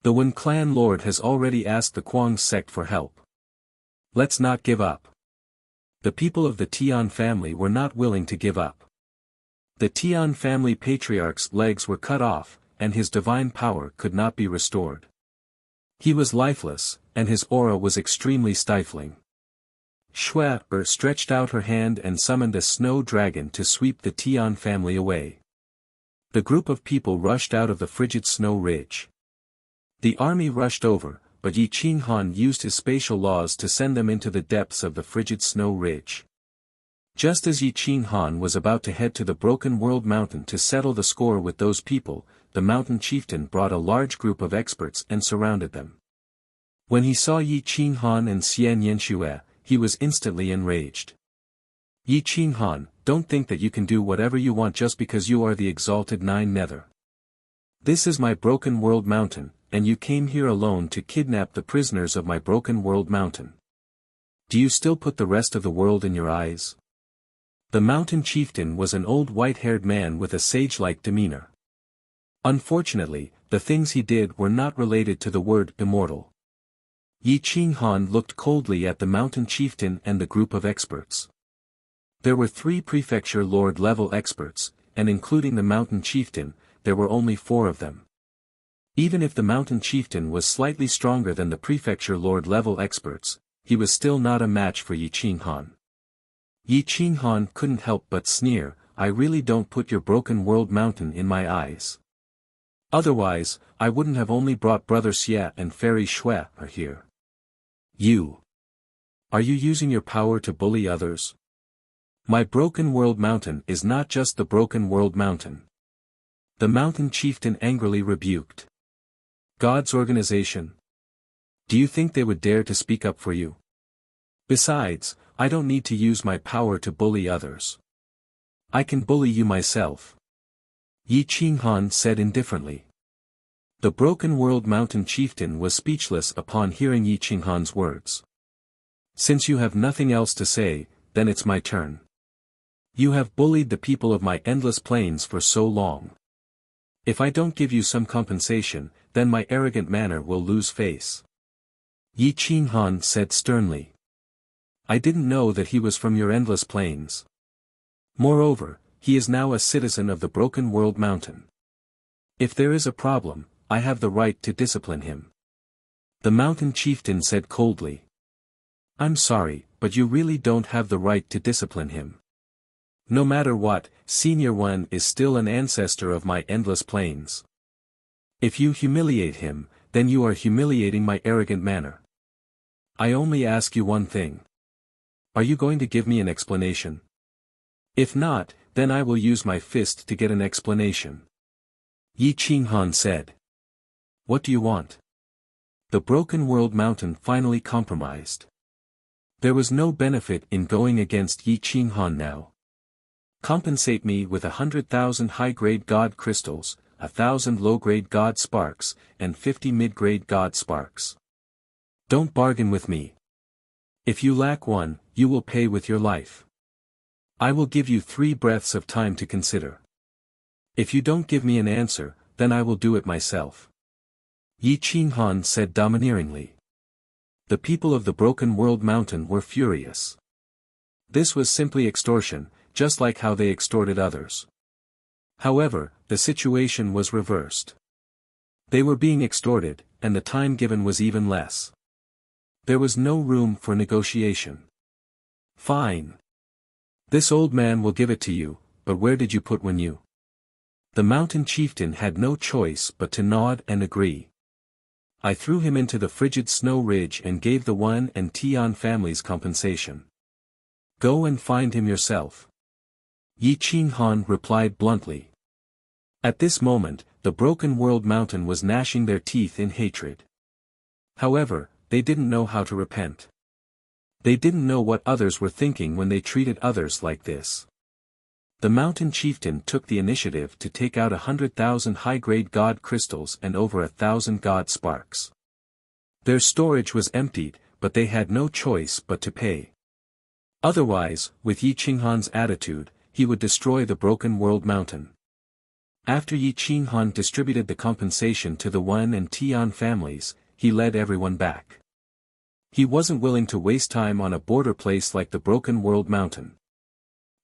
The Wen clan lord has already asked the Kuang sect for help. Let's not give up. The people of the Tian family were not willing to give up. The Tian family patriarch's legs were cut off, and his divine power could not be restored. He was lifeless, and his aura was extremely stifling. Shui stretched out her hand and summoned a snow dragon to sweep the Tian family away. The group of people rushed out of the frigid snow ridge. The army rushed over, but Yi Qinghan used his spatial laws to send them into the depths of the frigid snow ridge. Just as Yi Qinghan was about to head to the Broken World Mountain to settle the score with those people, the mountain chieftain brought a large group of experts and surrounded them. When he saw Yi Qinghan and Xian Yanxue, he was instantly enraged. Yi Qinghan, don't think that you can do whatever you want just because you are the exalted Nine Nether. This is my Broken World Mountain, and you came here alone to kidnap the prisoners of my Broken World Mountain. Do you still put the rest of the world in your eyes? The mountain chieftain was an old white-haired man with a sage-like demeanor. Unfortunately, the things he did were not related to the word immortal. Yi Qinghan looked coldly at the mountain chieftain and the group of experts. There were 3 prefecture lord-level experts, and including the mountain chieftain, there were only 4 of them. Even if the mountain chieftain was slightly stronger than the prefecture lord-level experts, he was still not a match for Yi Qinghan. Yi Qinghan couldn't help but sneer, "I really don't put your Broken World Mountain in my eyes. Otherwise, I wouldn't have only brought Brother Xie and Fairy Shui here. Are you using your power to bully others? My Broken World Mountain is not just the Broken World Mountain." The mountain chieftain angrily rebuked. "God's organization? Do you think they would dare to speak up for you? Besides, I don't need to use my power to bully others. I can bully you myself," Yi Qinghan said indifferently. The Broken World Mountain chieftain was speechless upon hearing Yi Qinghan's words. "Since you have nothing else to say, then it's my turn. You have bullied the people of my endless plains for so long. If I don't give you some compensation, then my arrogant manner will lose face," Yi Qinghan said sternly. "I didn't know that he was from your endless plains. Moreover, he is now a citizen of the Broken World Mountain. If there is a problem, I have the right to discipline him," the mountain chieftain said coldly. "I'm sorry, but you really don't have the right to discipline him. No matter what, Senior One is still an ancestor of my endless plains. If you humiliate him, then you are humiliating my arrogant manner. I only ask you one thing. Are you going to give me an explanation? If not, then I will use my fist to get an explanation. Yi Qinghan said. What do you want? The Broken World Mountain finally compromised. There was no benefit in going against Yi Qinghan now. Compensate me with 100,000 high-grade God crystals, 1,000 low-grade God sparks, and 50 mid-grade God sparks. Don't bargain with me. If you lack one, you will pay with your life. I will give you 3 breaths of time to consider. If you don't give me an answer, then I will do it myself. Yi Qinghan said domineeringly. The people of the Broken World Mountain were furious. This was simply extortion, just like how they extorted others. However, the situation was reversed. They were being extorted, and the time given was even less. There was no room for negotiation. Fine. This old man will give it to you, but where did you put when you? The mountain chieftain had no choice but to nod and agree. I threw him into the frigid snow ridge and gave the Wen and Tian families compensation. Go and find him yourself. Yi Qinghan replied bluntly. At this moment, the Broken World Mountain was gnashing their teeth in hatred. However, they didn't know how to repent. They didn't know what others were thinking when they treated others like this. The mountain chieftain took the initiative to take out 100,000 high-grade God crystals and over 1,000 God sparks. Their storage was emptied, but they had no choice but to pay. Otherwise, with Yi Qinghan's attitude, he would destroy the Broken World Mountain. After Yi Qinghan distributed the compensation to the Wen and Tian families, he led everyone back. He wasn't willing to waste time on a border place like the Broken World Mountain.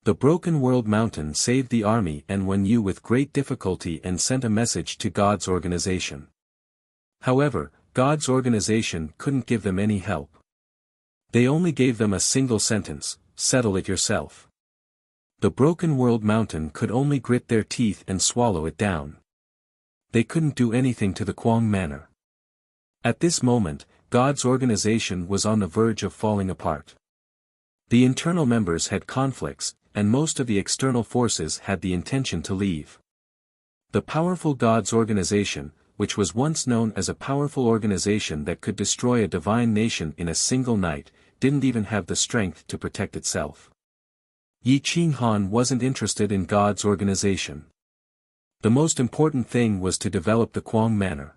The Broken World Mountain saved the army and Wen Yu with great difficulty and sent a message to God's organization. However, God's organization couldn't give them any help. They only gave them a single sentence, settle it yourself. The Broken World Mountain could only grit their teeth and swallow it down. They couldn't do anything to the Quang Manor. At this moment, God's organization was on the verge of falling apart. The internal members had conflicts, and most of the external forces had the intention to leave. The powerful God's organization, which was once known as a powerful organization that could destroy a divine nation in a single night, didn't even have the strength to protect itself. Yi Qinghan wasn't interested in God's organization. The most important thing was to develop the Quang Manor.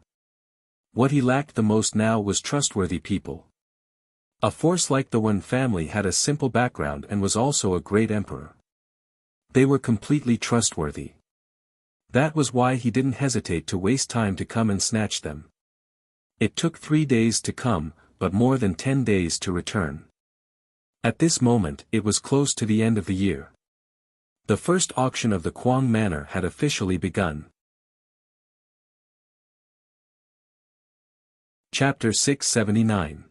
What he lacked the most now was trustworthy people. A force like the Wen family had a simple background and was also a great emperor. They were completely trustworthy. That was why he didn't hesitate to waste time to come and snatch them. It took 3 days to come, but more than 10 days to return. At this moment it was close to the end of the year. The first auction of the Quang Manor had officially begun. Chapter 679.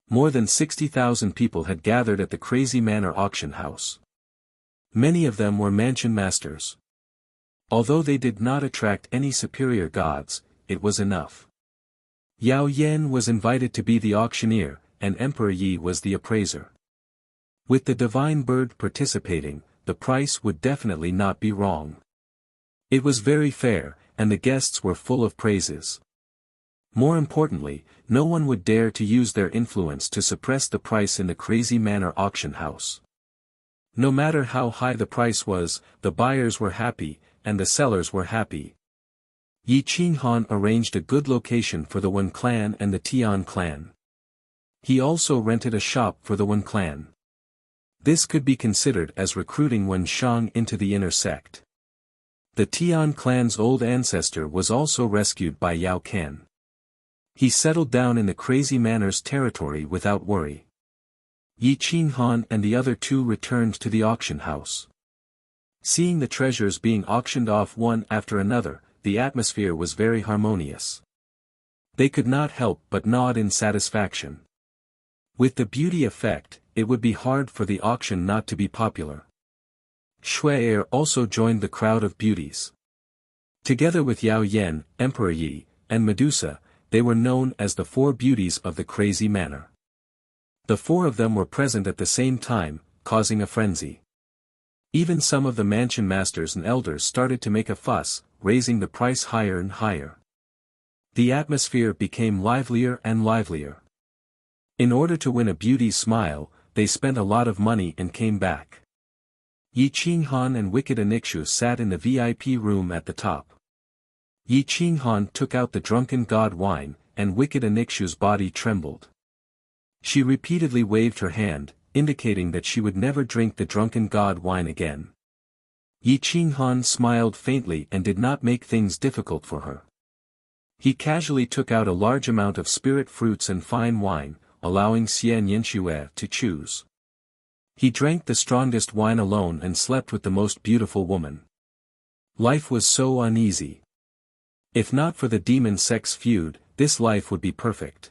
More than 60,000 people had gathered at the Crazy Manor auction house. Many of them were mansion masters. Although they did not attract any superior gods, it was enough. Yao Yan was invited to be the auctioneer, and Emperor Yi was the appraiser. With the divine bird participating, the price would definitely not be wrong. It was very fair, and the guests were full of praises. More importantly, no one would dare to use their influence to suppress the price in the Crazy Manor auction house. No matter how high the price was, the buyers were happy, and the sellers were happy. Yi Qinghan arranged a good location for the Wen clan and the Tian clan. He also rented a shop for the Wen clan. This could be considered as recruiting Wen Shang into the inner sect. The Tian clan's old ancestor was also rescued by Yao Can. He settled down in the Crazy Manor's territory without worry. Yi Qinghan and the other two returned to the auction house. Seeing the treasures being auctioned off one after another, the atmosphere was very harmonious. They could not help but nod in satisfaction. With the beauty effect, it would be hard for the auction not to be popular. Shui also joined the crowd of beauties. Together with Yao Yan, Emperor Yi, and Medusa, they were known as the 4 beauties of the Crazy Manor. The 4 of them were present at the same time, causing a frenzy. Even some of the mansion masters and elders started to make a fuss, raising the price higher and higher. The atmosphere became livelier and livelier. In order to win a beauty's smile, they spent a lot of money and came back. Yi Qinghan and Wicked Anikshu sat in the VIP room at the top. Yi Qinghan took out the drunken god wine, and Wicked Anikshu's body trembled. She repeatedly waved her hand, indicating that she would never drink the drunken god wine again. Yi Qinghan smiled faintly and did not make things difficult for her. He casually took out a large amount of spirit fruits and fine wine, allowing Xian Yanxue to choose. He drank the strongest wine alone and slept with the most beautiful woman. Life was so uneasy. If not for the demon sex feud, this life would be perfect.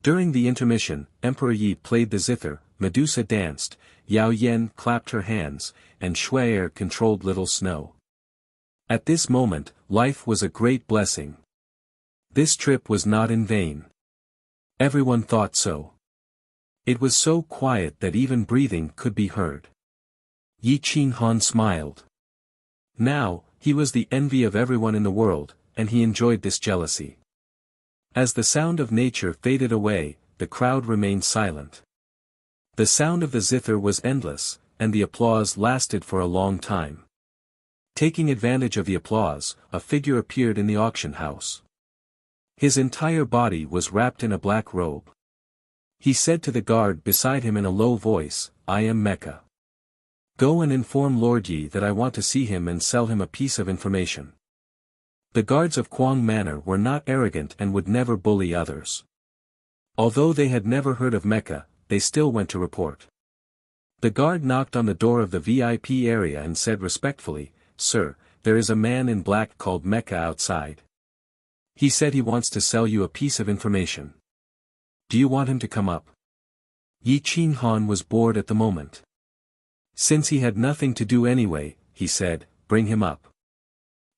During the intermission, Emperor Yi played the zither, Medusa danced, Yao Yen clapped her hands, and Shui'er controlled Little Snow. At this moment, life was a great blessing. This trip was not in vain. Everyone thought so. It was so quiet that even breathing could be heard. Yi Qinghan smiled. Now, he was the envy of everyone in the world, and he enjoyed this jealousy. As the sound of nature faded away, the crowd remained silent. The sound of the zither was endless, and the applause lasted for a long time. Taking advantage of the applause, a figure appeared in the auction house. His entire body was wrapped in a black robe. He said to the guard beside him in a low voice, "I am Mecha. Go and inform Lord Yi that I want to see him and sell him a piece of information." The guards of Quang Manor were not arrogant and would never bully others. Although they had never heard of Mecha, they still went to report. The guard knocked on the door of the VIP area and said respectfully, "Sir, there is a man in black called Mecha outside. He said he wants to sell you a piece of information. Do you want him to come up?" Yi Qinghan was bored at the moment. Since he had nothing to do anyway, he said, "Bring him up."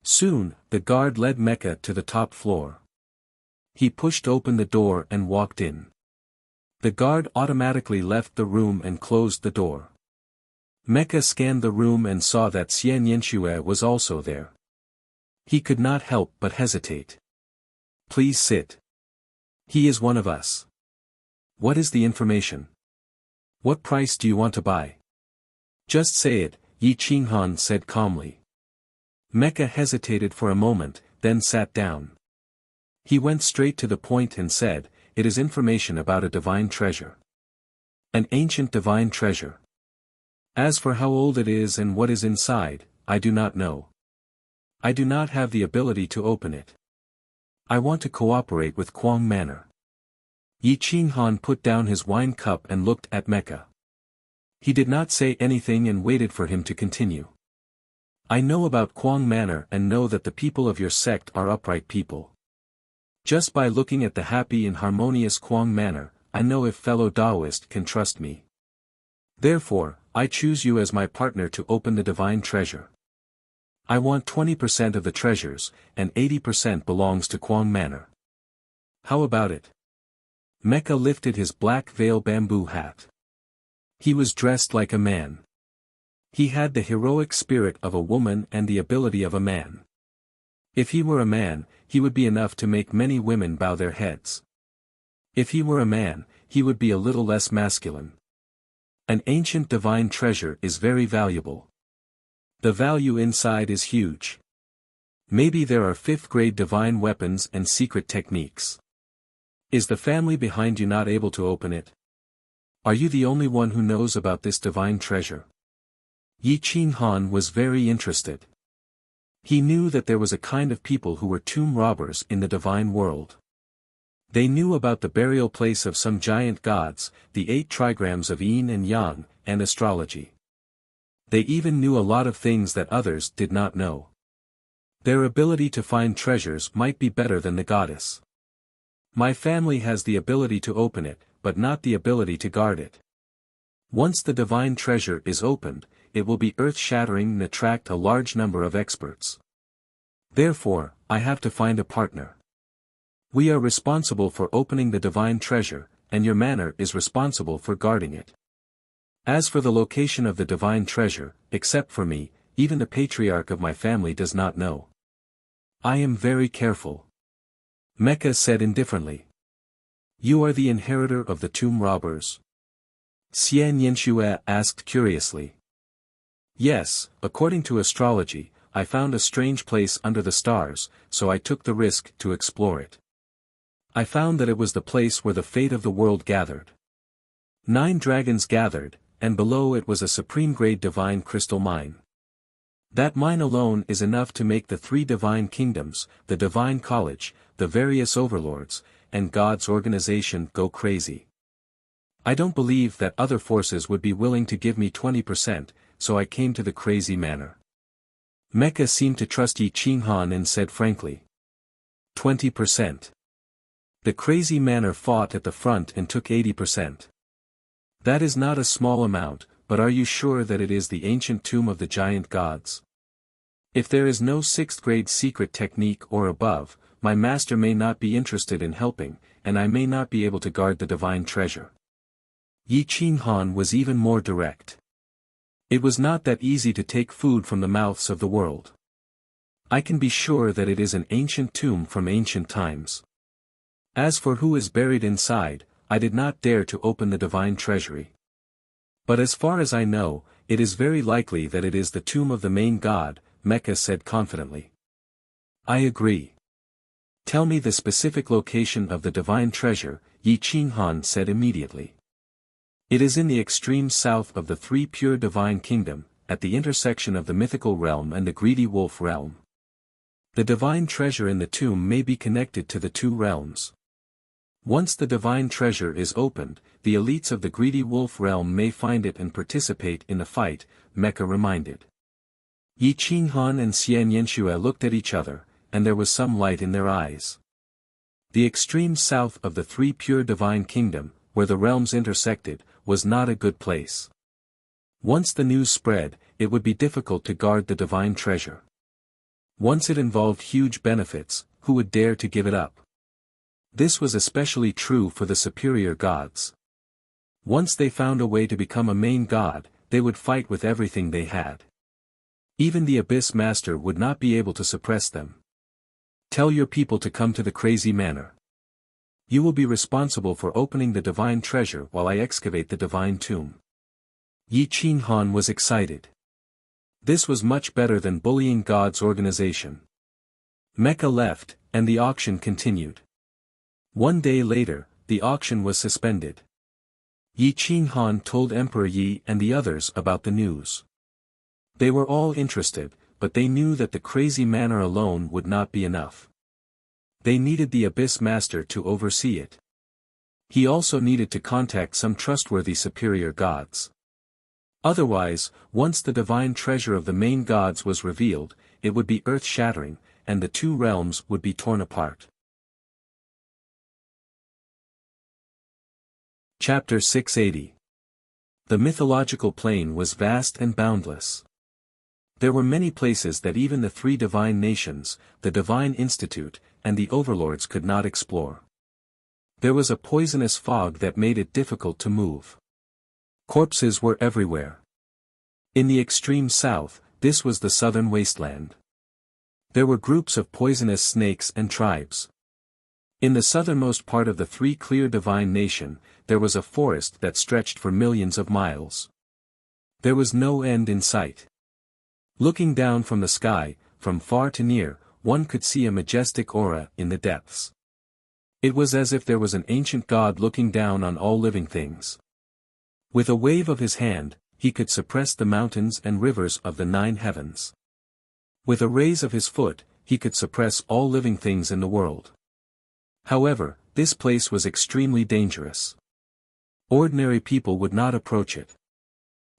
Soon, the guard led Mecha to the top floor. He pushed open the door and walked in. The guard automatically left the room and closed the door. Mecha scanned the room and saw that Xian Yanxue was also there. He could not help but hesitate. "Please sit. He is one of us. What is the information? What price do you want to buy?" "Just say it," Yi Qinghan said calmly. Mecha hesitated for a moment, then sat down. He went straight to the point and said, "It is information about a divine treasure. An ancient divine treasure. As for how old it is and what is inside, I do not know. I do not have the ability to open it. I want to cooperate with Quang Manor." Yi Qinghan put down his wine cup and looked at Mecha. He did not say anything and waited for him to continue. "I know about Quang Manor and know that the people of your sect are upright people. Just by looking at the happy and harmonious Quang Manor, I know if fellow Taoist can trust me. Therefore, I choose you as my partner to open the divine treasure. I want 20% of the treasures, and 80% belongs to Quang Manor. How about it?" Mecha lifted his black veil bamboo hat. He was dressed like a man. He had the heroic spirit of a woman and the ability of a man. If he were a man, he would be enough to make many women bow their heads. If he were a man, he would be a little less masculine. An ancient divine treasure is very valuable. The value inside is huge. Maybe there are 5th-grade divine weapons and secret techniques. Is the family behind you not able to open it? Are you the only one who knows about this divine treasure?" Yi Qinghan was very interested. He knew that there was a kind of people who were tomb robbers in the divine world. They knew about the burial place of some giant gods, the 8 trigrams of yin and yang, and astrology. They even knew a lot of things that others did not know. Their ability to find treasures might be better than the goddess. "My family has the ability to open it, but not the ability to guard it. Once the divine treasure is opened, it will be earth-shattering and attract a large number of experts. Therefore, I have to find a partner. We are responsible for opening the divine treasure, and your manor is responsible for guarding it. As for the location of the divine treasure, except for me, even the patriarch of my family does not know. I am very careful. Mecca said indifferently. You are the inheritor of the tomb robbers? Xian Yanxue asked curiously. Yes, according to astrology, I found a strange place under the stars, so I took the risk to explore it. I found that it was the place where the fate of the world gathered. 9 dragons gathered, and below it was a supreme-grade divine crystal mine. That mine alone is enough to make the 3 divine kingdoms, the divine college, the various overlords, and God's organization go crazy. I don't believe that other forces would be willing to give me 20%, so I came to the crazy manor. Mecca seemed to trust Yi Qinghan and said frankly. 20%. The crazy manor fought at the front and took 80%. That is not a small amount, but are you sure that it is the ancient tomb of the giant gods? If there is no 6th grade secret technique or above, my master may not be interested in helping, and I may not be able to guard the divine treasure. Yi Qinghan was even more direct. It was not that easy to take food from the mouths of the world. I can be sure that it is an ancient tomb from ancient times. As for who is buried inside, I did not dare to open the divine treasury. But as far as I know, it is very likely that it is the tomb of the main god, Mecca said confidently. I agree. Tell me the specific location of the divine treasure, Yi Qinghan said immediately. It is in the extreme south of the 3 pure divine kingdom, at the intersection of the mythical realm and the greedy wolf realm. The divine treasure in the tomb may be connected to the 2 realms. Once the divine treasure is opened, the elites of the greedy wolf realm may find it and participate in the fight, Mecca reminded. Yi Qinghan and Xian Yanxue looked at each other, and there was some light in their eyes. The extreme south of the 3 pure divine kingdom, where the realms intersected, was not a good place. Once the news spread, it would be difficult to guard the divine treasure. Once it involved huge benefits, who would dare to give it up? This was especially true for the superior gods. Once they found a way to become a main god, they would fight with everything they had. Even the Abyss Master would not be able to suppress them. Tell your people to come to the crazy manor. You will be responsible for opening the divine treasure while I excavate the divine tomb. Yi Qinghan was excited. This was much better than bullying God's organization. Mecca left, and the auction continued. 1 day later, the auction was suspended. Yi Qinghan told Emperor Yi and the others about the news. They were all interested, but they knew that the crazy manor alone would not be enough. They needed the Abyss Master to oversee it. He also needed to contact some trustworthy superior gods. Otherwise, once the divine treasure of the main gods was revealed, it would be earth-shattering, and the 2 realms would be torn apart. Chapter 680. The mythological plane was vast and boundless. There were many places that even the 3 divine nations, the Divine Institute, and the overlords could not explore. There was a poisonous fog that made it difficult to move. Corpses were everywhere. In the extreme south, this was the southern wasteland. There were groups of poisonous snakes and tribes. In the southernmost part of the 3 clear divine nation, there was a forest that stretched for millions of miles. There was no end in sight. Looking down from the sky, from far to near, one could see a majestic aura in the depths. It was as if there was an ancient god looking down on all living things. With a wave of his hand, he could suppress the mountains and rivers of the 9 heavens. With a raise of his foot, he could suppress all living things in the world. However, this place was extremely dangerous. Ordinary people would not approach it.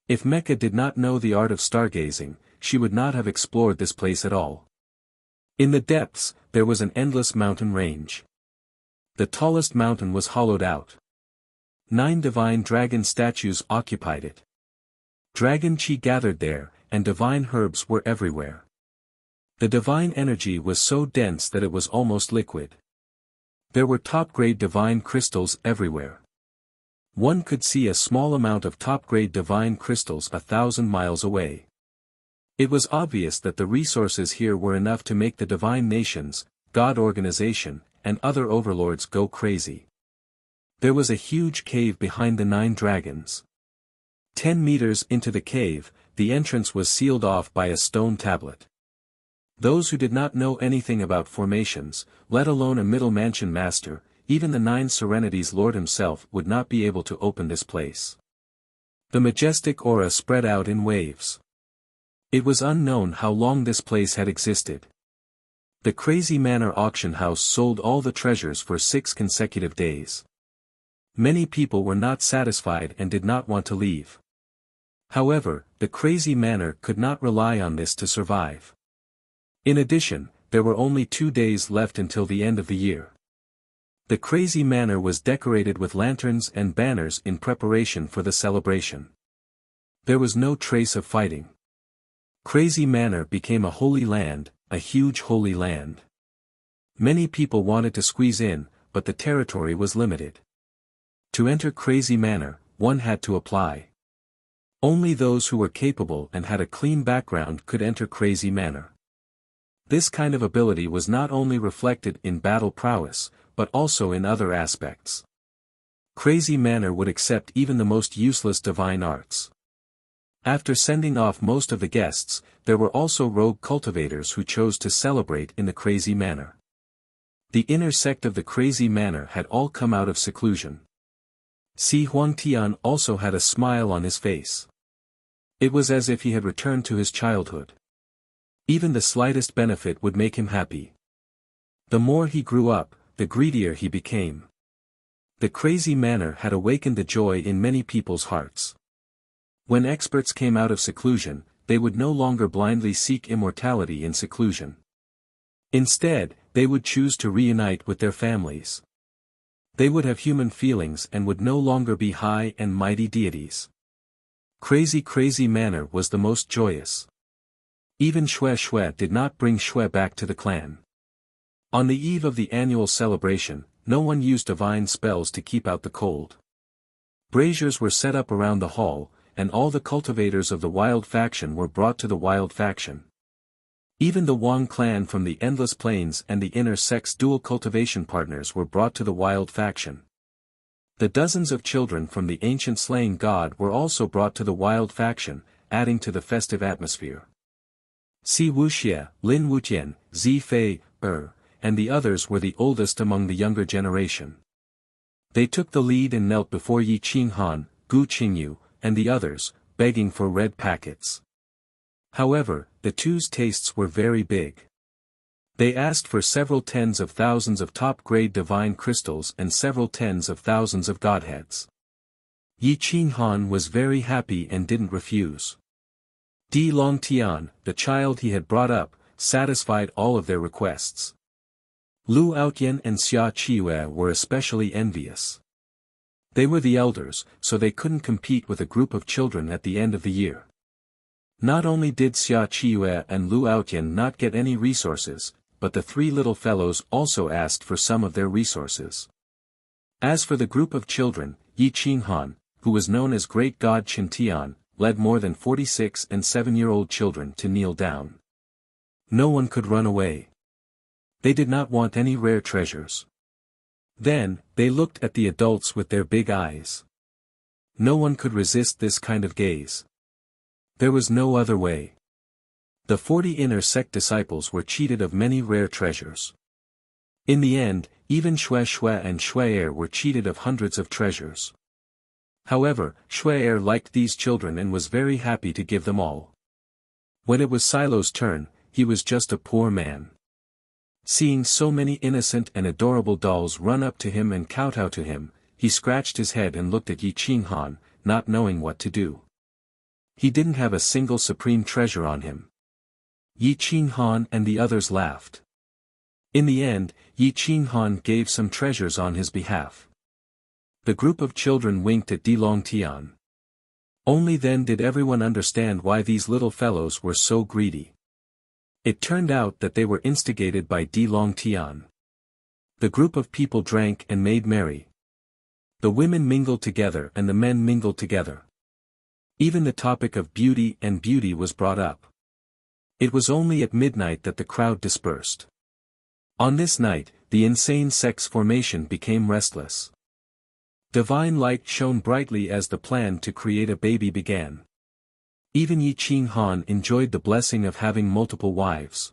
If Mecca did not know the art of stargazing, she would not have explored this place at all. In the depths, there was an endless mountain range. The tallest mountain was hollowed out. 9 divine dragon statues occupied it. Dragon chi gathered there, and divine herbs were everywhere. The divine energy was so dense that it was almost liquid. There were top-grade divine crystals everywhere. One could see a small amount of top-grade divine crystals 1,000 miles away. It was obvious that the resources here were enough to make the divine nations, God organization, and other overlords go crazy. There was a huge cave behind the 9 dragons. 10 meters into the cave, the entrance was sealed off by a stone tablet. Those who did not know anything about formations, let alone a middle mansion master, even the 9 Serenities Lord himself would not be able to open this place. The majestic aura spread out in waves. It was unknown how long this place had existed. The Crazy Manor auction house sold all the treasures for 6 consecutive days. Many people were not satisfied and did not want to leave. However, the Crazy Manor could not rely on this to survive. In addition, there were only 2 days left until the end of the year. The Crazy Manor was decorated with lanterns and banners in preparation for the celebration. There was no trace of fighting. Crazy Manor became a holy land, a huge holy land. Many people wanted to squeeze in, but the territory was limited. To enter Crazy Manor, one had to apply. Only those who were capable and had a clean background could enter Crazy Manor. This kind of ability was not only reflected in battle prowess, but also in other aspects. Crazy Manor would accept even the most useless divine arts. After sending off most of the guests, there were also rogue cultivators who chose to celebrate in the Crazy Manor. The inner sect of the Crazy Manor had all come out of seclusion. Si Huangtian also had a smile on his face. It was as if he had returned to his childhood. Even the slightest benefit would make him happy. The more he grew up, the greedier he became. The Crazy Manor had awakened the joy in many people's hearts. When experts came out of seclusion, they would no longer blindly seek immortality in seclusion. Instead, they would choose to reunite with their families. They would have human feelings and would no longer be high and mighty deities. Crazy Manor was the most joyous. Even Shui did not bring Shui back to the clan. On the eve of the annual celebration, no one used divine spells to keep out the cold. Braziers were set up around the hall, and all the cultivators of the Wild faction were brought to the Wild faction. Even the Wang clan from the Endless Plains and the Inner Sex dual cultivation partners were brought to the Wild faction. The dozens of children from the ancient slaying god were also brought to the Wild faction, adding to the festive atmosphere. Si Wuxia, Lin Wutian, Zi Fei, and the others were the oldest among the younger generation. They took the lead and knelt before Yi Qinghan, Gu Qingyu, and the others, begging for red packets. However, the two's tastes were very big. They asked for several tens of thousands of top-grade divine crystals and several tens of thousands of godheads. Yi Qinghan was very happy and didn't refuse. Di Longtian, the child he had brought up, satisfied all of their requests. Lu Outyan and Xia Qiyue were especially envious. They were the elders, so they couldn't compete with a group of children at the end of the year. Not only did Xia Qiyue and Lu Outyan not get any resources, but the 3 little fellows also asked for some of their resources. As for the group of children, Yi Qinghan, who was known as Great God Qintian, led more than 46 and 7-year-old children to kneel down. No one could run away. They did not want any rare treasures. Then, they looked at the adults with their big eyes. No one could resist this kind of gaze. There was no other way. The 40 inner sect disciples were cheated of many rare treasures. In the end, even Shui and Shui were cheated of hundreds of treasures. However, Shui liked these children and was very happy to give them all. When it was Silo's turn, he was just a poor man. Seeing so many innocent and adorable dolls run up to him and kowtow to him, he scratched his head and looked at Yi Qinghan, not knowing what to do. He didn't have a single supreme treasure on him. Yi Qinghan and the others laughed. In the end, Yi Qinghan gave some treasures on his behalf. The group of children winked at Di Longtian. Only then did everyone understand why these little fellows were so greedy. It turned out that they were instigated by Di Longtian. The group of people drank and made merry. The women mingled together and the men mingled together. Even the topic of beauty and beauty was brought up. It was only at midnight that the crowd dispersed. On this night, the insane sex formation became restless. Divine light shone brightly as the plan to create a baby began. Even Yi Qing Han enjoyed the blessing of having multiple wives.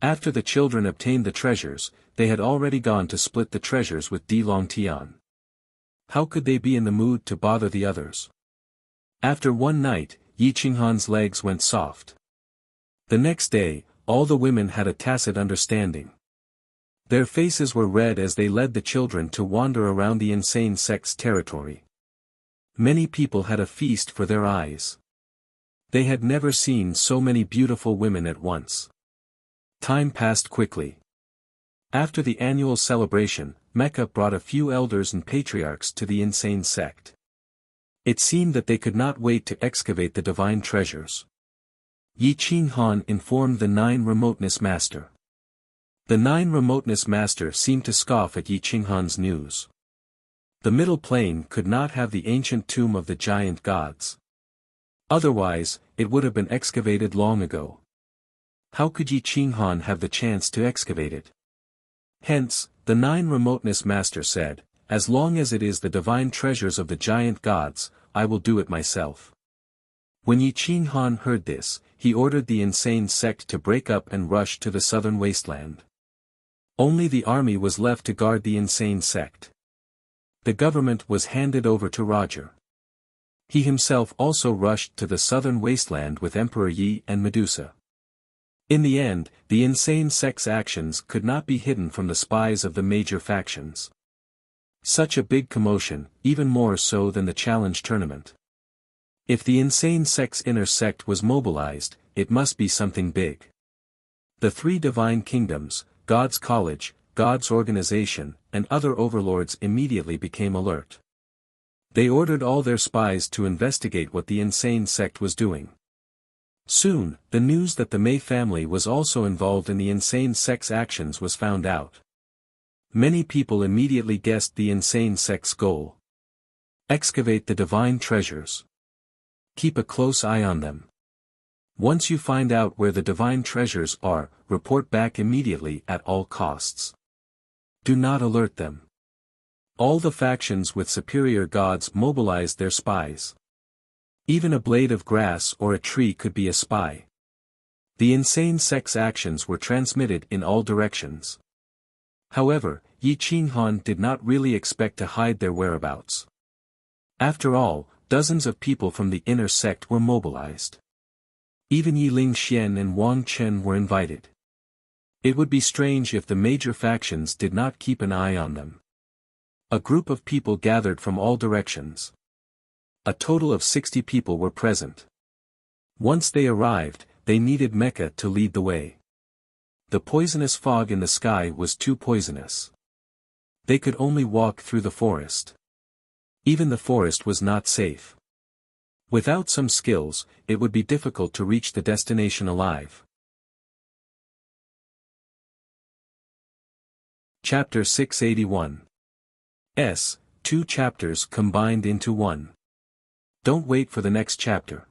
After the children obtained the treasures, they had already gone to split the treasures with Di Longtian. How could they be in the mood to bother the others? After one night, Yi Qinghan's legs went soft. The next day, all the women had a tacit understanding. Their faces were red as they led the children to wander around the insane sex territory. Many people had a feast for their eyes. They had never seen so many beautiful women at once. Time passed quickly. After the annual celebration, Mecca brought a few elders and patriarchs to the insane sect. It seemed that they could not wait to excavate the divine treasures. Yi Qinghan informed the 9 Remoteness Master. The 9 Remoteness Master seemed to scoff at Yi Qinghan's news. The Middle Plain could not have the ancient tomb of the giant gods. Otherwise, it would have been excavated long ago. How could Yi Qinghan have the chance to excavate it? Hence, the 9 Remoteness Master said, as long as it is the divine treasures of the giant gods, I will do it myself. When Yi Qinghan heard this, he ordered the insane sect to break up and rush to the southern wasteland. Only the army was left to guard the insane sect. The government was handed over to Roger. He himself also rushed to the southern wasteland with Emperor Yi and Medusa. In the end, the insane sect's actions could not be hidden from the spies of the major factions. Such a big commotion, even more so than the challenge tournament. If the insane sect's inner sect was mobilized, it must be something big. The 3 divine kingdoms, God's College, God's Organization, and other overlords immediately became alert. They ordered all their spies to investigate what the insane sect was doing. Soon, the news that the Mei family was also involved in the insane sect's actions was found out. Many people immediately guessed the insane sect's goal. Excavate the divine treasures. Keep a close eye on them. Once you find out where the divine treasures are, report back immediately at all costs. Do not alert them. All the factions with superior gods mobilized their spies. Even a blade of grass or a tree could be a spy. The insane sect's actions were transmitted in all directions. However, Yi Qinghan did not really expect to hide their whereabouts. After all, dozens of people from the inner sect were mobilized. Even Yi Lingxian and Wang Chen were invited. It would be strange if the major factions did not keep an eye on them. A group of people gathered from all directions. A total of 60 people were present. Once they arrived, they needed Mecca to lead the way. The poisonous fog in the sky was too poisonous. They could only walk through the forest. Even the forest was not safe. Without some skills, it would be difficult to reach the destination alive. Chapter 681. 2 chapters combined into one. Don't wait for the next chapter.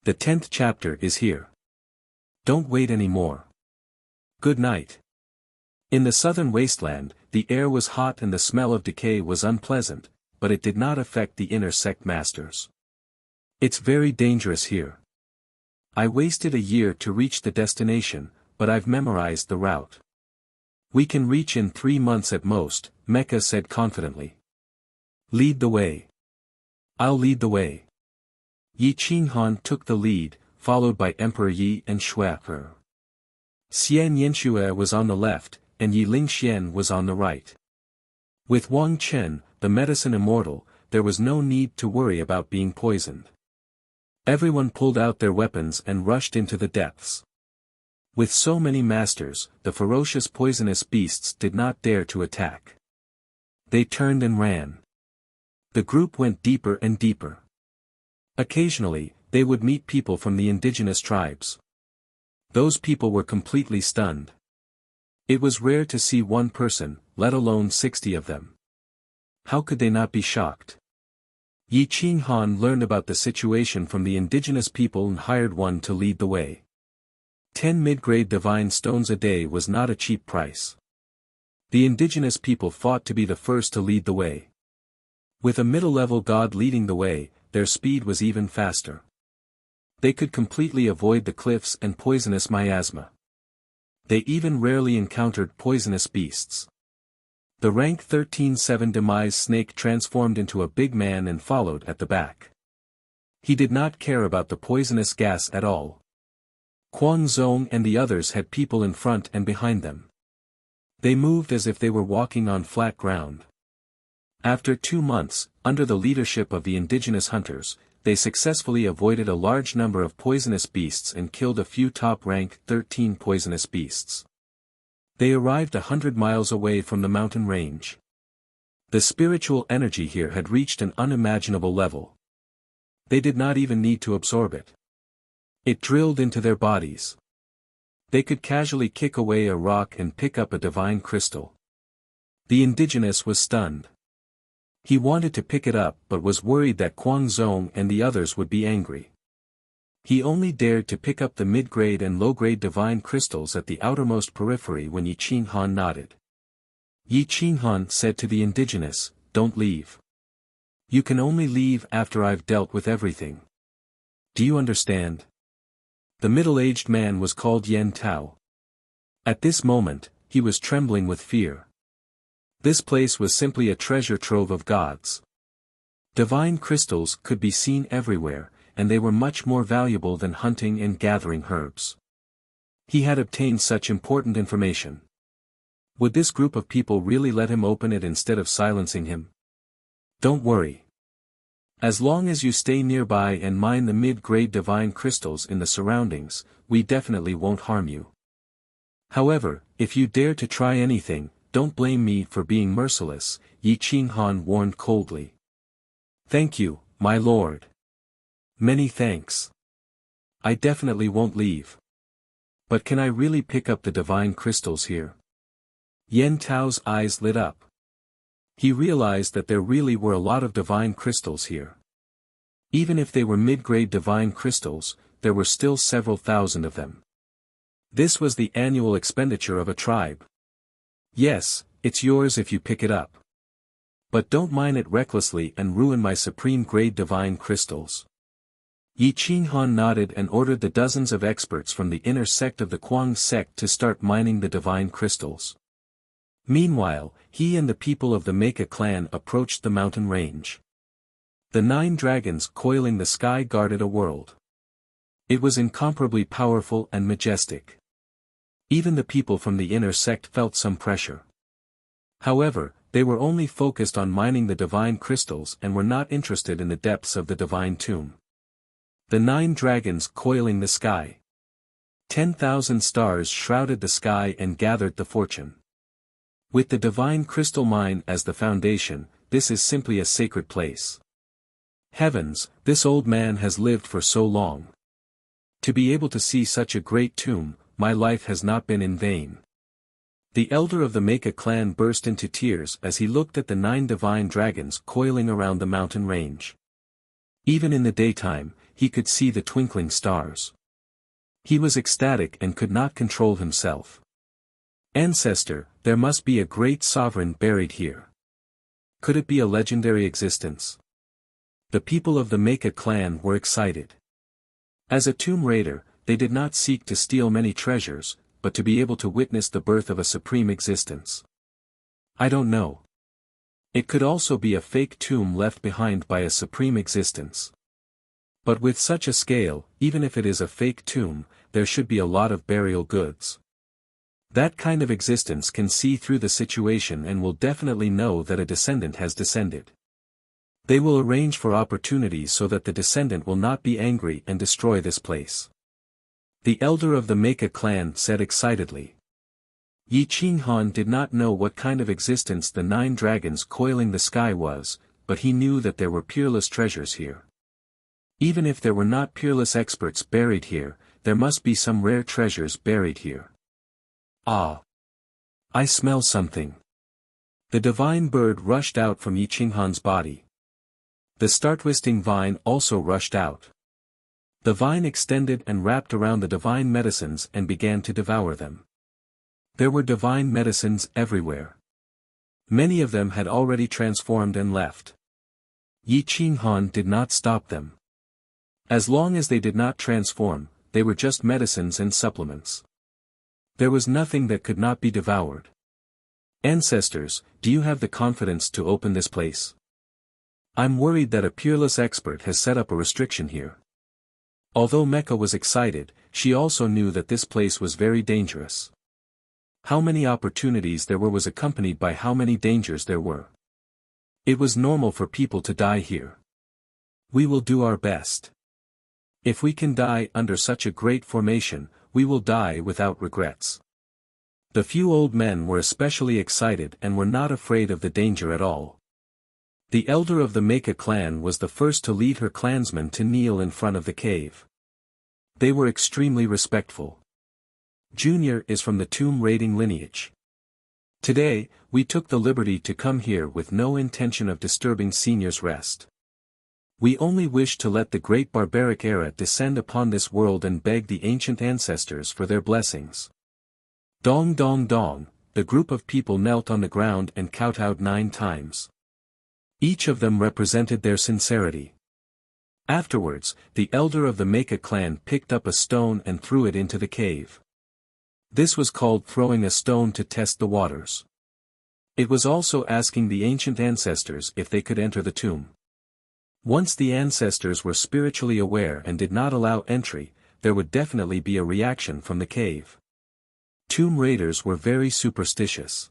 The 10th chapter is here. Don't wait any more. Good night. In the southern wasteland, the air was hot and the smell of decay was unpleasant, but it did not affect the inner sect masters. It's very dangerous here. I wasted a year to reach the destination, but I've memorized the route. We can reach in 3 months at most, Mecca said confidently. Lead the way. I'll lead the way. Yi Qinghan took the lead, followed by Emperor Yi and Shue'er. Xian Yanxue was on the left, and Yi Lingxian was on the right. With Wang Chen, the medicine immortal, there was no need to worry about being poisoned. Everyone pulled out their weapons and rushed into the depths. With so many masters, the ferocious poisonous beasts did not dare to attack. They turned and ran. The group went deeper and deeper. Occasionally, they would meet people from the indigenous tribes. Those people were completely stunned. It was rare to see one person, let alone 60 of them. How could they not be shocked? Yi Qinghan learned about the situation from the indigenous people and hired one to lead the way. 10 mid-grade divine stones a day was not a cheap price. The indigenous people fought to be the first to lead the way. With a middle-level god leading the way, their speed was even faster. They could completely avoid the cliffs and poisonous miasma. They even rarely encountered poisonous beasts. The rank 13-7 demise snake transformed into a big man and followed at the back. He did not care about the poisonous gas at all. Kuang Zong and the others had people in front and behind them. They moved as if they were walking on flat ground. After 2 months, under the leadership of the indigenous hunters, they successfully avoided a large number of poisonous beasts and killed a few top-rank 13 poisonous beasts. They arrived 100 miles away from the mountain range. The spiritual energy here had reached an unimaginable level. They did not even need to absorb it. It drilled into their bodies. They could casually kick away a rock and pick up a divine crystal. The indigenous was stunned. He wanted to pick it up but was worried that Kuang Zong and the others would be angry. He only dared to pick up the mid-grade and low-grade divine crystals at the outermost periphery when Yi Qinghan nodded. Yi Qinghan said to the indigenous, "Don't leave. You can only leave after I've dealt with everything. Do you understand?" The middle-aged man was called Yen Tao. At this moment, he was trembling with fear. This place was simply a treasure trove of gods. Divine crystals could be seen everywhere, and they were much more valuable than hunting and gathering herbs. He had obtained such important information. Would this group of people really let him open it instead of silencing him? Don't worry. As long as you stay nearby and mine the mid-grade divine crystals in the surroundings, we definitely won't harm you. However, if you dare to try anything, don't blame me for being merciless, Yi Qinghan warned coldly. Thank you, my lord. Many thanks. I definitely won't leave. But can I really pick up the divine crystals here? Yen Tao's eyes lit up. He realized that there really were a lot of divine crystals here. Even if they were mid-grade divine crystals, there were still several thousand of them. This was the annual expenditure of a tribe. Yes, it's yours if you pick it up. But don't mine it recklessly and ruin my supreme-grade divine crystals. Yi Qinghan nodded and ordered the dozens of experts from the inner sect of the Kuang sect to start mining the divine crystals. Meanwhile, he and the people of the Meika clan approached the mountain range. The 9 dragons coiling the sky guarded a world. It was incomparably powerful and majestic. Even the people from the inner sect felt some pressure. However, they were only focused on mining the divine crystals and were not interested in the depths of the divine tomb. The 9 dragons coiling the sky. 10,000 stars shrouded the sky and gathered the fortune. With the divine crystal mine as the foundation, this is simply a sacred place. Heavens, this old man has lived for so long. To be able to see such a great tomb, my life has not been in vain. The elder of the Meika clan burst into tears as he looked at the 9 divine dragons coiling around the mountain range. Even in the daytime, he could see the twinkling stars. He was ecstatic and could not control himself. Ancestor, there must be a great sovereign buried here. Could it be a legendary existence? The people of the Meika clan were excited. As a tomb raider, they did not seek to steal many treasures, but to be able to witness the birth of a supreme existence. I don't know. It could also be a fake tomb left behind by a supreme existence. But with such a scale, even if it is a fake tomb, there should be a lot of burial goods. That kind of existence can see through the situation and will definitely know that a descendant has descended. They will arrange for opportunities so that the descendant will not be angry and destroy this place. The elder of the Meika clan said excitedly. Yi Qinghan did not know what kind of existence the 9 dragons coiling the sky was, but he knew that there were peerless treasures here. Even if there were not peerless experts buried here, there must be some rare treasures buried here. Ah! I smell something. The divine bird rushed out from Yi Qinghan's body. The star-twisting vine also rushed out. The vine extended and wrapped around the divine medicines and began to devour them. There were divine medicines everywhere. Many of them had already transformed and left. Yi Qinghan did not stop them. As long as they did not transform, they were just medicines and supplements. There was nothing that could not be devoured. Ancestors, do you have the confidence to open this place? I'm worried that a peerless expert has set up a restriction here. Although Mecca was excited, she also knew that this place was very dangerous. How many opportunities there were was accompanied by how many dangers there were. It was normal for people to die here. We will do our best. If we can die under such a great formation, we will die without regrets. The few old men were especially excited and were not afraid of the danger at all. The elder of the Mecca clan was the first to lead her clansmen to kneel in front of the cave. They were extremely respectful. Junior is from the tomb raiding lineage. Today, we took the liberty to come here with no intention of disturbing Senior's rest. We only wish to let the great barbaric era descend upon this world and beg the ancient ancestors for their blessings. Dong dong dong, the group of people knelt on the ground and kowtowed 9 times. Each of them represented their sincerity. Afterwards, the elder of the Mecca clan picked up a stone and threw it into the cave. This was called throwing a stone to test the waters. It was also asking the ancient ancestors if they could enter the tomb. Once the ancestors were spiritually aware and did not allow entry, there would definitely be a reaction from the cave. Tomb raiders were very superstitious.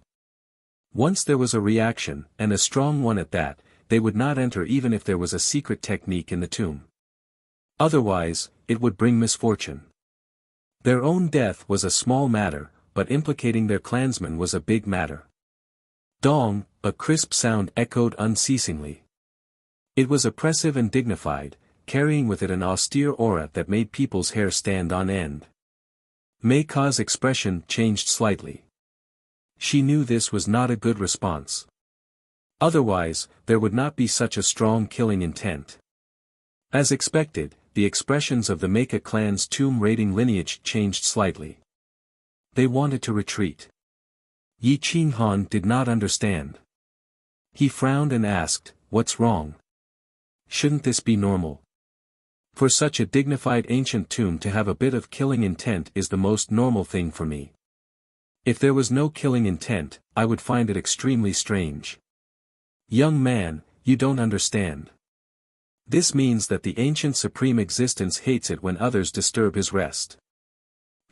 Once there was a reaction, and a strong one at that, they would not enter even if there was a secret technique in the tomb. Otherwise, it would bring misfortune. Their own death was a small matter, but implicating their clansmen was a big matter. Dong, a crisp sound echoed unceasingly. It was oppressive and dignified, carrying with it an austere aura that made people's hair stand on end. Mei Ka's expression changed slightly. She knew this was not a good response. Otherwise, there would not be such a strong killing intent. As expected, the expressions of the Mecca clan's tomb raiding lineage changed slightly. They wanted to retreat. Yi Qinghan did not understand. He frowned and asked, "What's wrong? Shouldn't this be normal? For such a dignified ancient tomb to have a bit of killing intent is the most normal thing for me. If there was no killing intent, I would find it extremely strange." "Young man, you don't understand. This means that the ancient supreme existence hates it when others disturb his rest."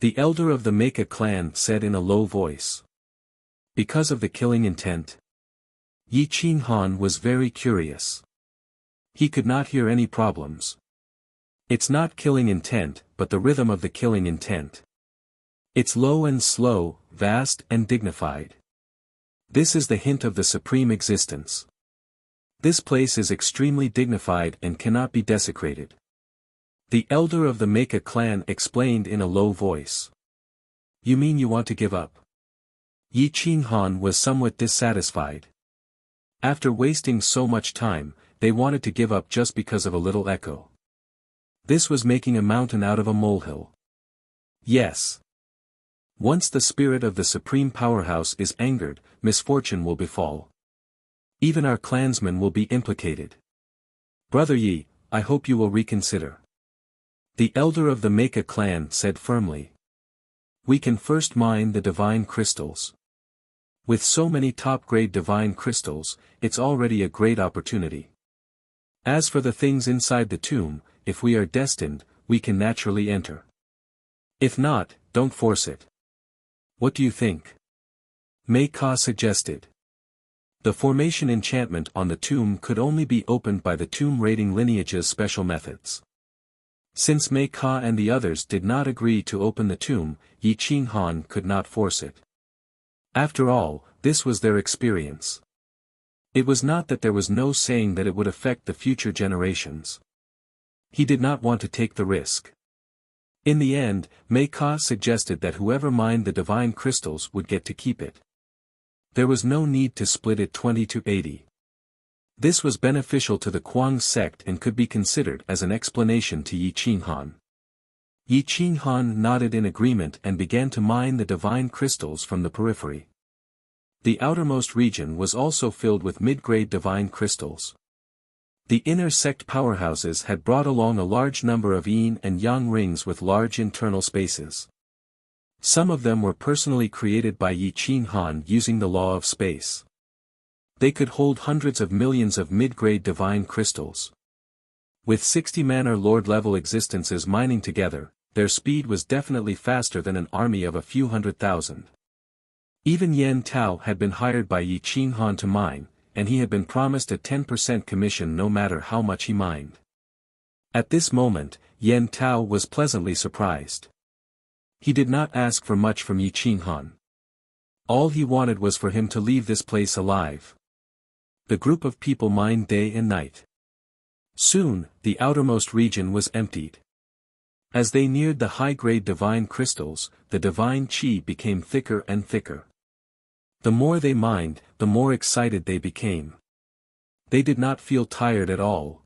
The elder of the Mecca clan said in a low voice. "Because of the killing intent?" Yi Qinghan was very curious. He could not hear any problems. It's not killing intent, but the rhythm of the killing intent. It's low and slow, vast and dignified. This is the hint of the supreme existence. This place is extremely dignified and cannot be desecrated. The elder of the Mecca clan explained in a low voice. "You mean you want to give up?" Yi Qinghan was somewhat dissatisfied. After wasting so much time, they wanted to give up just because of a little echo. This was making a mountain out of a molehill. Yes. Once the spirit of the supreme powerhouse is angered, misfortune will befall. Even our clansmen will be implicated. Brother Yi, I hope you will reconsider. The elder of the Mecca clan said firmly. We can first mine the divine crystals. With so many top-grade divine crystals, it's already a great opportunity. As for the things inside the tomb, if we are destined, we can naturally enter. If not, don't force it. What do you think? Mei Ka suggested. The formation enchantment on the tomb could only be opened by the tomb raiding lineage's special methods. Since Mei Ka and the others did not agree to open the tomb, Yi Qinghan could not force it. After all, this was their experience. It was not that there was no saying that it would affect the future generations. He did not want to take the risk. In the end, Mei Ka suggested that whoever mined the divine crystals would get to keep it. There was no need to split it 20 to 80. This was beneficial to the Kuang sect and could be considered as an explanation to Yi Qinghan. Yi Qinghan nodded in agreement and began to mine the divine crystals from the periphery. The outermost region was also filled with mid-grade divine crystals. The inner sect powerhouses had brought along a large number of yin and yang rings with large internal spaces. Some of them were personally created by Yi Qinghan using the law of space. They could hold hundreds of millions of mid-grade divine crystals. With 60 man or lord-level existences mining together, their speed was definitely faster than an army of a few 100,000. Even Yan Tao had been hired by Yi Qinghan to mine, and he had been promised a 10% commission no matter how much he mined. At this moment, Yan Tao was pleasantly surprised. He did not ask for much from Yi Qinghan. All he wanted was for him to leave this place alive. The group of people mined day and night. Soon, the outermost region was emptied. As they neared the high-grade divine crystals, the divine qi became thicker and thicker. The more they mined, the more excited they became. They did not feel tired at all.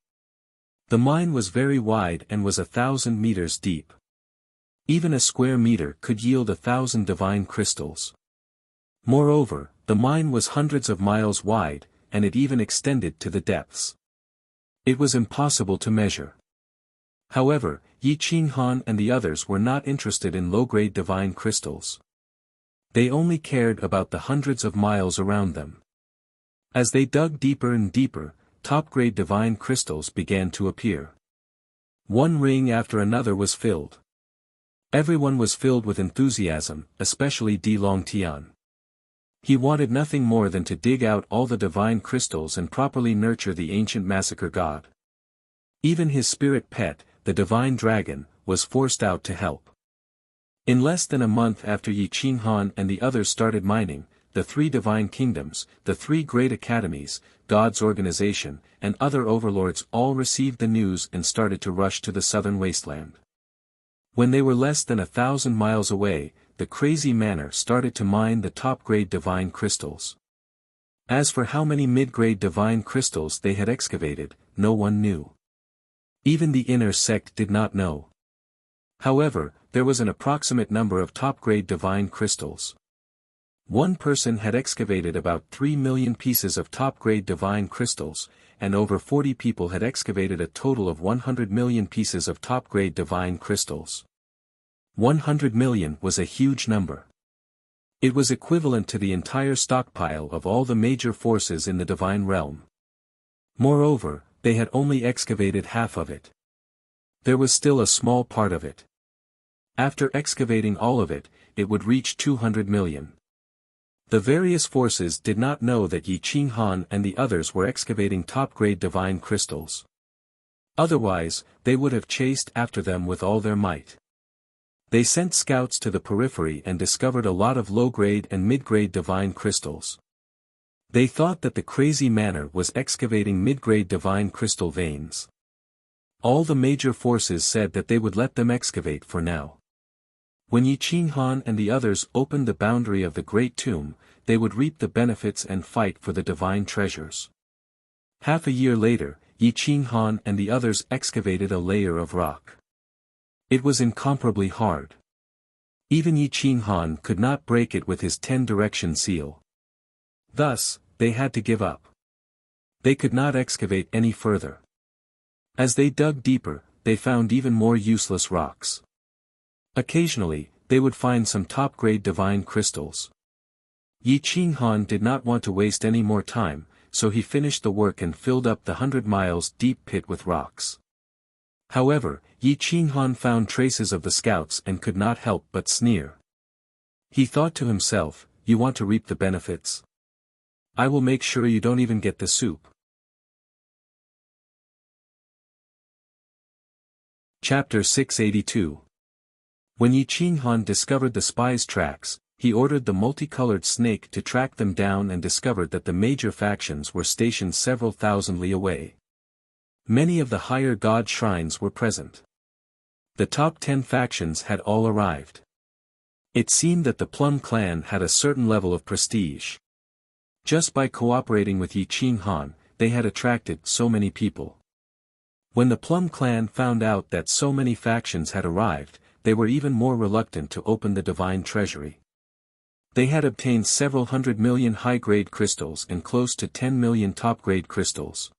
The mine was very wide and was 1,000 meters deep. Even a square meter could yield 1,000 divine crystals. Moreover, the mine was hundreds of miles wide, and it even extended to the depths. It was impossible to measure. However, Yi Qinghan and the others were not interested in low-grade divine crystals. They only cared about the hundreds of miles around them. As they dug deeper and deeper, top-grade divine crystals began to appear. One ring after another was filled. Everyone was filled with enthusiasm, especially Di Longtian. He wanted nothing more than to dig out all the divine crystals and properly nurture the ancient massacre god. Even his spirit pet, the divine dragon, was forced out to help. In less than a month after Yi Qinghan and the others started mining, the 3 divine kingdoms, the 3 great academies, God's organization, and other overlords all received the news and started to rush to the southern wasteland. When they were less than 1,000 miles away, the crazy manor started to mine the top-grade divine crystals. As for how many mid-grade divine crystals they had excavated, no one knew. Even the inner sect did not know. However, there was an approximate number of top-grade divine crystals. One person had excavated about 3 million pieces of top-grade divine crystals, and over 40 people had excavated a total of 100 million pieces of top-grade divine crystals. 100 million was a huge number. It was equivalent to the entire stockpile of all the major forces in the divine realm. Moreover, they had only excavated half of it. There was still a small part of it. After excavating all of it, it would reach 200 million. The various forces did not know that Yi Qinghan and the others were excavating top-grade divine crystals. Otherwise, they would have chased after them with all their might. They sent scouts to the periphery and discovered a lot of low-grade and mid-grade divine crystals. They thought that the crazy manor was excavating mid-grade divine crystal veins. All the major forces said that they would let them excavate for now. When Yi Qinghan and the others opened the boundary of the Great Tomb, they would reap the benefits and fight for the divine treasures. Half a year later, Yi Qinghan and the others excavated a layer of rock. It was incomparably hard. Even Yi Qinghan could not break it with his 10-direction seal. Thus, they had to give up. They could not excavate any further. As they dug deeper, they found even more useless rocks. Occasionally, they would find some top-grade divine crystals. Yi Qinghan did not want to waste any more time, so he finished the work and filled up the 100 miles deep pit with rocks. However, Yi Qinghan found traces of the scouts and could not help but sneer. He thought to himself, "You want to reap the benefits? I will make sure you don't even get the soup." Chapter 682. When Yi Qinghan discovered the spies' tracks, he ordered the multicolored snake to track them down and discovered that the major factions were stationed several thousand li away. Many of the higher god shrines were present. The top 10 factions had all arrived. It seemed that the Plum clan had a certain level of prestige. Just by cooperating with Yi Qinghan, they had attracted so many people. When the Plum clan found out that so many factions had arrived, they were even more reluctant to open the divine treasury. They had obtained several 100 million high-grade crystals and close to 10 million top-grade crystals.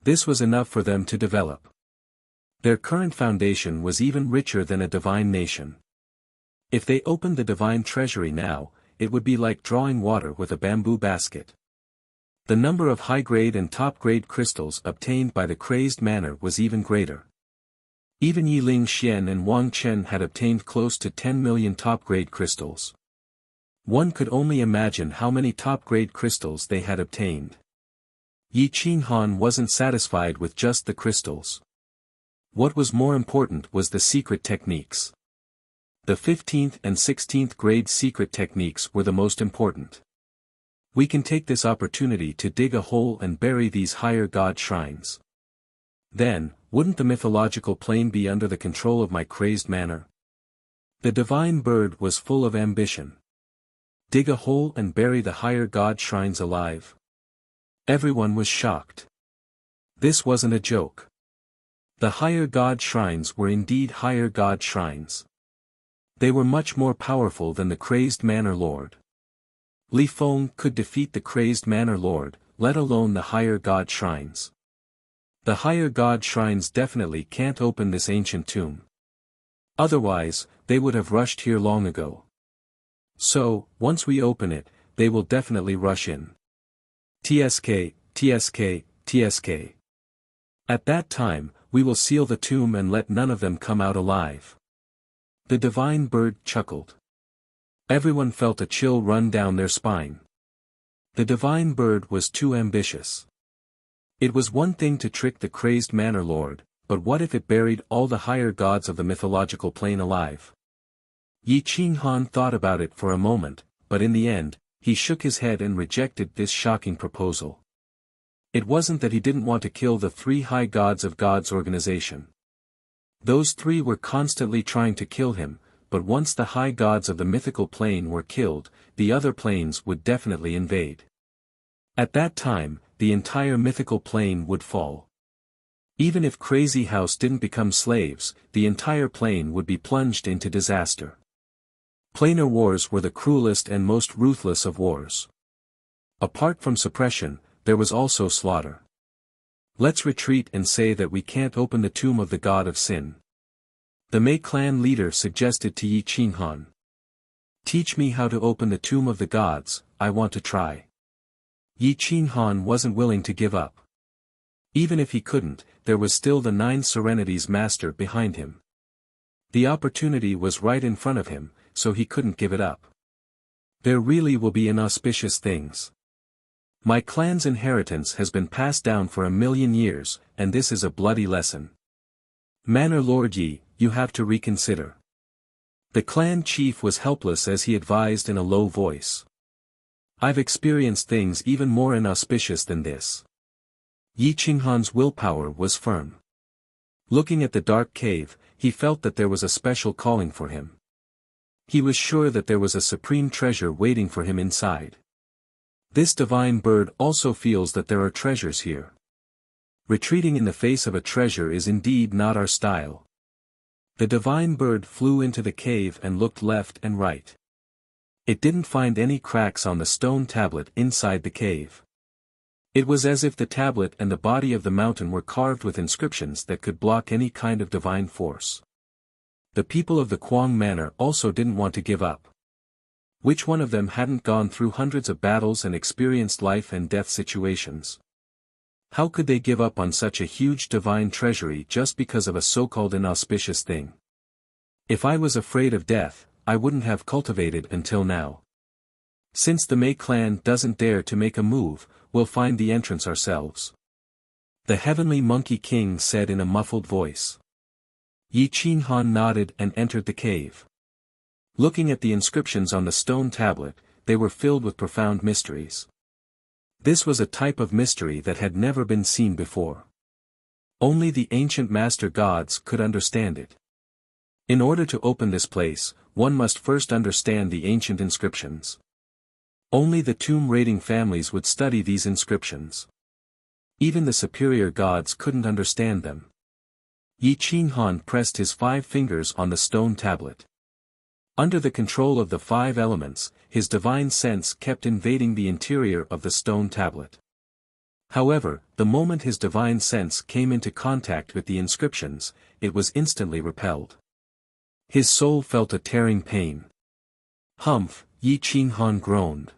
This was enough for them to develop. Their current foundation was even richer than a divine nation. If they opened the divine treasury now, it would be like drawing water with a bamboo basket. The number of high-grade and top-grade crystals obtained by the crazed manor was even greater. Even Yiling Xian and Wang Chen had obtained close to 10 million top-grade crystals. One could only imagine how many top-grade crystals they had obtained. Yi Qinghan wasn't satisfied with just the crystals. What was more important was the secret techniques. The 15th and 16th grade secret techniques were the most important. We can take this opportunity to dig a hole and bury these higher god shrines. Then, wouldn't the mythological plane be under the control of my crazed manor? The divine bird was full of ambition. Dig a hole and bury the higher god shrines alive. Everyone was shocked. This wasn't a joke. The higher god shrines were indeed higher god shrines. They were much more powerful than the crazed manor lord. Li Feng could defeat the crazed manor lord, let alone the higher god shrines. The higher god shrines definitely can't open this ancient tomb. Otherwise, they would have rushed here long ago. So, once we open it, they will definitely rush in. TSK, TSK, TSK. At that time, we will seal the tomb and let none of them come out alive. The divine bird chuckled. Everyone felt a chill run down their spine. The divine bird was too ambitious. It was one thing to trick the crazed manor lord, but what if it buried all the higher gods of the mythological plane alive? Yi Qinghan thought about it for a moment, but in the end, he shook his head and rejected this shocking proposal. It wasn't that he didn't want to kill the 3 high gods of God's organization. Those 3 were constantly trying to kill him, but once the high gods of the mythical plane were killed, the other planes would definitely invade. At that time, the entire mythical plane would fall. Even if Crazy House didn't become slaves, the entire plane would be plunged into disaster. Planar wars were the cruelest and most ruthless of wars. Apart from suppression, there was also slaughter. Let's retreat and say that we can't open the tomb of the god of sin. The Mei clan leader suggested to Yi Qinghan. Teach me how to open the tomb of the gods, I want to try. Yi Qinghan wasn't willing to give up. Even if he couldn't, there was still the 9 Serenities master behind him. The opportunity was right in front of him, so he couldn't give it up. There really will be inauspicious things. My clan's inheritance has been passed down for 1,000,000 years, and this is a bloody lesson. Manor Lord Yi, you have to reconsider. The clan chief was helpless as he advised in a low voice. I've experienced things even more inauspicious than this. Yi Qinghan's willpower was firm. Looking at the dark cave, he felt that there was a special calling for him. He was sure that there was a supreme treasure waiting for him inside. This divine bird also feels that there are treasures here. Retreating in the face of a treasure is indeed not our style. The divine bird flew into the cave and looked left and right. It didn't find any cracks on the stone tablet inside the cave. It was as if the tablet and the body of the mountain were carved with inscriptions that could block any kind of divine force. The people of the Quang Manor also didn't want to give up. Which one of them hadn't gone through hundreds of battles and experienced life and death situations? How could they give up on such a huge divine treasury just because of a so-called inauspicious thing? If I was afraid of death, I wouldn't have cultivated until now. Since the Mei clan doesn't dare to make a move, we'll find the entrance ourselves. The Heavenly Monkey King said in a muffled voice. Yi Qinghan nodded and entered the cave. Looking at the inscriptions on the stone tablet, they were filled with profound mysteries. This was a type of mystery that had never been seen before. Only the ancient master gods could understand it. In order to open this place, one must first understand the ancient inscriptions. Only the tomb-raiding families would study these inscriptions. Even the superior gods couldn't understand them. Yi Qinghan pressed his 5 fingers on the stone tablet. Under the control of the 5 elements, his divine sense kept invading the interior of the stone tablet. However, the moment his divine sense came into contact with the inscriptions, it was instantly repelled. His soul felt a tearing pain. "Humph," Yi Qinghan groaned.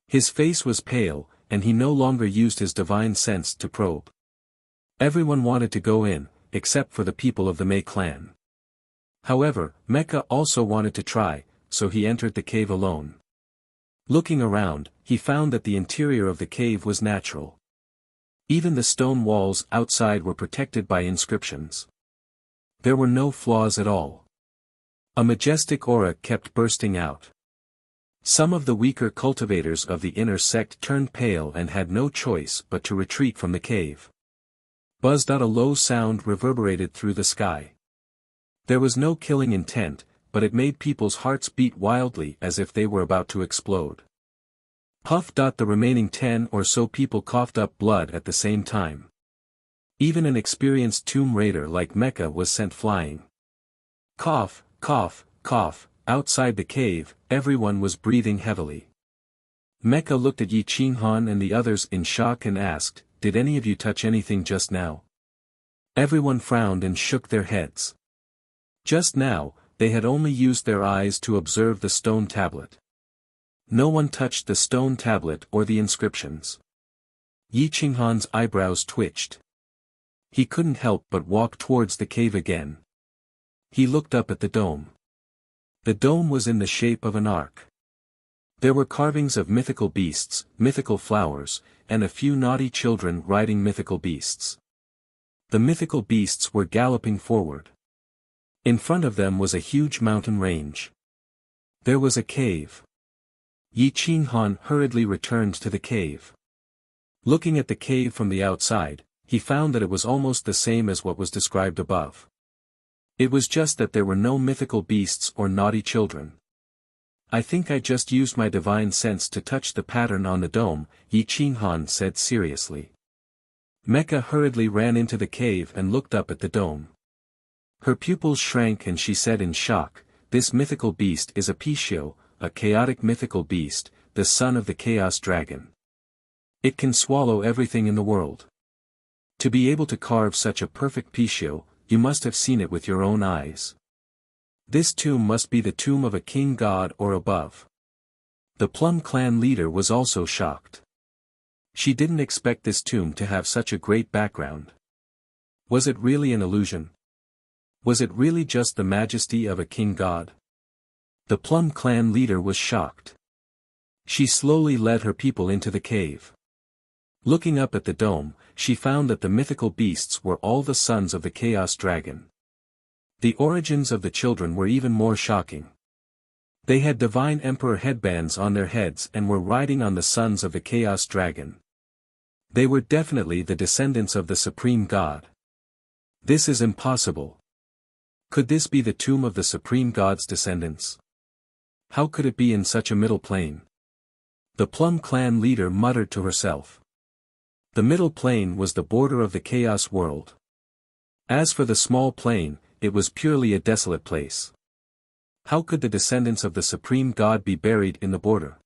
His face was pale, and he no longer used his divine sense to probe. Everyone wanted to go in, except for the people of the Mei clan. However, Mecha also wanted to try, so he entered the cave alone. Looking around, he found that the interior of the cave was natural. Even the stone walls outside were protected by inscriptions. There were no flaws at all. A majestic aura kept bursting out. Some of the weaker cultivators of the inner sect turned pale and had no choice but to retreat from the cave. Buzzed out, a low sound reverberated through the sky. There was no killing intent, but it made people's hearts beat wildly as if they were about to explode. Puff. The remaining 10 or so people coughed up blood at the same time. Even an experienced tomb raider like Mecha was sent flying. Cough, cough, cough. Outside the cave, everyone was breathing heavily. Mecha looked at Yi Qinghan and the others in shock and asked, "Did any of you touch anything just now?" Everyone frowned and shook their heads. Just now, they had only used their eyes to observe the stone tablet. No one touched the stone tablet or the inscriptions. Yi Qinghan's eyebrows twitched. He couldn't help but walk towards the cave again. He looked up at the dome. The dome was in the shape of an arc. There were carvings of mythical beasts, mythical flowers, and a few naughty children riding mythical beasts. The mythical beasts were galloping forward. In front of them was a huge mountain range. There was a cave. Yi Qinghan hurriedly returned to the cave. Looking at the cave from the outside, he found that it was almost the same as what was described above. It was just that there were no mythical beasts or naughty children. "I think I just used my divine sense to touch the pattern on the dome," Yi Qinghan said seriously. Mecha hurriedly ran into the cave and looked up at the dome. Her pupils shrank and she said in shock, "This mythical beast is a Pishio, a chaotic mythical beast, the son of the Chaos Dragon. It can swallow everything in the world. To be able to carve such a perfect Pishio, you must have seen it with your own eyes. This tomb must be the tomb of a king god or above." The Plum clan leader was also shocked. She didn't expect this tomb to have such a great background. Was it really an illusion? Was it really just the majesty of a king god? The Plum clan leader was shocked. She slowly led her people into the cave. Looking up at the dome, she found that the mythical beasts were all the sons of the Chaos Dragon. The origins of the children were even more shocking. They had divine emperor headbands on their heads and were riding on the sons of the Chaos Dragon. They were definitely the descendants of the Supreme God. This is impossible. Could this be the tomb of the Supreme God's descendants? How could it be in such a middle plane? The Plum clan leader muttered to herself. The middle plane was the border of the chaos world. As for the small plane, it was purely a desolate place. How could the descendants of the Supreme God be buried in the border?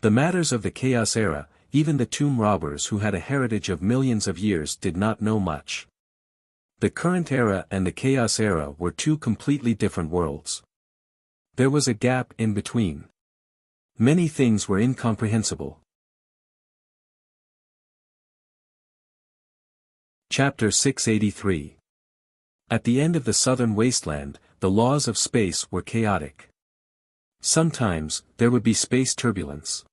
The matters of the Chaos era, even the tomb robbers who had a heritage of millions of years did not know much. The current era and the Chaos era were two completely different worlds. There was a gap in between. Many things were incomprehensible. Chapter 683. At the end of the southern wasteland, the laws of space were chaotic. Sometimes, there would be space turbulence.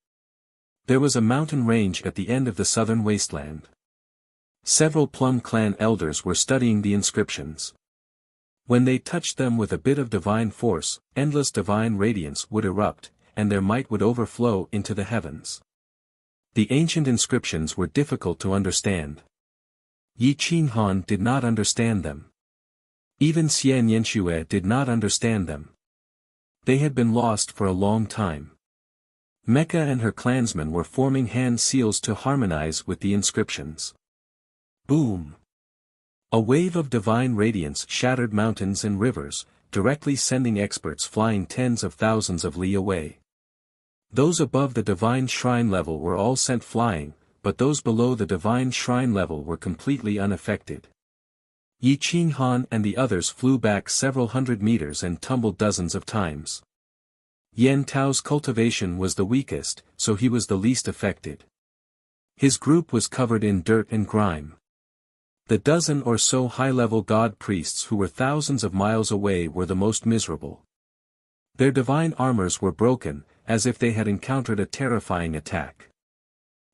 There was a mountain range at the end of the southern wasteland. Several Plum clan elders were studying the inscriptions. When they touched them with a bit of divine force, endless divine radiance would erupt, and their might would overflow into the heavens. The ancient inscriptions were difficult to understand. Yi Qinghan did not understand them. Even Xian Yanxue did not understand them. They had been lost for a long time. Mecca and her clansmen were forming hand seals to harmonize with the inscriptions. Boom! A wave of divine radiance shattered mountains and rivers, directly sending experts flying tens of thousands of li away. Those above the divine shrine level were all sent flying, but those below the divine shrine level were completely unaffected. Yi Qinghan and the others flew back several hundred meters and tumbled dozens of times. Yan Tao's cultivation was the weakest, so he was the least affected. His group was covered in dirt and grime. The dozen or so high-level god priests who were thousands of miles away were the most miserable. Their divine armors were broken, as if they had encountered a terrifying attack.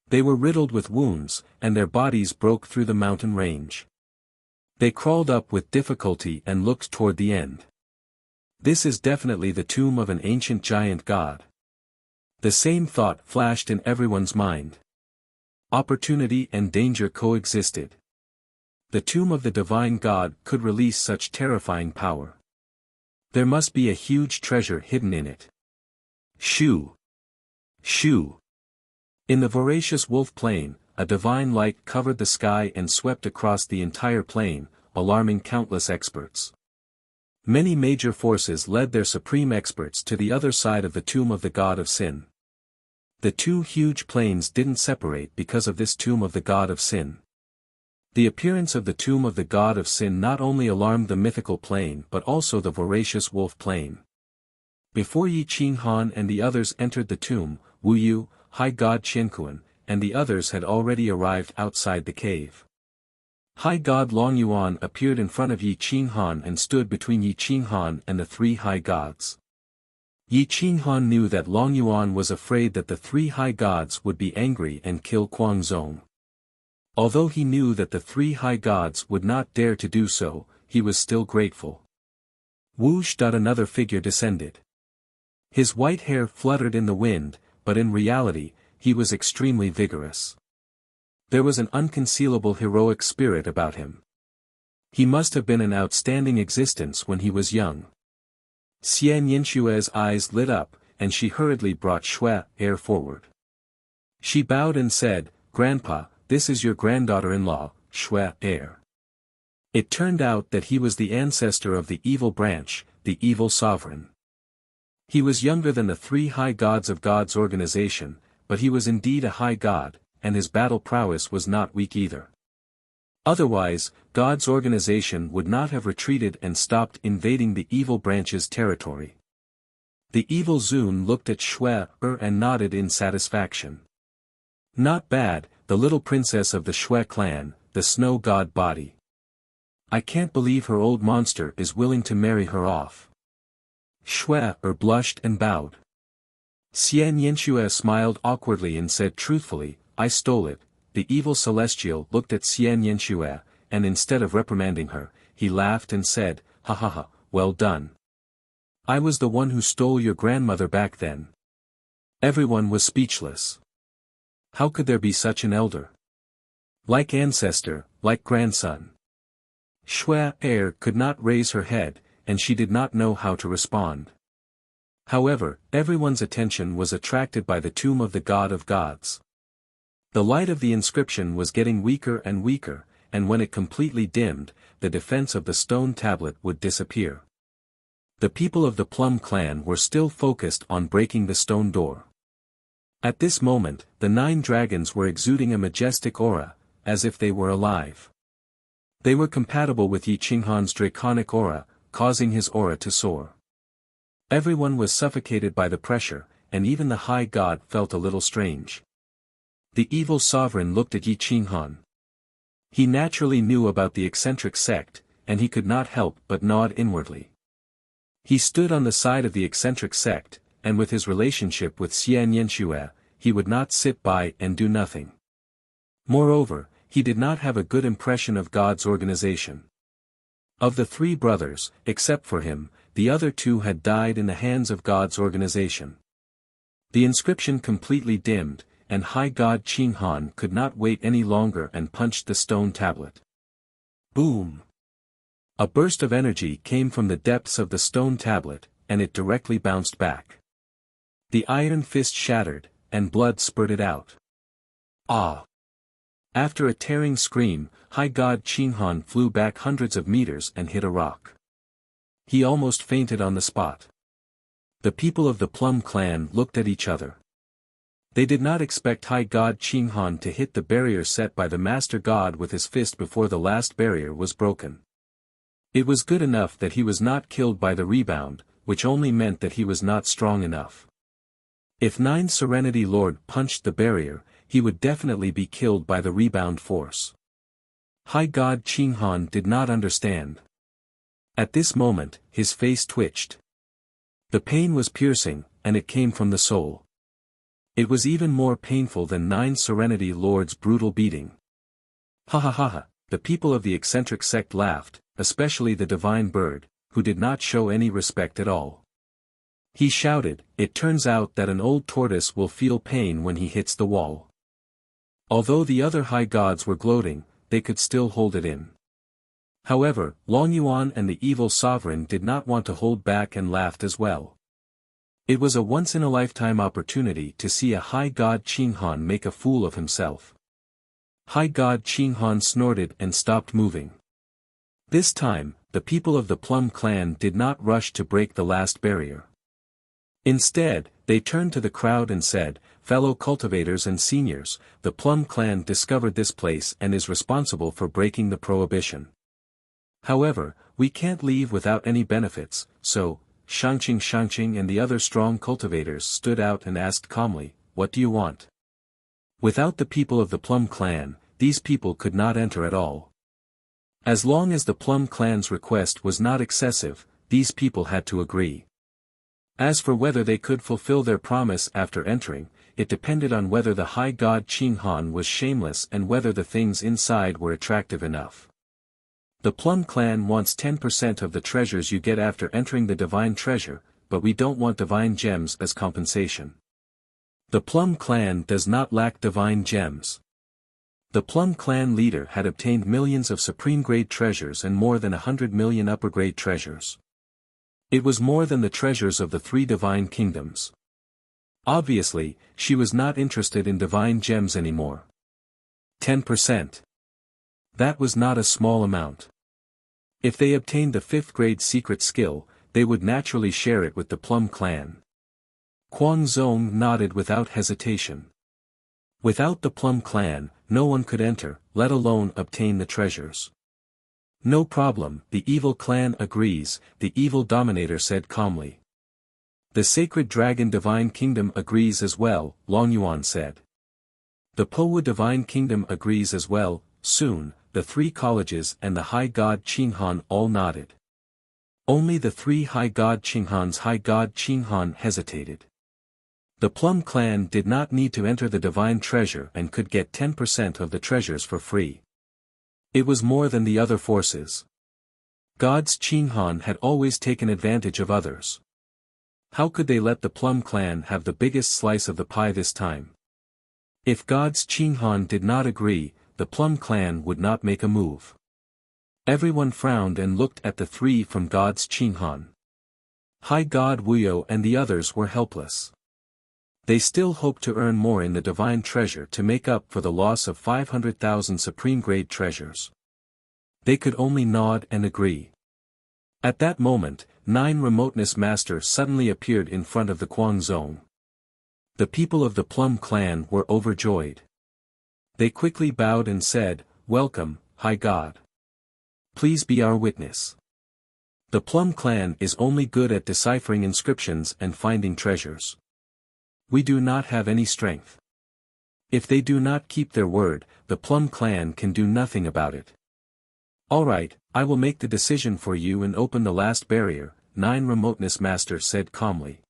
They were riddled with wounds, and their bodies broke through the mountain range. They crawled up with difficulty and looked toward the end. This is definitely the tomb of an ancient giant god. The same thought flashed in everyone's mind. Opportunity and danger coexisted. The tomb of the divine god could release such terrifying power. There must be a huge treasure hidden in it. Shoo! Shoo! In the voracious wolf plain, a divine light covered the sky and swept across the entire plain, alarming countless experts. Many major forces led their supreme experts to the other side of the tomb of the god of sin. The two huge plains didn't separate because of this tomb of the god of sin. The appearance of the tomb of the god of sin not only alarmed the mythical plain but also the voracious wolf plain. Before Yi Qinghan and the others entered the tomb, Wu Yu, High God Qianquan, and the others had already arrived outside the cave. High God Long Yuan appeared in front of Yi Qinghan and stood between Yi Qinghan and the three high gods. Yi Qinghan knew that Long Yuan was afraid that the three high gods would be angry and kill Kuang Zong. Although he knew that the three high gods would not dare to do so, he was still grateful. Whoosh! Another figure descended. His white hair fluttered in the wind, but in reality, he was extremely vigorous. There was an unconcealable heroic spirit about him. He must have been an outstanding existence when he was young. Xian Yinshue's eyes lit up, and she hurriedly brought Shui Er forward. She bowed and said, "Grandpa, this is your granddaughter-in-law, Shui Er." It turned out that he was the ancestor of the evil branch, the evil sovereign. He was younger than the three high gods of God's organization, but he was indeed a high god, and his battle prowess was not weak either. Otherwise, God's organization would not have retreated and stopped invading the evil branch's territory. The evil Zun looked at Shui Er and nodded in satisfaction. Not bad, the little princess of the Shui clan, the snow god body. I can't believe her old monster is willing to marry her off. Shui Er blushed and bowed. Xian Yanshue smiled awkwardly and said truthfully, "I stole it." The evil celestial looked at Xian Yanshue, and instead of reprimanding her, he laughed and said, "Ha ha ha, well done. I was the one who stole your grandmother back then." Everyone was speechless. How could there be such an elder? Like ancestor, like grandson. Shui Er could not raise her head, and she did not know how to respond. However, everyone's attention was attracted by the tomb of the God of Gods. The light of the inscription was getting weaker and weaker, and when it completely dimmed, the defense of the stone tablet would disappear. The people of the Plum clan were still focused on breaking the stone door. At this moment, the 9 dragons were exuding a majestic aura, as if they were alive. They were compatible with Yi Qinghan's draconic aura, causing his aura to soar. Everyone was suffocated by the pressure, and even the high god felt a little strange. The evil sovereign looked at Yi Qinghan. He naturally knew about the eccentric sect, and he could not help but nod inwardly. He stood on the side of the eccentric sect, and with his relationship with Xian Yanshue, he would not sit by and do nothing. Moreover, he did not have a good impression of God's organization. Of the 3 brothers, except for him, the other 2 had died in the hands of God's organization. The inscription completely dimmed, and High God Qinghan could not wait any longer and punched the stone tablet. Boom! A burst of energy came from the depths of the stone tablet, and it directly bounced back. The iron fist shattered, and blood spurted out. Ah! After a tearing scream, High God Qinghan flew back hundreds of meters and hit a rock. He almost fainted on the spot. The people of the Plum clan looked at each other. They did not expect High God Qinghan to hit the barrier set by the Master God with his fist before the last barrier was broken. It was good enough that he was not killed by the rebound, which only meant that he was not strong enough. If 9 Serenity Lord punched the barrier, he would definitely be killed by the rebound force. High God Qinghan did not understand. At this moment, his face twitched. The pain was piercing, and it came from the soul. It was even more painful than 9 Serenity Lord's brutal beating. Ha ha ha ha, the people of the eccentric sect laughed, especially the divine bird, who did not show any respect at all. He shouted, "It turns out that an old tortoise will feel pain when he hits the wall." Although the other high gods were gloating, they could still hold it in. However, Long Yuan and the evil sovereign did not want to hold back and laughed as well. It was a once-in-a-lifetime opportunity to see a high god Qinghan make a fool of himself. High god Qinghan snorted and stopped moving. This time, the people of the Plum clan did not rush to break the last barrier. Instead, they turned to the crowd and said, "Fellow cultivators and seniors, the Plum clan discovered this place and is responsible for breaking the prohibition. However, we can't leave without any benefits, so, Shangqing and the other strong cultivators stood out and asked calmly, "What do you want?" Without the people of the Plum clan, these people could not enter at all. As long as the Plum clan's request was not excessive, these people had to agree. As for whether they could fulfill their promise after entering, it depended on whether the high god Qinghan was shameless and whether the things inside were attractive enough. The Plum clan wants 10% of the treasures you get after entering the divine treasure, but we don't want divine gems as compensation. The Plum clan does not lack divine gems. The Plum clan leader had obtained millions of supreme-grade treasures and more than 100 million upper-grade treasures. It was more than the treasures of the 3 divine kingdoms. Obviously, she was not interested in divine gems anymore. 10%. That was not a small amount. If they obtained the 5th-grade secret skill, they would naturally share it with the Plum clan. Kuang Zong nodded without hesitation. Without the Plum clan, no one could enter, let alone obtain the treasures. "No problem, the evil clan agrees," the evil dominator said calmly. "The sacred dragon divine kingdom agrees as well," Long Yuan said. "The Powu divine kingdom agrees as well." Soon, the 3 colleges and the high god Qinghan all nodded. Only the 3 high god Qinghan's high god Qinghan hesitated. The Plum clan did not need to enter the divine treasure and could get 10% of the treasures for free. It was more than the other forces. Gods Qinghan had always taken advantage of others. How could they let the Plum clan have the biggest slice of the pie this time? If gods Qinghan did not agree, the Plum clan would not make a move. Everyone frowned and looked at the 3 from gods Qinghan. High God Wuyo and the others were helpless. They still hoped to earn more in the divine treasure to make up for the loss of 500,000 supreme-grade treasures. They could only nod and agree. At that moment, 9 Remoteness Master suddenly appeared in front of the Kuang Zong. The people of the Plum clan were overjoyed. They quickly bowed and said, "Welcome, High God. Please be our witness. The Plum clan is only good at deciphering inscriptions and finding treasures. We do not have any strength. If they do not keep their word, the Plum clan can do nothing about it." "Alright, I will make the decision for you and open the last barrier," 9 Remoteness Master said calmly.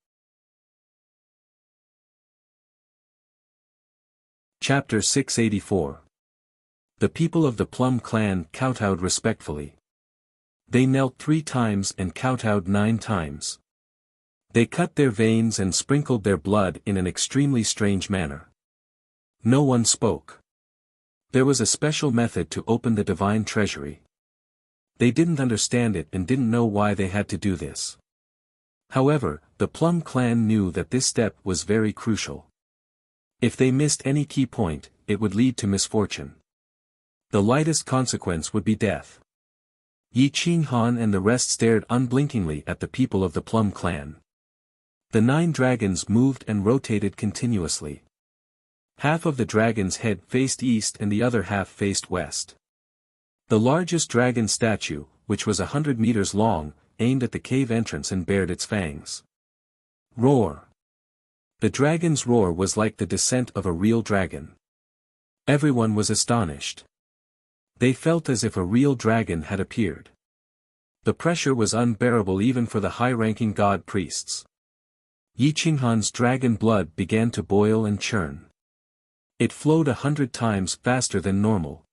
Chapter 684. The people of the Plum clan kowtowed respectfully. They knelt 3 times and kowtowed 9 times. They cut their veins and sprinkled their blood in an extremely strange manner. No one spoke. There was a special method to open the divine treasury. They didn't understand it and didn't know why they had to do this. However, the Plum clan knew that this step was very crucial. If they missed any key point, it would lead to misfortune. The lightest consequence would be death. Yi Qinghan and the rest stared unblinkingly at the people of the Plum clan. The 9 dragons moved and rotated continuously. Half of the dragon's head faced east and the other half faced west. The largest dragon statue, which was 100 meters long, aimed at the cave entrance and bared its fangs. Roar! The dragon's roar was like the descent of a real dragon. Everyone was astonished. They felt as if a real dragon had appeared. The pressure was unbearable even for the high-ranking god priests. Yi Qinghan's dragon blood began to boil and churn. It flowed 100 times faster than normal.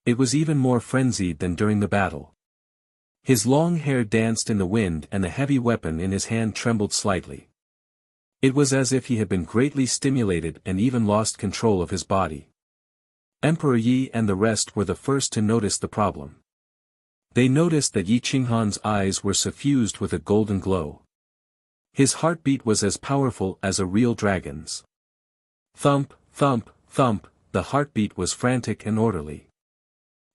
It was even more frenzied than during the battle. His long hair danced in the wind and the heavy weapon in his hand trembled slightly. It was as if he had been greatly stimulated and even lost control of his body. Emperor Yi and the rest were the first to notice the problem. They noticed that Yi Qinghan's eyes were suffused with a golden glow. His heartbeat was as powerful as a real dragon's. Thump, thump, thump, the heartbeat was frantic and orderly.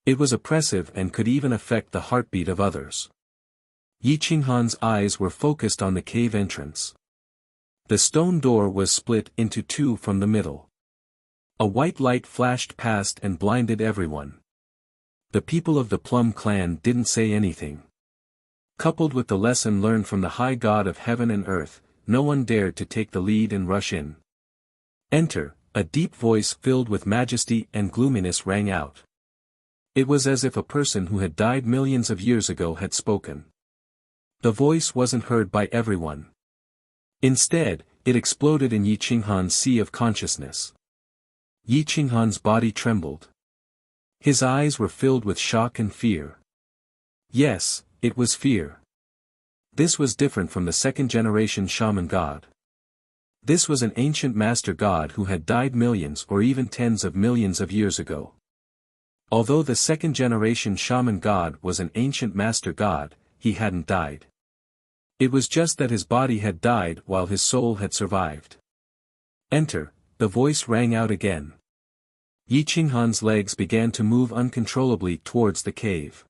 It was oppressive and could even affect the heartbeat of others. Yi Qinghan's eyes were focused on the cave entrance. The stone door was split into 2 from the middle. A white light flashed past and blinded everyone. The people of the Plum clan didn't say anything. Coupled with the lesson learned from the high god of heaven and earth, no one dared to take the lead and rush in. Enter, a deep voice filled with majesty and gloominess rang out. It was as if a person who had died millions of years ago had spoken. The voice wasn't heard by everyone. Instead, it exploded in Yi Qinghan's sea of consciousness. Yi Qinghan's body trembled. His eyes were filled with shock and fear. Yes, it was fear. This was different from the second-generation shaman god. This was an ancient master god who had died millions or even tens of millions of years ago. Although the second-generation shaman god was an ancient master god, he hadn't died. It was just that his body had died while his soul had survived. Enter, the voice rang out again. Yi Qinghan's legs began to move uncontrollably towards the cave.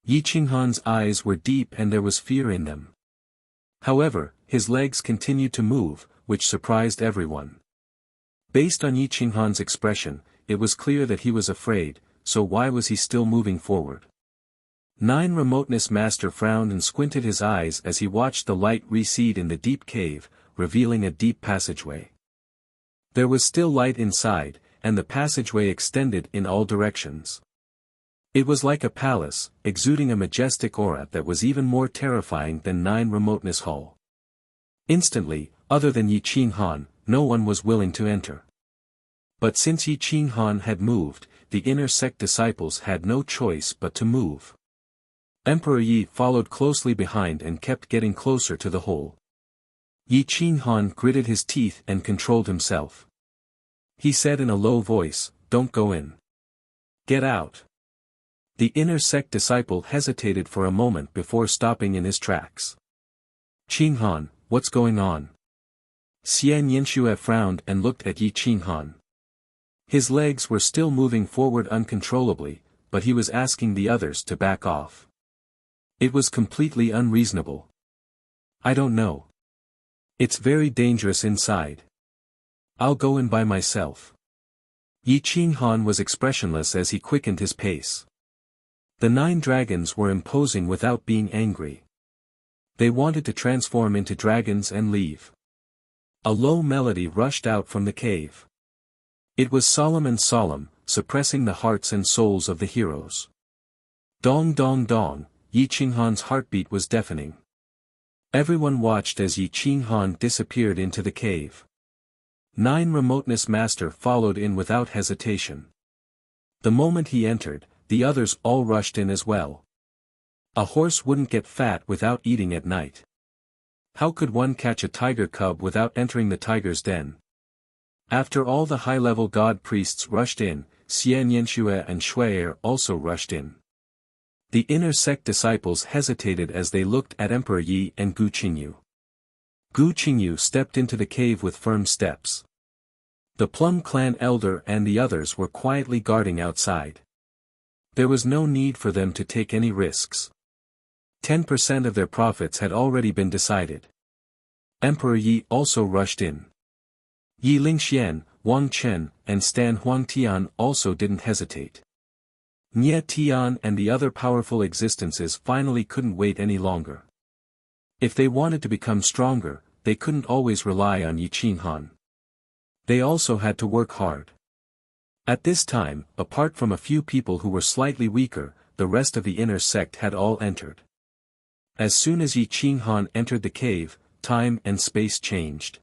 Yi Qinghan's eyes were deep and there was fear in them. However, his legs continued to move, which surprised everyone. Based on Yi Qinghan's expression, it was clear that he was afraid, so why was he still moving forward? 9 Remoteness Master frowned and squinted his eyes as he watched the light recede in the deep cave, revealing a deep passageway. There was still light inside, and the passageway extended in all directions. It was like a palace, exuding a majestic aura that was even more terrifying than 9 Remoteness Hall. Instantly, other than Yi Qinghan, no one was willing to enter. But since Yi Qinghan had moved, the inner sect disciples had no choice but to move. Emperor Yi followed closely behind and kept getting closer to the hole. Yi Qinghan gritted his teeth and controlled himself. He said in a low voice, "Don't go in. Get out." The inner sect disciple hesitated for a moment before stopping in his tracks. "Qinghan, what's going on?" Xian Yinxue frowned and looked at Yi Qinghan. His legs were still moving forward uncontrollably, but he was asking the others to back off. It was completely unreasonable. "I don't know. It's very dangerous inside. I'll go in by myself." Yi Qinghan was expressionless as he quickened his pace. The 9 dragons were imposing without being angry. They wanted to transform into dragons and leave. A low melody rushed out from the cave. It was solemn and solemn, suppressing the hearts and souls of the heroes. Dong dong dong, Yi Qinghan's heartbeat was deafening. Everyone watched as Yi Qinghan disappeared into the cave. 9 Remoteness Master followed in without hesitation. The moment he entered, the others all rushed in as well. A horse wouldn't get fat without eating at night. How could one catch a tiger cub without entering the tiger's den? After all the high-level god priests rushed in, Xian Yinxue and Shui'er also rushed in. The inner sect disciples hesitated as they looked at Emperor Yi and Gu Qingyu. Gu Qingyu stepped into the cave with firm steps. The Plum clan elder and the others were quietly guarding outside. There was no need for them to take any risks. 10% of their profits had already been decided. Emperor Yi also rushed in. Yi Lingxian, Wang Chen, and Stan Huangtian also didn't hesitate. Nie Tian and the other powerful existences finally couldn't wait any longer. If they wanted to become stronger, they couldn't always rely on Yi Qinghan. They also had to work hard. At this time, apart from a few people who were slightly weaker, the rest of the inner sect had all entered. As soon as Yi Qinghan entered the cave, time and space changed.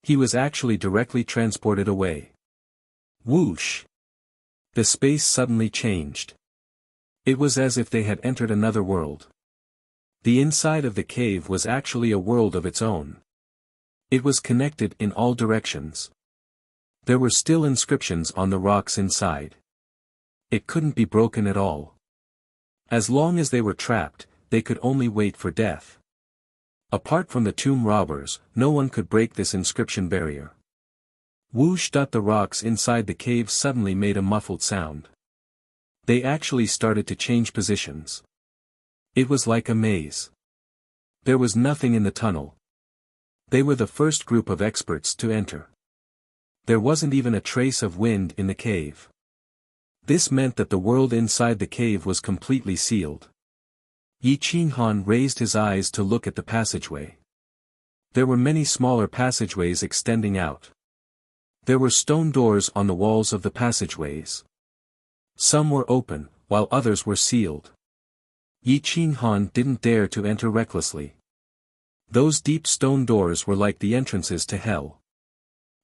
He was actually directly transported away. Whoosh! The space suddenly changed. It was as if they had entered another world. The inside of the cave was actually a world of its own. It was connected in all directions. There were still inscriptions on the rocks inside. It couldn't be broken at all. As long as they were trapped, they could only wait for death. Apart from the tomb robbers, no one could break this inscription barrier. Whoosh! The rocks inside the cave suddenly made a muffled sound. They actually started to change positions. It was like a maze. There was nothing in the tunnel. They were the first group of experts to enter. There wasn't even a trace of wind in the cave. This meant that the world inside the cave was completely sealed. Yi Qinghan raised his eyes to look at the passageway. There were many smaller passageways extending out. There were stone doors on the walls of the passageways. Some were open, while others were sealed. Yi Qinghan didn't dare to enter recklessly. Those deep stone doors were like the entrances to hell.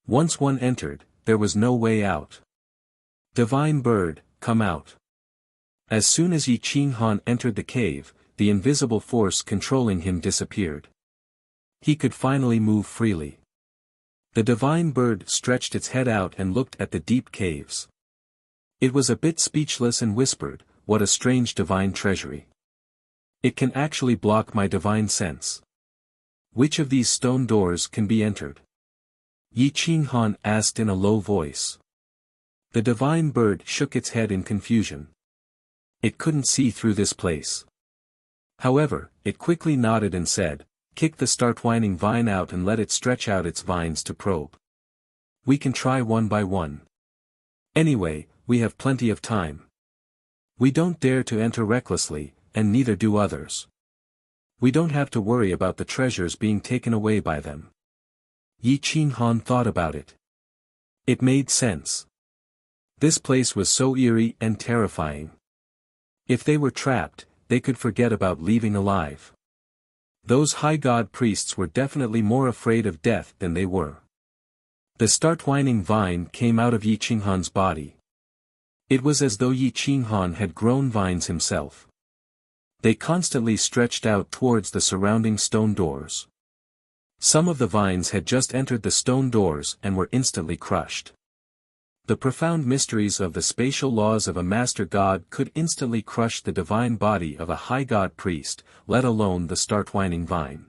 Once one entered, there was no way out. Divine bird, come out. As soon as Yi Qinghan entered the cave, the invisible force controlling him disappeared. He could finally move freely. The divine bird stretched its head out and looked at the deep caves. It was a bit speechless and whispered, "What a strange divine treasury. It can actually block my divine sense. Which of these stone doors can be entered?" Yi Qinghan asked in a low voice. The divine bird shook its head in confusion. It couldn't see through this place. However, it quickly nodded and said, "Kick the startwining vine out and let it stretch out its vines to probe. We can try one by one. Anyway, we have plenty of time. We don't dare to enter recklessly, and neither do others. We don't have to worry about the treasures being taken away by them." Yi Qinghan thought about it. It made sense. This place was so eerie and terrifying. If they were trapped, they could forget about leaving alive. Those high god priests were definitely more afraid of death than they were. The startwining vine came out of Yi Qinghan's body. It was as though Yi Qinghan had grown vines himself. They constantly stretched out towards the surrounding stone doors. Some of the vines had just entered the stone doors and were instantly crushed. The profound mysteries of the spatial laws of a master god could instantly crush the divine body of a high god priest, let alone the startwining vine.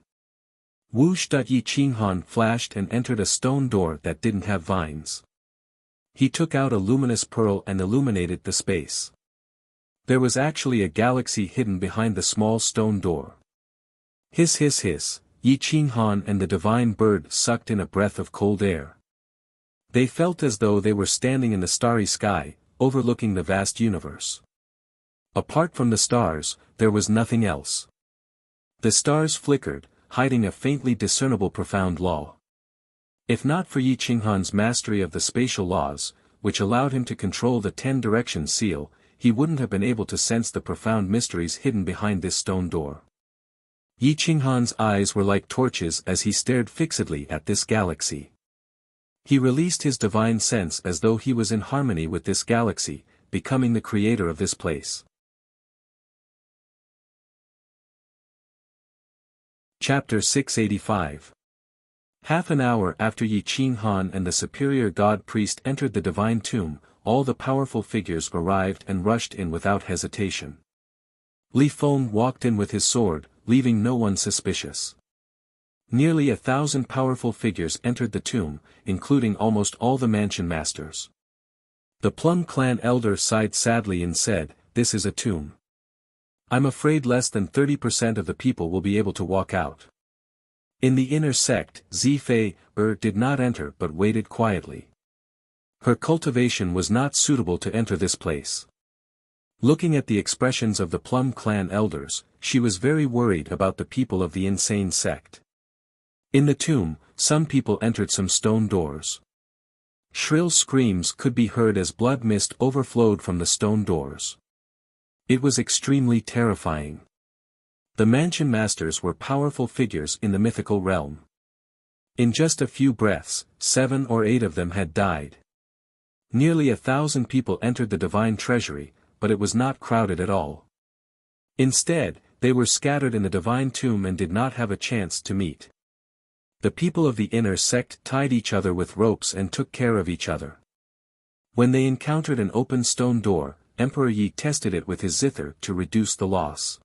Whoosh! Yi Qinghan flashed and entered a stone door that didn't have vines. He took out a luminous pearl and illuminated the space. There was actually a galaxy hidden behind the small stone door. Hiss hiss hiss, Yi Qinghan and the divine bird sucked in a breath of cold air. They felt as though they were standing in the starry sky, overlooking the vast universe. Apart from the stars, there was nothing else. The stars flickered, hiding a faintly discernible profound law. If not for Yi Qinghan's mastery of the spatial laws, which allowed him to control the 10-direction seal, he wouldn't have been able to sense the profound mysteries hidden behind this stone door. Yi Qinghan's eyes were like torches as he stared fixedly at this galaxy. He released his divine sense as though he was in harmony with this galaxy, becoming the creator of this place. Chapter 685. Half an hour after Yi Qinghan and the superior god priest entered the divine tomb, all the powerful figures arrived and rushed in without hesitation. Li Feng walked in with his sword, leaving no one suspicious. Nearly 1,000 powerful figures entered the tomb, including almost all the mansion masters. The Plum clan elder sighed sadly and said, "This is a tomb. I'm afraid less than 30% of the people will be able to walk out." In the inner sect, Zifei did not enter but waited quietly. Her cultivation was not suitable to enter this place. Looking at the expressions of the Plum clan elders, she was very worried about the people of the insane sect. In the tomb, some people entered some stone doors. Shrill screams could be heard as blood mist overflowed from the stone doors. It was extremely terrifying. The mansion masters were powerful figures in the mythical realm. In just a few breaths, 7 or 8 of them had died. Nearly 1,000 people entered the divine treasury, but it was not crowded at all. Instead, they were scattered in the divine tomb and did not have a chance to meet. The people of the inner sect tied each other with ropes and took care of each other. When they encountered an open stone door, Emperor Yi tested it with his zither to reduce the loss.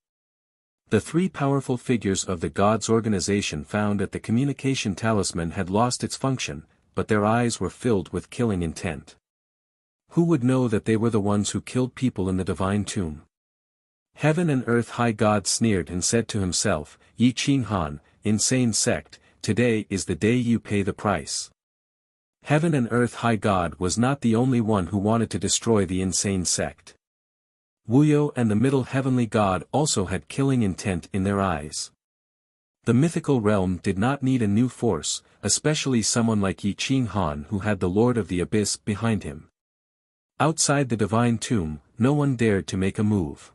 The 3 powerful figures of the gods' organization found that the communication talisman had lost its function, but their eyes were filled with killing intent. Who would know that they were the ones who killed people in the divine tomb? Heaven and Earth High God sneered and said to himself, "Yi Qinghan, insane sect, today is the day you pay the price." Heaven and Earth High God was not the only one who wanted to destroy the insane sect. Wuxia and the Middle Heavenly God also had killing intent in their eyes. The mythical realm did not need a new force, especially someone like Yi Qinghan who had the Lord of the Abyss behind him. Outside the divine tomb, no one dared to make a move.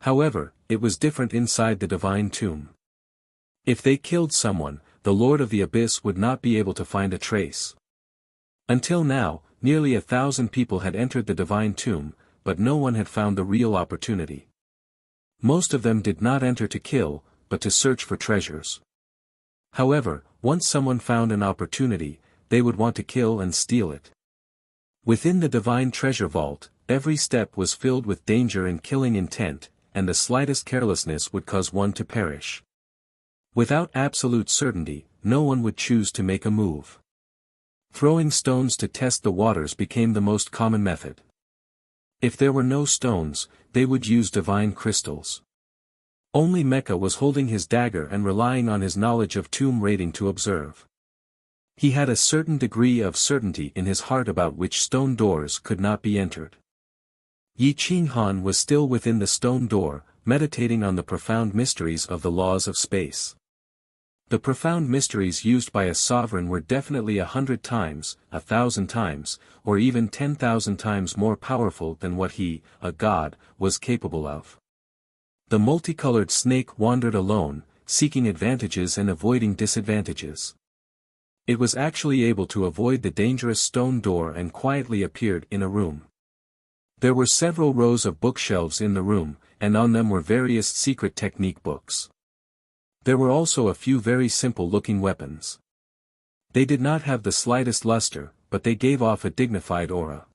However, it was different inside the divine tomb. If they killed someone, the Lord of the Abyss would not be able to find a trace. Until now, nearly 1,000 people had entered the divine tomb, but no one had found the real opportunity. Most of them did not enter to kill, but to search for treasures. However, once someone found an opportunity, they would want to kill and steal it. Within the divine treasure vault, every step was filled with danger and killing intent, and the slightest carelessness would cause one to perish. Without absolute certainty, no one would choose to make a move. Throwing stones to test the waters became the most common method. If there were no stones, they would use divine crystals. Only Mecha was holding his dagger and relying on his knowledge of tomb raiding to observe. He had a certain degree of certainty in his heart about which stone doors could not be entered. Yi Qinghan was still within the stone door, meditating on the profound mysteries of the laws of space. The profound mysteries used by a sovereign were definitely 100 times, 1,000 times, or even 10,000 times more powerful than what he, a god, was capable of. The multicolored snake wandered alone, seeking advantages and avoiding disadvantages. It was actually able to avoid the dangerous stone door and quietly appeared in a room. There were several rows of bookshelves in the room, and on them were various secret technique books. There were also a few very simple-looking weapons. They did not have the slightest luster, but they gave off a dignified aura.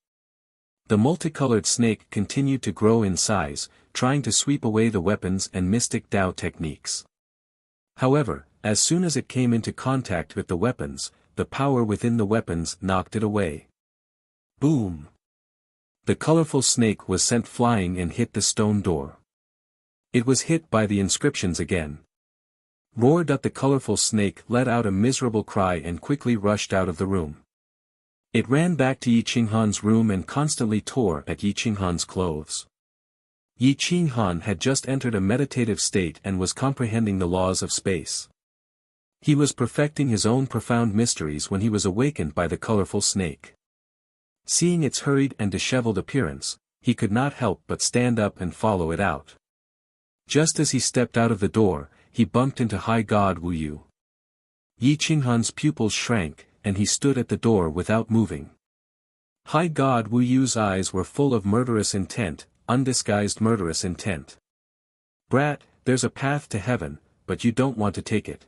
The multicolored snake continued to grow in size, trying to sweep away the weapons and mystic Tao techniques. However, as soon as it came into contact with the weapons, the power within the weapons knocked it away. Boom! The colorful snake was sent flying and hit the stone door. It was hit by the inscriptions again. Roared the colorful snake let out a miserable cry and quickly rushed out of the room. It ran back to Yi Qinghan's room and constantly tore at Yi Qinghan's clothes. Yi Qinghan had just entered a meditative state and was comprehending the laws of space. He was perfecting his own profound mysteries when he was awakened by the colorful snake. Seeing its hurried and disheveled appearance, he could not help but stand up and follow it out. Just as he stepped out of the door, he bumped into High God Wuxia. Yi Qinghan's pupils shrank, and he stood at the door without moving. High God Wuxia's eyes were full of murderous intent, undisguised murderous intent. "Brat, there's a path to heaven, but you don't want to take it.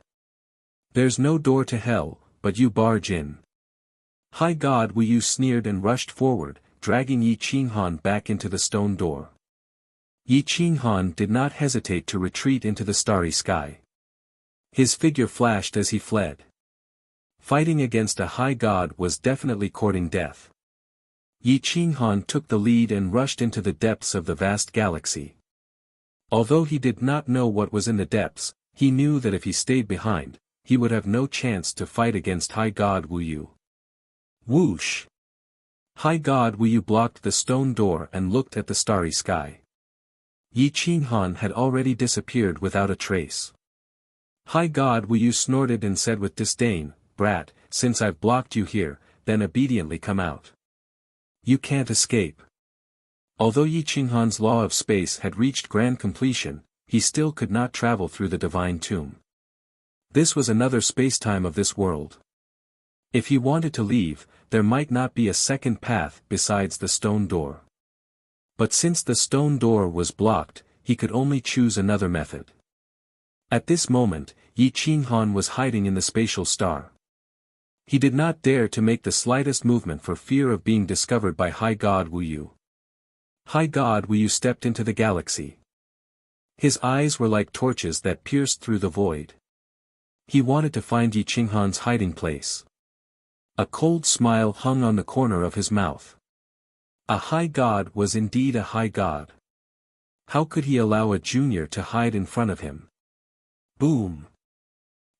There's no door to hell, but you barge in." High God Wuxia sneered and rushed forward, dragging Yi Qinghan back into the stone door. Yi Qinghan did not hesitate to retreat into the starry sky. His figure flashed as he fled. Fighting against a high god was definitely courting death. Yi Qinghan took the lead and rushed into the depths of the vast galaxy. Although he did not know what was in the depths, he knew that if he stayed behind, he would have no chance to fight against High God Wuyu. Whoosh! High God Wuyu blocked the stone door and looked at the starry sky. Yi Qinghan had already disappeared without a trace. High God Wuyu snorted and said with disdain, "Brat, since I've blocked you here, then obediently come out. You can't escape." Although Yi Qinghan's law of space had reached grand completion, he still could not travel through the divine tomb. This was another spacetime of this world. If he wanted to leave, there might not be a second path besides the stone door. But since the stone door was blocked, he could only choose another method. At this moment, Yi Qinghan was hiding in the spatial star. He did not dare to make the slightest movement for fear of being discovered by High God Wuyu. High God Wuyu stepped into the galaxy. His eyes were like torches that pierced through the void. He wanted to find Yi Qinghan's hiding place. A cold smile hung on the corner of his mouth. A high god was indeed a high god. How could he allow a junior to hide in front of him? Boom!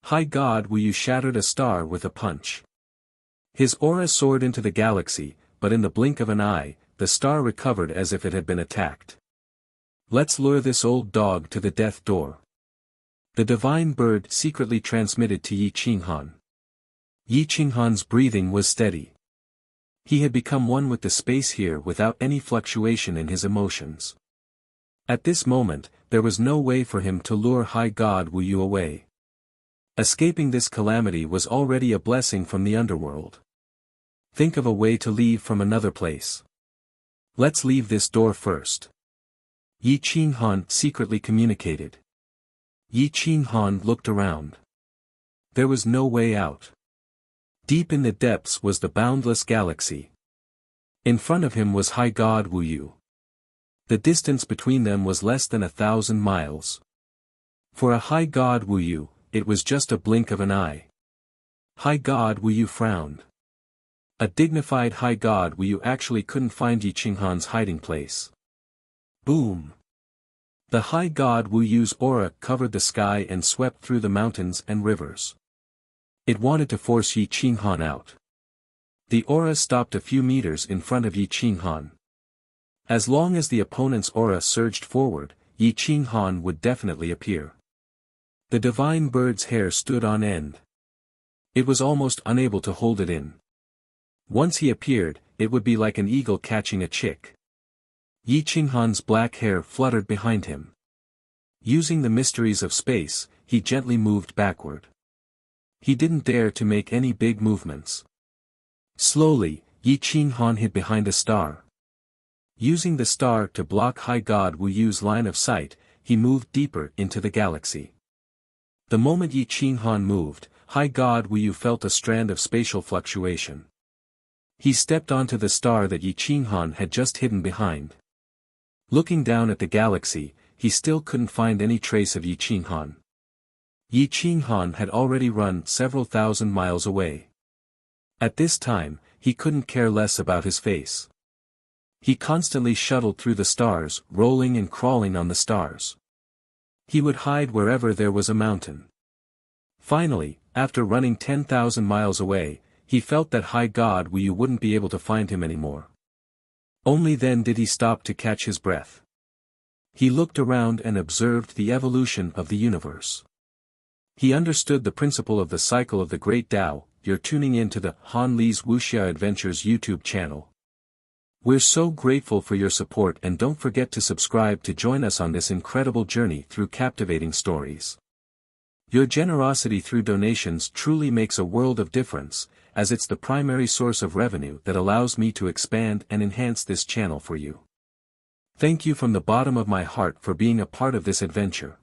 High God Wuyu shattered a star with a punch. His aura soared into the galaxy, but in the blink of an eye, the star recovered as if it had been attacked. Let's lure this old dog to the death door. The divine bird secretly transmitted to Yi Qinghan. Yi Qinghan's breathing was steady. He had become one with the space here without any fluctuation in his emotions. At this moment, there was no way for him to lure High God Wuyu away. Escaping this calamity was already a blessing from the underworld. Think of a way to leave from another place. Let's leave this door first. Yi Qinghan secretly communicated. Yi Qinghan looked around. There was no way out. Deep in the depths was the boundless galaxy. In front of him was High God Wuyu. The distance between them was less than 1,000 miles. For a High God Wuyu, it was just a blink of an eye. High God Wuyu frowned. A dignified High God Wuyu actually couldn't find Yi Qinghan's hiding place. Boom! The High God Wuyu's aura covered the sky and swept through the mountains and rivers. It wanted to force Yi Qinghan out. The aura stopped a few meters in front of Yi Qinghan. As long as the opponent's aura surged forward, Yi Qinghan would definitely appear. The divine bird's hair stood on end. It was almost unable to hold it in. Once he appeared, it would be like an eagle catching a chick. Yi Qinghan's black hair fluttered behind him. Using the mysteries of space, he gently moved backward. He didn't dare to make any big movements. Slowly, Yi Qinghan hid behind a star. Using the star to block High God Wuyu's line of sight, he moved deeper into the galaxy. The moment Yi Qinghan moved, High God Wuyu felt a strand of spatial fluctuation. He stepped onto the star that Yi Qinghan had just hidden behind. Looking down at the galaxy, he still couldn't find any trace of Yi Qinghan. Yi Qinghan had already run several thousand miles away. At this time, he couldn't care less about his face. He constantly shuttled through the stars, rolling and crawling on the stars. He would hide wherever there was a mountain. Finally, after running 10,000 miles away, he felt that High God Wuyu wouldn't be able to find him anymore. Only then did he stop to catch his breath. He looked around and observed the evolution of the universe. He understood the principle of the cycle of the Great Tao. You're tuning in to the Han Li's Wuxia Adventures YouTube channel. We're so grateful for your support, and don't forget to subscribe to join us on this incredible journey through captivating stories. Your generosity through donations truly makes a world of difference, as it's the primary source of revenue that allows me to expand and enhance this channel for you. Thank you from the bottom of my heart for being a part of this adventure.